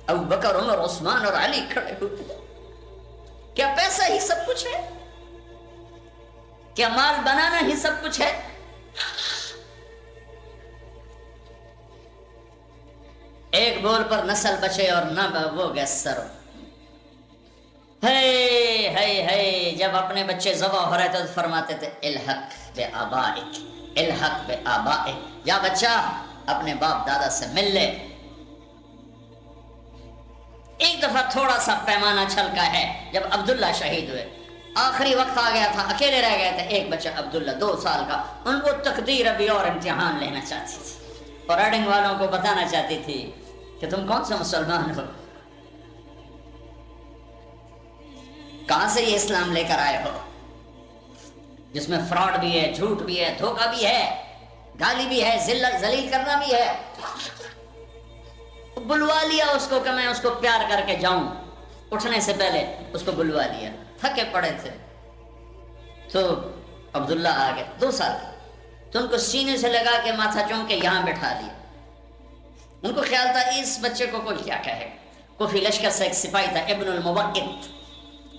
ابو بکر، عمر، عثمان اور علی کھڑے ہوئے؟ کیا پیسہ ہی سب کچھ ہے؟ کیا مال بنانا ہی سب کچھ ہے؟ ایک بول پر نسل بچے اور نہ وہ گیسر۔ ہے جب اپنے بچے ذبح ہو رہے تھے تو فرماتے تھے الحق بآبائک، الحق بآبائک، یا بچہ اپنے باپ دادا سے مل لے۔ ایک دفعہ تھوڑا سا پیمانہ چھلکا ہے جب عبداللہ شہید ہوئے، آخری وقت آ گیا تھا، اکیلے رہ گئے تھے، ایک بچہ عبداللہ 2 سال کا، ان کو تقدیر ابھی اور امتحان لینا چاہتی تھی اور ریڈنگ والوں کو بتانا چاہتی تھی کہ تم کون سا مسلمان ہو، کہاں سے یہ اسلام لے کر آئے ہو جس میں فراڈ بھی ہے، جھوٹ بھی ہے، دھوکہ بھی ہے، گالی بھی ہے، ذلیل کرنا بھی ہے۔ بلوا لیا اس کو کہ میں اس کو پیار کر کے جاؤں، اٹھنے سے پہلے اس کو بلوا لیا، تھکے پڑے تھے تو عبداللہ آ گئے 2 سال تو ان کو سینے سے لگا کے ماتھا چوم کے یہاں بٹھا دیا۔ ان کو خیال تھا اس بچے کو کوئی کیا کہے۔ کوفی لشکر سے ایک سپاہی تھا ابن المبعد،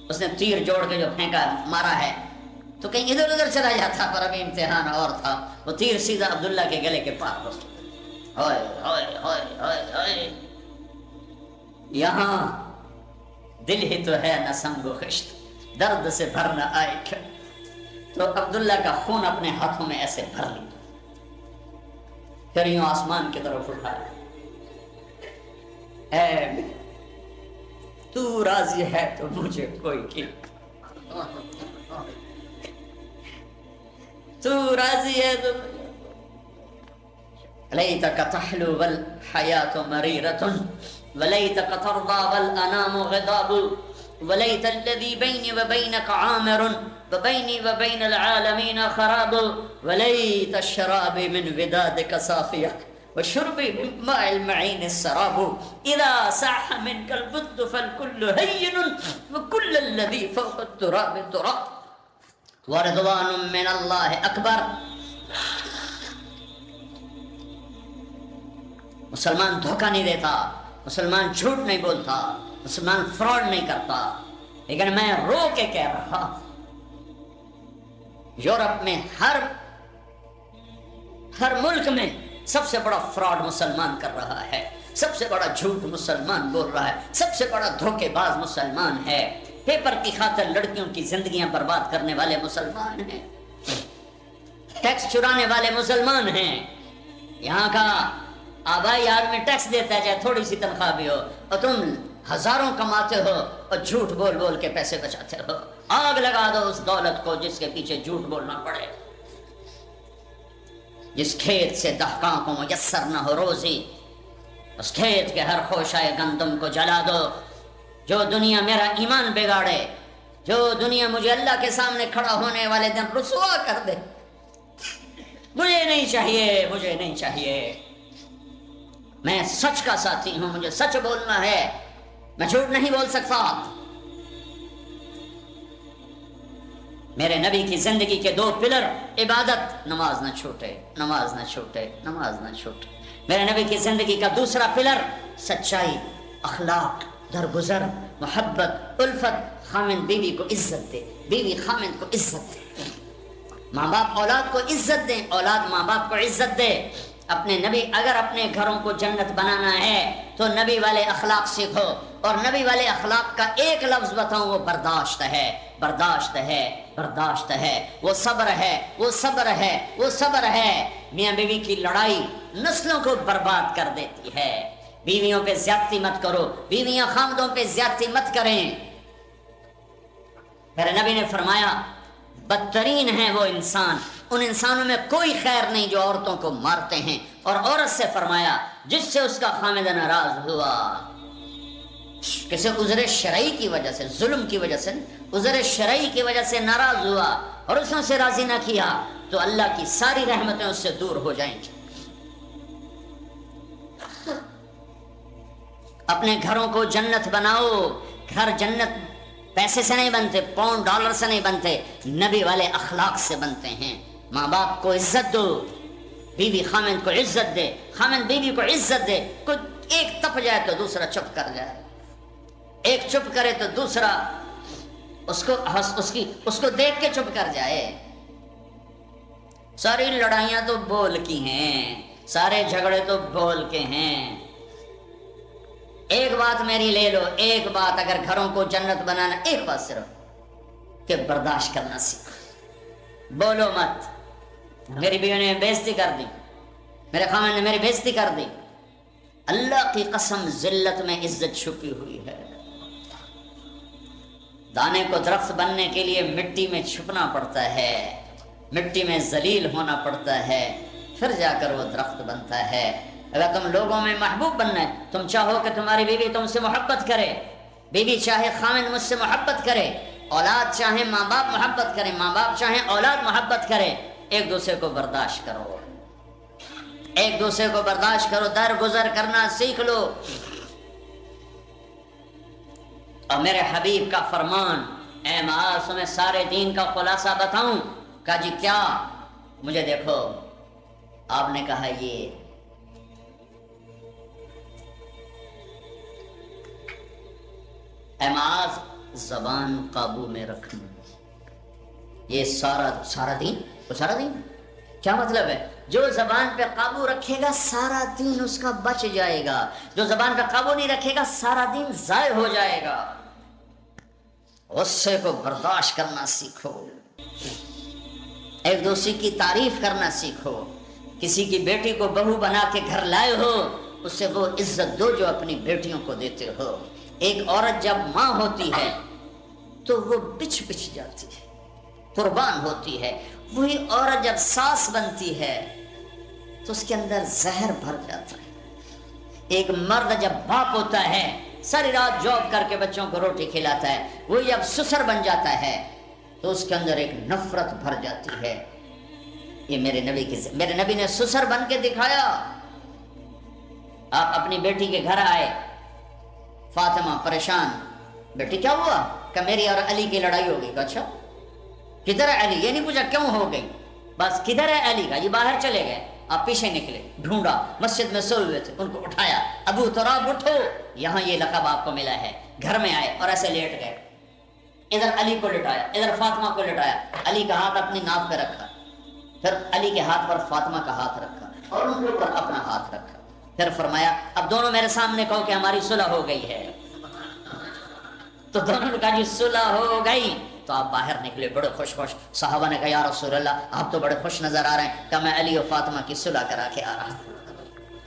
اس نے تیر جوڑ کے جو پھینکا مارا ہے تو کہیں ادھر ادھر چلا جاتا، پر ابھی امتحان اور تھا، وہ تیر سیدھا عبداللہ کے گلے کے پار ہو۔ یہاں دل ہی تو ہے نہ سنگ و خشت، درد سے بھر نہ آئے کیا، تو عبداللہ کا خون اپنے ہاتھوں میں ایسے بھر لی، پھر یوں آسمان کی طرف اٹھایا، اے تو راضی ہے تو مجھے کوئی کی، تو راضی ہے تو لیتک تحلو والحیات مریرۃ ولیتک ترضى والانام غضاب وليت الذي بيني وبينك عامر وبيني وبين العالمين خراب وليت الشراب من ودادك صافية وشرب من ماء المعين السراب اذا صاح منك البد فالكل هين وكل الذي فوق التراب تراب ورضوان من اللہ اکبر. مسلمان دھوکہ نہیں دیتا، مسلمان جھوٹ نہیں بولتا، مسلمان فراڈ نہیں کرتا. لیکن میں رو کے کہہ رہا، یورپ میں ہر ملک میں سب سے بڑا فراڈ مسلمان کر رہا ہے، سب سے بڑا جھوٹ مسلمان بول رہا ہے، سب سے بڑا دھوکے باز مسلمان ہے. پیپر کی خاطر لڑکیوں کی زندگیاں برباد کرنے والے مسلمان ہیں، ٹیکس چرانے والے مسلمان ہیں. یہاں کا آبائی آدمی ٹیکس دیتا ہے چاہے تھوڑی سی تنخواہ بھی ہو، اور تم ہزاروں کماتے ہو اور جھوٹ بول بول کے پیسے بچاتے ہو. آگ لگا دو اس دولت کو جس کے پیچھے جھوٹ بولنا پڑے. جس کھیت سے دہقاں کو میسر نہ ہو روزی، اس کھیت کے ہر خوشائے گندم کو جلا دو. جو دنیا میرا ایمان بگاڑے، جو دنیا مجھے اللہ کے سامنے کھڑا ہونے والے دن رسوا کر دے، مجھے نہیں چاہیے، مجھے نہیں چاہیے. میں سچ کا ساتھی ہوں، مجھے سچ بولنا ہے، میں جھوٹ نہیں بول سکتا. میرے نبی کی زندگی کے 2 پلر، عبادت، نماز نہ چھوٹے، نماز نہ چھوٹے، نماز نہ چھوٹے. میرے نبی کی زندگی کا دوسرا پلر سچائی، اخلاق، درگزر، محبت، الفت. خامند بیوی کو عزت دے، بیوی خامند کو عزت دے. ماں باپ اولاد کو عزت دیں، اولاد ماں باپ کو عزت دے. اپنے نبی، اگر اپنے گھروں کو جنت بنانا ہے تو نبی والے اخلاق سیکھو. اور نبی والے اخلاق کا ایک لفظ بتاؤں، وہ برداشت ہے، برداشت ہے، برداشت ہے. وہ صبر ہے، وہ صبر ہے، وہ صبر ہے. میاں بیوی کی لڑائی نسلوں کو برباد کر دیتی ہے. بیویوں پہ زیادتی مت کرو، بیویاں خامدوں پہ زیادتی مت کریں. میرے نبی نے فرمایا بدترین ہیں وہ انسان، ان انسانوں میں کوئی خیر نہیں جو عورتوں کو مارتے ہیں. اور عورت سے فرمایا جس سے اس کا خامد ناراض ہوا، کسی عذر شرعی کی وجہ سے، ظلم کی وجہ سے، عذر شرعی کی وجہ سے ناراض ہوا اور اس نے راضی نہ کیا، تو اللہ کی ساری رحمتیں اس سے دور ہو جائیں گی. اپنے گھروں کو جنت بناؤ. گھر جنت پیسے سے نہیں بنتے، پاؤنڈ ڈالر سے نہیں بنتے، نبی والے اخلاق سے بنتے ہیں. ماں باپ کو عزت دو، بیوی خامند کو عزت دے، خامند بیوی کو عزت دے. کوئی ایک تپ جائے تو دوسرا چپ کر جائے، ایک چپ کرے تو دوسرا اس کو دیکھ کے چپ کر جائے. ساری لڑائیاں تو بول کی ہیں، سارے جھگڑے تو بول کے ہیں. ایک بات میری لے لو، ایک بات اگر گھروں کو جنت بنانا، ایک بات صرف کہ برداشت کرنا سیکھو. بولو مت. میری بیوی نے بےزتی کر دی، میرے خامن نے میری بےزتی کر دی. اللہ کی قسم ذلت میں عزت چھپی ہوئی ہے. دانے کو درخت بننے کے لیے مٹی میں چھپنا پڑتا ہے، مٹی میں ذلیل ہونا پڑتا ہے، پھر جا کر وہ درخت بنتا ہے. اگر تم لوگوں میں محبوب بننا ہے، تم چاہو کہ تمہاری بیوی تم سے محبت کرے، بیوی چاہے خامند مجھ سے محبت کرے، اولاد چاہے ماں باپ محبت کرے، ماں باپ چاہے اولاد محبت کرے، ایک دوسرے کو برداشت کرو، ایک دوسرے کو برداشت کرو، درگزر کرنا سیکھ لو. اور میرے حبیب کا فرمان، اے معاذ تمہیں سارے دین کا خلاصہ بتاؤں؟ کہا جی کیا؟ مجھے دیکھو. آپ نے کہا یہ اے معاذ زبان قابو میں رکھنا. یہ سارا دین، وہ سارا دین کیا مطلب ہے؟ جو زبان پہ قابو رکھے گا سارا دین اس کا بچ جائے گا، جو زبان پہ قابو نہیں رکھے گا سارا دین ضائع ہو جائے گا. غصے کو برداشت کرنا سیکھو، ایک دوسرے کی تعریف کرنا سیکھو. کسی کی بیٹی کو بہو بنا کے گھر لائے ہو، اس سے وہ عزت دو جو اپنی بیٹیوں کو دیتے ہو. ایک عورت جب ماں ہوتی ہے تو وہ بچ جاتی ہے، قربان ہوتی ہے. وہی عورت جب ساس بنتی ہے تو اس کے اندر زہر بھر جاتا ہے. ایک مرد جب باپ ہوتا ہے ساری رات جاب کر کے بچوں کو روٹی کھلاتا ہے، وہی جب سسر بن جاتا ہے تو اس کے اندر ایک نفرت بھر جاتی ہے. یہ میرے نبی نے سسر بن کے دکھایا. آپ اپنی بیٹی کے گھر آئے، فاطمہ پریشان، بیٹی کیا ہوا؟ کہ میری اور علی کی لڑائی ہو گئی۔ اچھا کدھر ہے علی؟ یہ نہیں پوچھا کیوں ہو گئی، بس کدھر ہے علی کا، یہ باہر چلے گئے۔ آپ پیچھے نکلے، ڈھونڈا، مسجد میں سوئے ہوئے تھے، ان کو اٹھایا، ابو تراب اٹھو، یہاں یہ لقب آپ کو ملا ہے۔ گھر میں آئے اور ایسے لیٹ گئے، ادھر علی کو لٹایا، ادھر فاطمہ کو لٹایا، علی کا ہاتھ اپنی ناف پہ رکھا، پھر علی کے ہاتھ پر فاطمہ کا ہاتھ رکھا اور ان کے اوپر اپنا ہاتھ رکھا، پھر فرمایا اب دونوں میرے سامنے کہو کہ ہماری صلح ہو گئی ہے۔ تو دونوں نے کہا جی صلح ہو گئی۔ تو آپ باہر نکلے بڑے خوش خوش۔ صحابہ نے کہا یا رسول اللہ آپ تو بڑے خوش نظر آ رہے ہیں۔ کہ میں علی و فاطمہ کی صلح کرا کے آ رہا ہوں۔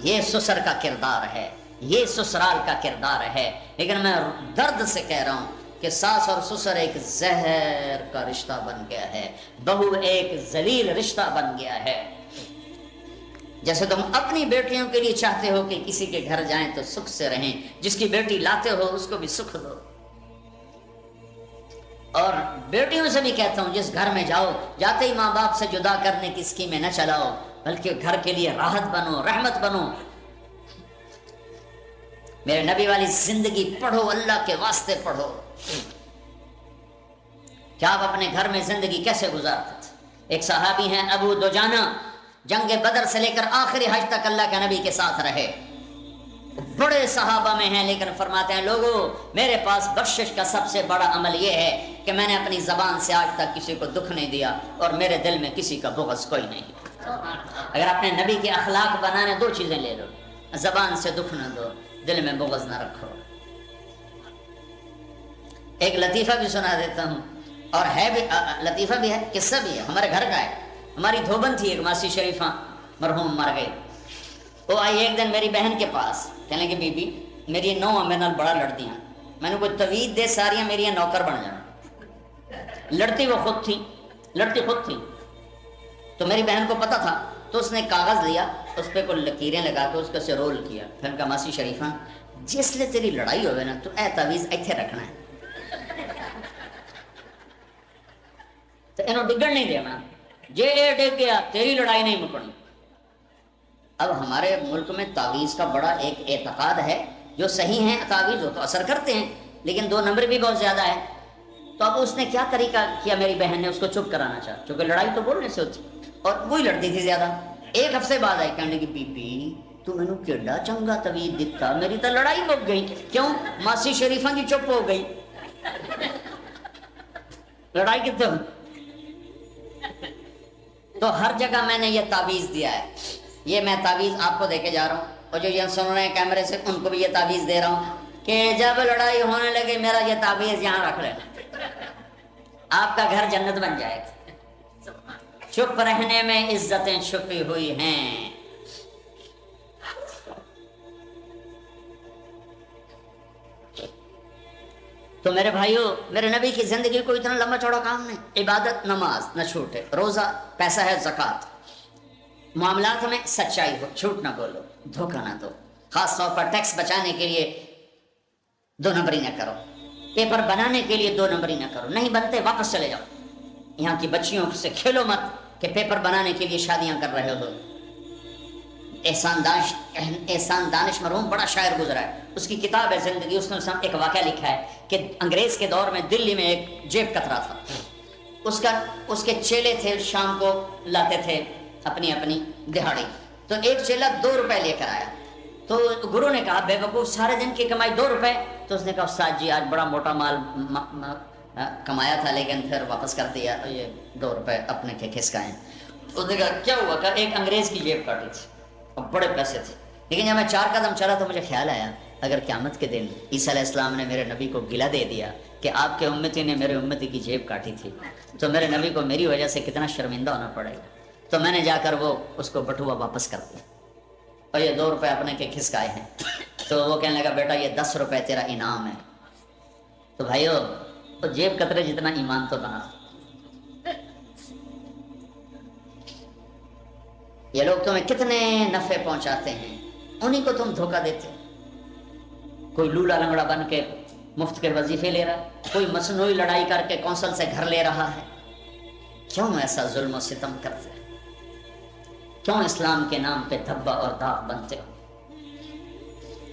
یہ سسر کا کردار ہے، یہ سسرال کا کردار ہے۔ لیکن میں درد سے کہہ رہا ہوں کہ ساس اور سسر ایک زہر کا رشتہ بن گیا ہے، بہو ایک ذلیل رشتہ بن گیا ہے۔ جیسے تم اپنی بیٹیوں کے لیے چاہتے ہو کہ کسی کے گھر جائیں تو سکھ سے رہیں، جس کی بیٹی لاتے ہو اس کو بھی سکھ دو۔ اور بیٹیوں سے بھی کہتا ہوں جس گھر میں جاؤ، جاتے ہی ماں باپ سے جدا کرنے کی اسکیمیں نہ چلاؤ، بلکہ گھر کے لیے راحت بنو، رحمت بنو۔ میرے نبی والی زندگی پڑھو، اللہ کے واسطے پڑھو کہ آپ اپنے گھر میں زندگی کیسے گزارتے تھے۔ ایک صحابی ہیں ابو دجانہ، جنگ بدر سے لے کر آخری حج تک اللہ کے نبی کے ساتھ رہے، بڑے صحابہ میں ہیں، لیکن فرماتے ہیں لوگوں میرے پاس بخشش کا سب سے بڑا عمل یہ ہے کہ میں نے اپنی زبان سے آج تک کسی کو دکھ نہیں دیا اور میرے دل میں کسی کا بغض کوئی نہیں۔ اگر اپنے نبی کے اخلاق بنانے دو چیزیں لے لو، زبان سے دکھ نہ دو، دل میں بغض نہ رکھو۔ ایک لطیفہ بھی سنا دیتا ہوں، اور ہے بھی لطیفہ بھی ہے، قصہ بھی ہے، ہمارے گھر کا ہے۔ ہماری دھوبن تھی ایک ماسی شریفہ، مرحوم مر گئی۔ وہ آئی ایک دن میری بہن کے پاس، کہنے کہ بی بی میری یہ نو میرے نال بڑا لڑتی ہیں، میں نے کوئی توید دے ساریاں میری نوکر بن جانا۔ لڑتی وہ خود تھی، لڑتی خود تھی۔ تو میری بہن کو پتا تھا، تو اس نے کاغذ لیا، اس پہ کوئی لکیریں لگا کے اس کو سے رول کیا، پھر کہا ماسی شریفہ جس لئے تیری لڑائی ہوئے نا تو اے تویز ایتھے رکھنا ہے، تو انہوں ڈگن نہیں دینا، جے اے ڈگ گیا تیری لڑائی نہیں مکڑی۔ اب ہمارے ملک میں تعویذ کا بڑا ایک اعتقاد ہے، جو صحیح ہیں تعویذ ہو تو اثر کرتے ہیں، لیکن 2 نمبر بھی بہت زیادہ ہے۔ تو اب اس نے کیا طریقہ کیا، میری بہن نے اس کو چپ کرانا چاہا، چونکہ لڑائی تو بولنے سے ہوتی اور وہی لڑتی تھی زیادہ۔ 1 ہفتے بعد آئی، کہنے لگی بی بی تو میں نے کیڈا چنگا توید دتا، میری تو لڑائی مک گئی۔ کیوں؟ ماسی شریفہ کی چپ ہو گئی، لڑائی کتنے ہوئی؟ تو ہر جگہ میں نے یہ تعویذ دیا ہے، یہ میں تعویذ آپ کو دے کے جا رہا ہوں، اور جو یہ سن رہے ہیں کیمرے سے ان کو بھی یہ تعویذ دے رہا ہوں کہ جب لڑائی ہونے لگے میرا یہ تعویذ یہاں رکھ لینا، آپ کا گھر جنت بن جائے گا۔ چپ رہنے میں عزتیں چھپی ہوئی ہیں۔ تو میرے بھائیوں، میرے نبی کی زندگی کو اتنا لمبا چوڑا کام نہیں، عبادت نماز نہ چھوٹے، روزہ، پیسہ ہے زکوٰۃ، معاملات میں سچائی ہو، جھوٹ نہ بولو، دھوکہ نہ دو، خاص طور پر ٹیکس بچانے کے لیے 2 نمبری نہ کرو، پیپر بنانے کے لیے 2 نمبری نہ کرو، نہیں بنتے واپس چلے جاؤ۔ یہاں کی بچیوں سے کھیلو مت کہ پیپر بنانے کے لیے شادیاں کر رہے ہو۔ احسان دانش مرحوم بڑا شاعر گزرا ہے، اس کی کتاب ہے زندگی، اس نے ایک واقعہ لکھا ہے کہ انگریز کے دور میں دلی میں ایک جیب کترا تھا، اس کے چیلے تھے، شام کو لاتے تھے اپنی دہاڑی، تو ایک چیلا 2 روپے لے کر آیا، تو گرو نے کہا بے وقوف سارے دن کی کمائی 2 روپے، تو اس نے کہا استاد جی آج بڑا موٹا مال کمایا تھا لیکن پھر واپس کر دیا، یہ 2 روپے اپنے کے کھسکائیں۔ اس نے کہا کیا ہوا؟ کہا ایک انگریز کی جیب کاٹی تھی اور بڑے پیسے تھے، لیکن جب میں 4 قدم چلا تو مجھے خیال آیا اگر قیامت کے دن عیسیٰ علیہ السلام نے میرے نبی کو گلہ دے دیا کہ آپ کے امتی نے میرے امتی کی جیب کاٹی تھی، تو میرے نبی کو میری وجہ سے کتنا شرمندہ ہونا پڑے گا۔ تو میں نے جا کر وہ اس کو بٹوا واپس کر دیا اور یہ 2 روپے اپنے کے کھسکائے ہیں۔ تو وہ کہنے لگا بیٹا یہ 10 روپے تیرا انعام ہے۔ تو بھائیو تو جیب کترے جتنا ایمان تو بنا۔ یہ لوگ تمہیں کتنے نفع پہنچاتے ہیں، انہی کو تم دھوکہ دیتے ہو۔ کوئی لولا لنگڑا بن کے مفت کے وظیفے لے رہا ہے، کوئی مصنوعی لڑائی کر کے کونسل سے گھر لے رہا ہے۔ کیوں ایسا ظلم و ستم کرتے ہیں؟ کیوں اسلام کے نام پہ دھبا اور داغ بنتے ہو؟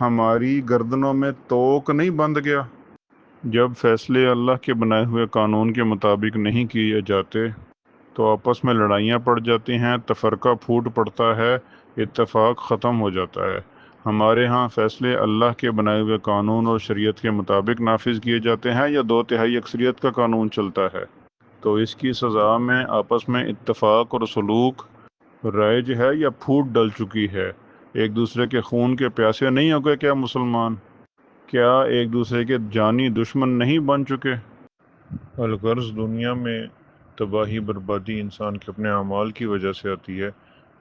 ہماری گردنوں میں توق نہیں بندھ گیا؟ جب فیصلے اللہ کے بنائے ہوئے قانون کے مطابق نہیں کیے جاتے تو آپس میں لڑائیاں پڑ جاتی ہیں، تفرقہ پھوٹ پڑتا ہے، اتفاق ختم ہو جاتا ہے۔ ہمارے ہاں فیصلے اللہ کے بنائے ہوئے قانون اور شریعت کے مطابق نافذ کیے جاتے ہیں یا 2/3 اکثریت کا قانون چلتا ہے؟ تو اس کی سزا میں آپس میں اتفاق اور سلوک رائج ہے یا پھوٹ ڈل چکی ہے؟ ایک دوسرے کے خون کے پیاسے نہیں ہو گئے کیا مسلمان؟ کیا ایک دوسرے کے جانی دشمن نہیں بن چکے؟ الغرض دنیا میں تباہی بربادی انسان کے اپنے اعمال کی وجہ سے آتی ہے۔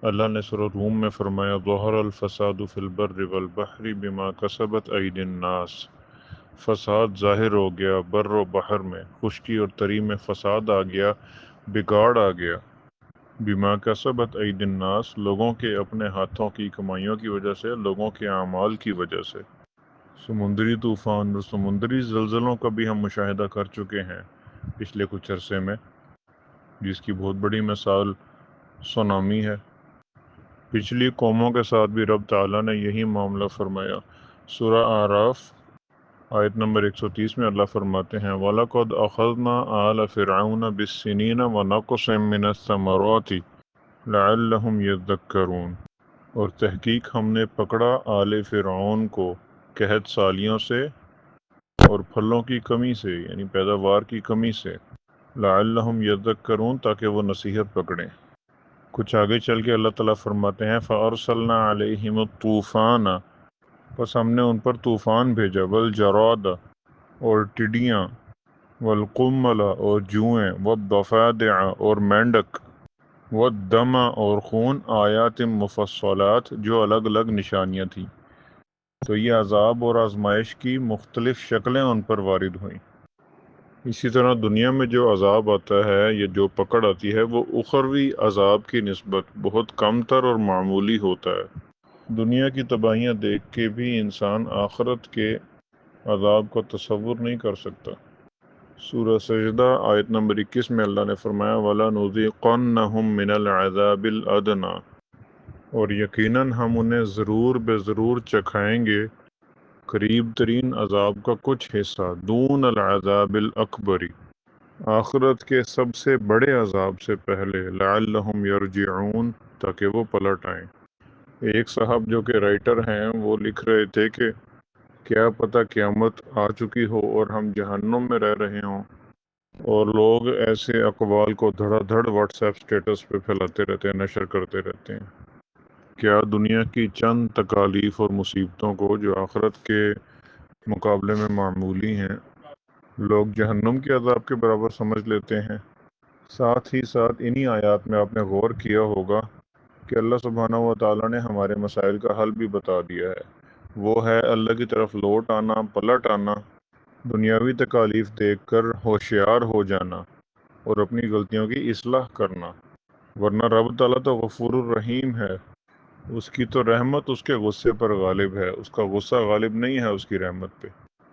اللہ نے سورۃ روم میں فرمایا ظہر الفساد فی البر والبحر بما کسبت ایدی الناس۔ فساد ظاہر ہو گیا بر و بحر میں، خشکی اور تری میں فساد آ گیا، بگاڑ آ گیا۔ بما کسبت ایدی الناس، لوگوں کے اپنے ہاتھوں کی کمائیوں کی وجہ سے، لوگوں کے اعمال کی وجہ سے۔ سمندری طوفان اور سمندری زلزلوں کا بھی ہم مشاہدہ کر چکے ہیں پچھلے کچھ عرصے میں، جس کی بہت بڑی مثال سونامی ہے۔ پچھلی قوموں کے ساتھ بھی رب تعالیٰ نے یہی معاملہ فرمایا۔ سورہ اعراف آیت نمبر 130 میں اللہ فرماتے ہیں وَلَقَدْ أَخَذْنَا آلَ فِرْعَوْنَ بِالسِّنِينَ وَنَقْصٍ مِّنَ الثَّمَرَاتِ لَعَلَّهُمْ يَذَّكَّرُونَ، اور تحقیق ہم نے پکڑا آل فرعون کو قحط سالیوں سے اور پھلوں کی کمی سے، یعنی پیداوار کی کمی سے، لعلہم یذکرون، تاکہ وہ نصیحت پکڑیں۔ کچھ آگے چل کے اللہ تعالیٰ فرماتے ہیں فَأَرْسَلْنَا عَلَيْهِمُ الطُّوفَانَ، پس ہم نے ان پر طوفان بھیجا، وَالْجَرَادَ، اور ٹڈیاں، وَالْقُمَّلَ، اور جوئیں، وَالضَّفَادِعَ، اور مینڈک، وَالدَّمَ، اور خون، آیات مفصلات، جو الگ الگ نشانیاں تھیں۔ تو یہ عذاب اور آزمائش کی مختلف شکلیں ان پر وارد ہوئیں۔ اسی طرح دنیا میں جو عذاب آتا ہے یا جو پکڑ آتی ہے وہ اخروی عذاب کی نسبت بہت کم تر اور معمولی ہوتا ہے۔ دنیا کی تباہیاں دیکھ کے بھی انسان آخرت کے عذاب کا تصور نہیں کر سکتا۔ سورہ سجدہ آیت نمبر 21 میں اللہ نے فرمایا وَلَنُذِيقَنَّهُم مِّنَ الْعَذَابِ الْأَدْنَىٰ، اور یقیناً ہم انہیں ضرور بے ضرور چکھائیں گے قریب ترین عذاب کا کچھ حصہ، دون العذاب الاکبری، آخرت کے سب سے بڑے عذاب سے پہلے، لعلہم یرجعون، تاکہ وہ پلٹ آئیں۔ ایک صاحب جو کہ رائٹر ہیں وہ لکھ رہے تھے کہ کیا پتہ قیامت آ چکی ہو اور ہم جہنم میں رہ رہے ہوں، اور لوگ ایسے اقوال کو دھڑا دھڑ واٹس ایپ سٹیٹس پہ پھیلاتے رہتے ہیں، نشر کرتے رہتے ہیں۔ کیا دنیا کی چند تکالیف اور مصیبتوں کو جو آخرت کے مقابلے میں معمولی ہیں، لوگ جہنم کے عذاب کے برابر سمجھ لیتے ہیں؟ ساتھ ہی ساتھ انہی آیات میں آپ نے غور کیا ہوگا کہ اللہ سبحانہ و تعالیٰ نے ہمارے مسائل کا حل بھی بتا دیا ہے۔ وہ ہے اللہ کی طرف لوٹ آنا، پلٹ آنا، دنیاوی تکالیف دیکھ کر ہوشیار ہو جانا اور اپنی غلطیوں کی اصلاح کرنا، ورنہ رب تعالیٰ تو غفور الرحیم ہے، اس کی تو رحمت اس کے غصے پر غالب ہے، اس کا غصہ غالب نہیں ہے اس کی رحمت پہ۔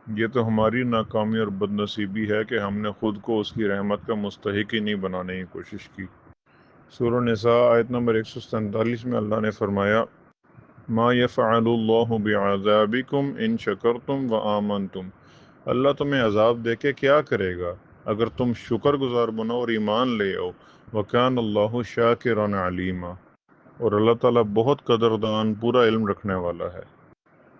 یہ تو ہماری ناکامی اور بد نصیبی ہے کہ ہم نے خود کو اس کی رحمت کا مستحق ہی نہیں بنانے کی کوشش کی۔ سورہ نساء آیت نمبر 147 میں اللہ نے فرمایا ما یفعل اللہ بعذابکم ان شکرتم وآمنتم، اللہ تمہیں عذاب دے کے کیا کرے گا اگر تم شکر گزار بنو اور ایمان لے آؤ، وکان اللہ شاکرا علیما، اور اللہ تعالیٰ بہت قدردان، پورا علم رکھنے والا ہے۔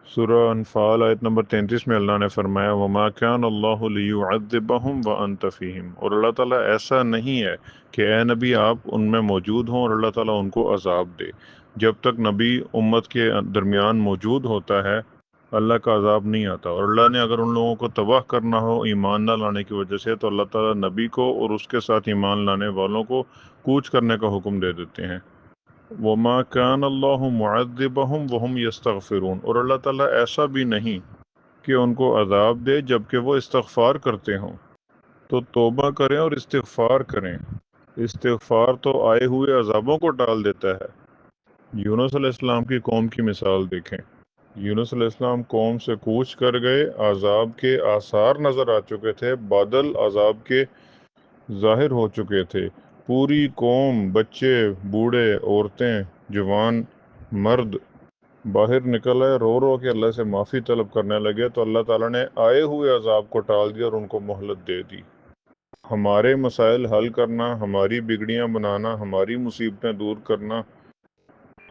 سورہ انفال آیت نمبر 33 میں اللہ نے فرمایا وَمَا كَانَ اللَّهُ لِيُعَذِّبَهُمْ وَأَنْتَ فِيهِمْ، اور اللہ تعالیٰ ایسا نہیں ہے کہ اے نبی آپ ان میں موجود ہوں اور اللہ تعالیٰ ان کو عذاب دے۔ جب تک نبی امت کے درمیان موجود ہوتا ہے اللہ کا عذاب نہیں آتا، اور اللہ نے اگر ان لوگوں کو تباہ کرنا ہو ایمان نہ لانے کی وجہ سے تو اللہ تعالیٰ نبی کو اور اس کے ساتھ ایمان لانے والوں کو کوچ کرنے کا حکم دے دیتے ہیں۔ وَمَا كَانَ اللَّهُ مُعَذِّبَهُمْ وَهُمْ يَسْتَغْفِرُونَ، اور اللہ تعالیٰ ایسا بھی نہیں کہ ان کو عذاب دے جبکہ وہ استغفار کرتے ہوں۔ تو توبہ کریں اور استغفار کریں، استغفار تو آئے ہوئے عذابوں کو ٹال دیتا ہے۔ یونس علیہ السلام کی قوم کی مثال دیکھیں۔ یونس علیہ السلام قوم سے کوچ کر گئے، عذاب کے آثار نظر آ چکے تھے، بادل عذاب کے ظاہر ہو چکے تھے، پوری قوم، بچے، بوڑھے، عورتیں، جوان، مرد باہر نکل آئے، رو رو کے اللہ سے معافی طلب کرنے لگے، تو اللہ تعالیٰ نے آئے ہوئے عذاب کو ٹال دیا اور ان کو مہلت دے دی۔ ہمارے مسائل حل کرنا، ہماری بگڑیاں بنانا، ہماری مصیبتیں دور کرنا،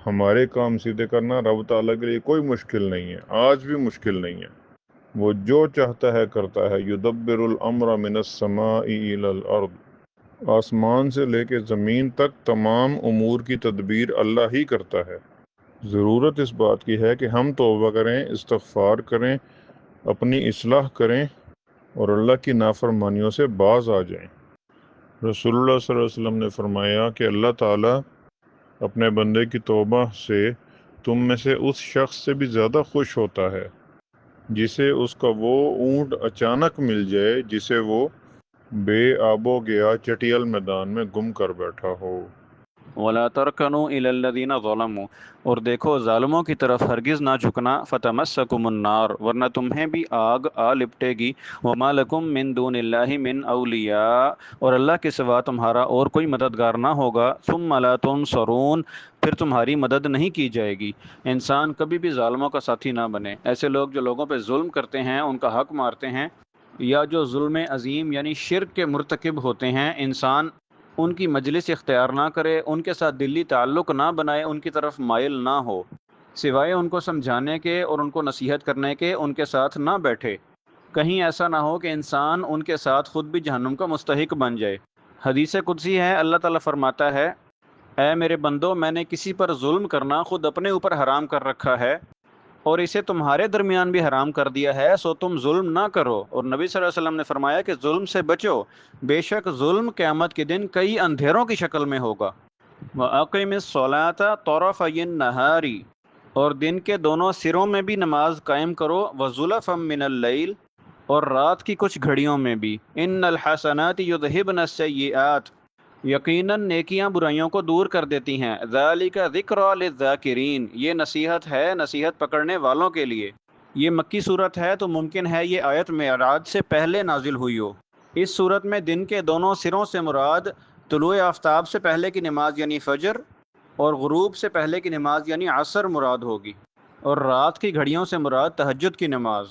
ہمارے کام سیدھے کرنا رب تعالیٰ کے لیے کوئی مشکل نہیں ہے، آج بھی مشکل نہیں ہے۔ وہ جو چاہتا ہے کرتا ہے۔ یدبر الامر من السماء الی الارض، آسمان سے لے کے زمین تک تمام امور کی تدبیر اللہ ہی کرتا ہے۔ ضرورت اس بات کی ہے کہ ہم توبہ کریں، استغفار کریں، اپنی اصلاح کریں اور اللہ کی نافرمانیوں سے باز آ جائیں۔ رسول اللہ صلی اللہ علیہ وسلم نے فرمایا کہ اللہ تعالیٰ اپنے بندے کی توبہ سے تم میں سے اس شخص سے بھی زیادہ خوش ہوتا ہے جسے اس کا وہ اونٹ اچانک مل جائے جسے وہ بے آب و گیا چٹیل میدان میں گم کر بیٹھا ہو۔ وَلَا تَرْكَنُوا إِلَى الَّذِينَ ظَلَمُوا، اور دیکھو ظالموں کی طرف ہرگز نہ جھکنا، فَتَمَسَّكُمُ النَّارُ، ورنہ تمہیں بھی آگ آ لپٹے گی، وَمَا لَكُم مِّن دُونِ اللَّهِ مِّن أَوْلِيَاءَ، اور اللہ کے سوا تمہارا اور کوئی مددگار نہ ہوگا، ثُمَّ لَا تُنصَرُونَ، پھر تمہاری مدد نہیں کی جائے گی۔ انسان کبھی بھی ظالموں کا ساتھی نہ بنے۔ ایسے لوگ جو لوگوں پہ ظلم کرتے ہیں، ان کا حق مارتے ہیں، یا جو ظلم عظیم یعنی شرک کے مرتکب ہوتے ہیں، انسان ان کی مجلس اختیار نہ کرے، ان کے ساتھ دلی تعلق نہ بنائے، ان کی طرف مائل نہ ہو، سوائے ان کو سمجھانے کے اور ان کو نصیحت کرنے کے ان کے ساتھ نہ بیٹھے۔ کہیں ایسا نہ ہو کہ انسان ان کے ساتھ خود بھی جہنم کا مستحق بن جائے۔ حدیث قدسی ہے، اللہ تعالیٰ فرماتا ہے، اے میرے بندو، میں نے کسی پر ظلم کرنا خود اپنے اوپر حرام کر رکھا ہے اور اسے تمہارے درمیان بھی حرام کر دیا ہے، سو تم ظلم نہ کرو۔ اور نبی صلی اللہ علیہ وسلم نے فرمایا کہ ظلم سے بچو، بے شک ظلم قیامت کے دن کئی اندھیروں کی شکل میں ہوگا۔ وَأَقِمِ الصَّلَاةَ طَرَفَيِ النَّهَارِ، اور دن کے دونوں سروں میں بھی نماز قائم کرو، وَزُلَفًا مِّنَ اللَّيْلِ، اور رات کی کچھ گھڑیوں میں بھی، إِنَّ الْحَسَنَاتِ يُذْهِبْنَ السَّيِّئَاتِ، یقیناً نیکیاں برائیوں کو دور کر دیتی ہیں۔ ذَلِكَ ذِكْرَىٰ لِلذَّاكِرِينَ، یہ نصیحت ہے نصیحت پکڑنے والوں کے لیے۔ یہ مکی صورت ہے تو ممکن ہے یہ آیت معراج سے پہلے نازل ہوئی ہو۔ اس صورت میں دن کے دونوں سروں سے مراد طلوع آفتاب سے پہلے کی نماز یعنی فجر، اور غروب سے پہلے کی نماز یعنی عصر مراد ہوگی، اور رات کی گھڑیوں سے مراد تہجد کی نماز۔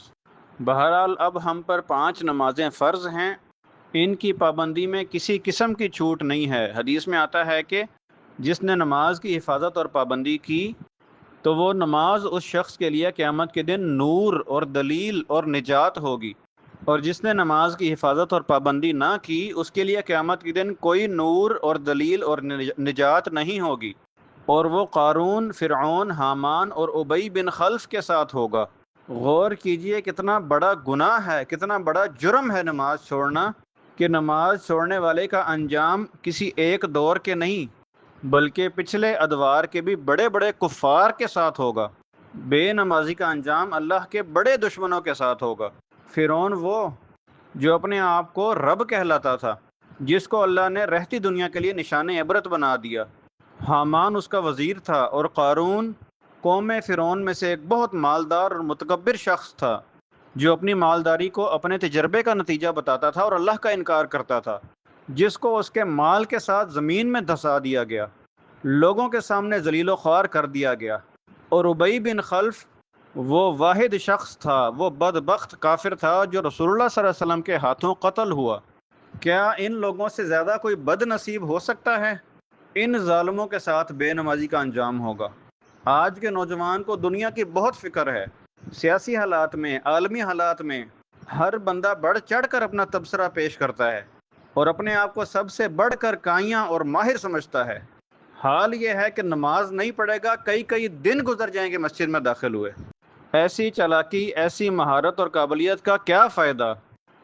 بہرحال اب ہم پر 5 نمازیں فرض ہیں، ان کی پابندی میں کسی قسم کی چھوٹ نہیں ہے۔ حدیث میں آتا ہے کہ جس نے نماز کی حفاظت اور پابندی کی تو وہ نماز اس شخص کے لیے قیامت کے دن نور اور دلیل اور نجات ہوگی، اور جس نے نماز کی حفاظت اور پابندی نہ کی اس کے لیے قیامت کے دن کوئی نور اور دلیل اور نجات نہیں ہوگی، اور وہ قارون، فرعون، حامان اور ابی بن خلف کے ساتھ ہوگا۔ غور کیجئے کتنا بڑا گناہ ہے، کتنا بڑا جرم ہے نماز چھوڑنا، کہ نماز چھوڑنے والے کا انجام کسی ایک دور کے نہیں بلکہ پچھلے ادوار کے بھی بڑے بڑے کفار کے ساتھ ہوگا۔ بے نمازی کا انجام اللہ کے بڑے دشمنوں کے ساتھ ہوگا۔ فرعون وہ جو اپنے آپ کو رب کہلاتا تھا، جس کو اللہ نے رہتی دنیا کے لیے نشان عبرت بنا دیا۔ حامان اس کا وزیر تھا، اور قارون قوم فرعون میں سے ایک بہت مالدار اور متکبر شخص تھا، جو اپنی مالداری کو اپنے تجربے کا نتیجہ بتاتا تھا اور اللہ کا انکار کرتا تھا، جس کو اس کے مال کے ساتھ زمین میں دھسا دیا گیا، لوگوں کے سامنے ذلیل و خوار کر دیا گیا۔ اور ابی بن خلف وہ واحد شخص تھا، وہ بدبخت کافر تھا جو رسول اللہ صلی اللہ علیہ وسلم کے ہاتھوں قتل ہوا۔ کیا ان لوگوں سے زیادہ کوئی بد نصیب ہو سکتا ہے؟ ان ظالموں کے ساتھ بے نمازی کا انجام ہوگا۔ آج کے نوجوان کو دنیا کی بہت فکر ہے، سیاسی حالات میں، عالمی حالات میں ہر بندہ بڑھ چڑھ کر اپنا تبصرہ پیش کرتا ہے اور اپنے آپ کو سب سے بڑھ کر کائیاں اور ماہر سمجھتا ہے۔ حال یہ ہے کہ نماز نہیں پڑھے گا، کئی دن گزر جائیں گے مسجد میں داخل ہوئے۔ ایسی چالاکی، ایسی مہارت اور قابلیت کا کیا فائدہ؟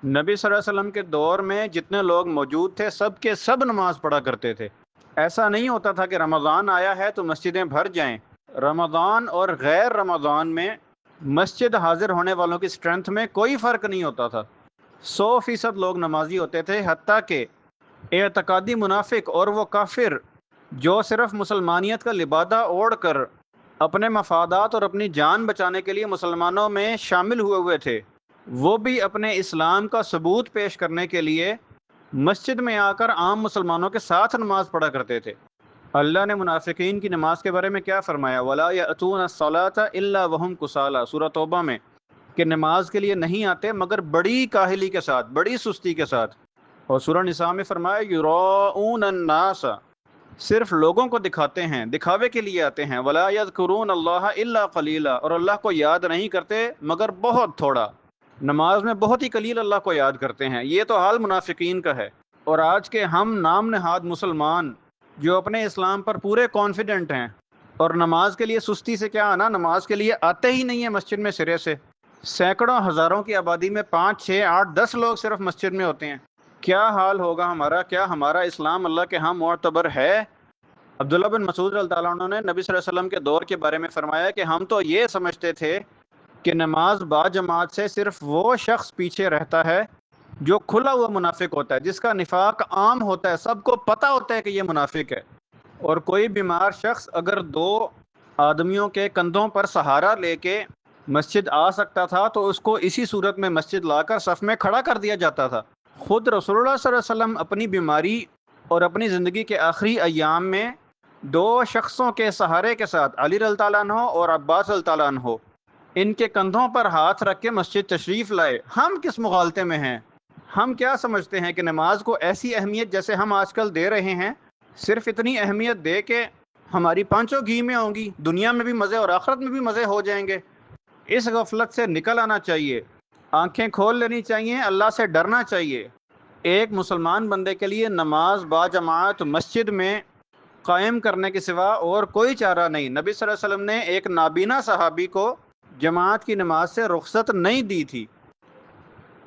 نبی صلی اللہ علیہ وسلم کے دور میں جتنے لوگ موجود تھے سب کے سب نماز پڑھا کرتے تھے۔ ایسا نہیں ہوتا تھا کہ رمضان آیا ہے تو مسجدیں بھر جائیں۔ رمضان اور غیر رمضان میں مسجد حاضر ہونے والوں کی سٹرینتھ میں کوئی فرق نہیں ہوتا تھا۔ 100% لوگ نمازی ہوتے تھے، حتیٰ کہ اعتقادی منافق اور وہ کافر جو صرف مسلمانیت کا لبادہ اوڑھ کر اپنے مفادات اور اپنی جان بچانے کے لیے مسلمانوں میں شامل ہوئے تھے، وہ بھی اپنے اسلام کا ثبوت پیش کرنے کے لیے مسجد میں آ کر عام مسلمانوں کے ساتھ نماز پڑھا کرتے تھے۔ اللہ نے منافقین کی نماز کے بارے میں کیا فرمایا؟ وَلَا يَأْتُونَ الصَّلَاةَ إِلَّا وَهُمْ كُسَالَىٰ، سورہ توبہ میں، کہ نماز کے لیے نہیں آتے مگر بڑی کاہلی کے ساتھ، بڑی سستی کے ساتھ۔ اور سورہ نساء میں فرمایا یُرَاءُونَ النَّاسَ، صرف لوگوں کو دکھاتے ہیں، دکھاوے کے لیے آتے ہیں۔ وَلَا يَذْكُرُونَ اللَّهَ إِلَّا قَلِيلًا، اور اللہ کو یاد نہیں کرتے مگر بہت تھوڑا، نماز میں بہت ہی قلیل اللہ کو یاد کرتے ہیں۔ یہ تو حال منافقین کا ہے۔ اور آج کے ہم نام نہاد مسلمان جو اپنے اسلام پر پورے کانفیڈنٹ ہیں، اور نماز کے لیے سستی سے کیا آنا، نماز کے لیے آتے ہی نہیں ہیں مسجد میں سرے سے۔ سینکڑوں ہزاروں کی آبادی میں 5 6 8 10 لوگ صرف مسجد میں ہوتے ہیں۔ کیا حال ہوگا ہمارا؟ کیا ہمارا اسلام اللہ کے ہاں معتبر ہے؟ عبداللہ بن مسعود رضی اللہ تعالیٰ عنہ نے نبی صلی اللہ علیہ وسلم کے دور کے بارے میں فرمایا کہ ہم تو یہ سمجھتے تھے کہ نماز با جماعت سے صرف وہ شخص پیچھے رہتا ہے جو کھلا ہوا منافق ہوتا ہے، جس کا نفاق عام ہوتا ہے، سب کو پتہ ہوتا ہے کہ یہ منافق ہے۔ اور کوئی بیمار شخص اگر 2 آدمیوں کے کندھوں پر سہارا لے کے مسجد آ سکتا تھا تو اس کو اسی صورت میں مسجد لا کر صف میں کھڑا کر دیا جاتا تھا۔ خود رسول اللہ صلی اللہ علیہ وسلم اپنی بیماری اور اپنی زندگی کے آخری ایام میں 2 شخصوں کے سہارے کے ساتھ، علی رضی اللہ عنہ اور عباس رضی اللہ عنہ، ان کے کندھوں پر ہاتھ رکھ کے مسجد تشریف لائے۔ ہم کس مغالطے میں ہیں؟ ہم کیا سمجھتے ہیں کہ نماز کو ایسی اہمیت جیسے ہم آج کل دے رہے ہیں، صرف اتنی اہمیت دے کے ہماری پانچوں گھی میں ہوں گی، دنیا میں بھی مزے اور آخرت میں بھی مزے ہو جائیں گے؟ اس غفلت سے نکل آنا چاہیے، آنکھیں کھول لینی چاہیے، اللہ سے ڈرنا چاہیے۔ ایک مسلمان بندے کے لیے نماز با جماعت مسجد میں قائم کرنے کے سوا اور کوئی چارہ نہیں۔ نبی صلی اللہ علیہ وسلم نے ایک نابینا صحابی کو جماعت کی نماز سے رخصت نہیں دی تھی،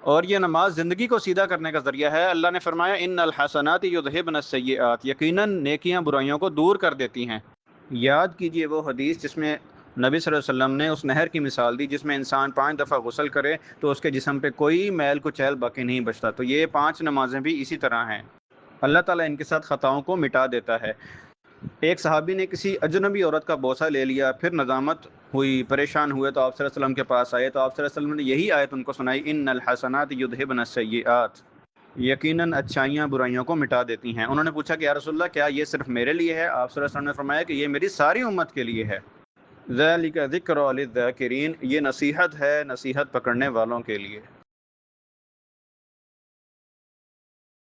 اور یہ نماز زندگی کو سیدھا کرنے کا ذریعہ ہے۔ اللہ نے فرمایا ان الحسنات یذہبن السیئات، یقیناً نیکیاں برائیوں کو دور کر دیتی ہیں۔ یاد کیجئے وہ حدیث جس میں نبی صلی اللہ علیہ وسلم نے اس نہر کی مثال دی جس میں انسان 5 دفعہ غسل کرے تو اس کے جسم پہ کوئی میل کچیل باقی نہیں بچتا۔ تو یہ 5 نمازیں بھی اسی طرح ہیں، اللہ تعالیٰ ان کے ساتھ خطاؤں کو مٹا دیتا ہے۔ ایک صحابی نے کسی اجنبی عورت کا بوسہ لے لیا، پھر ندامت ہوئی، پریشان ہوئے تو آپ صلی اللہ علیہ وسلم کے پاس آئے تو آپ صلی اللہ علیہ وسلم نے یہی آیت ان کو سنائی، ان الحسنات یذہبن السیئات، یقیناً اچھائیاں برائیوں کو مٹا دیتی ہیں۔ انہوں نے پوچھا کہ یا رسول اللہ کیا یہ صرف میرے لیے ہے؟ آپ صلی اللہ علیہ وسلم نے فرمایا کہ یہ میری ساری امت کے لیے ہے۔ ذالک ذکر للذاکرین، یہ نصیحت ہے نصیحت پکڑنے والوں کے لیے۔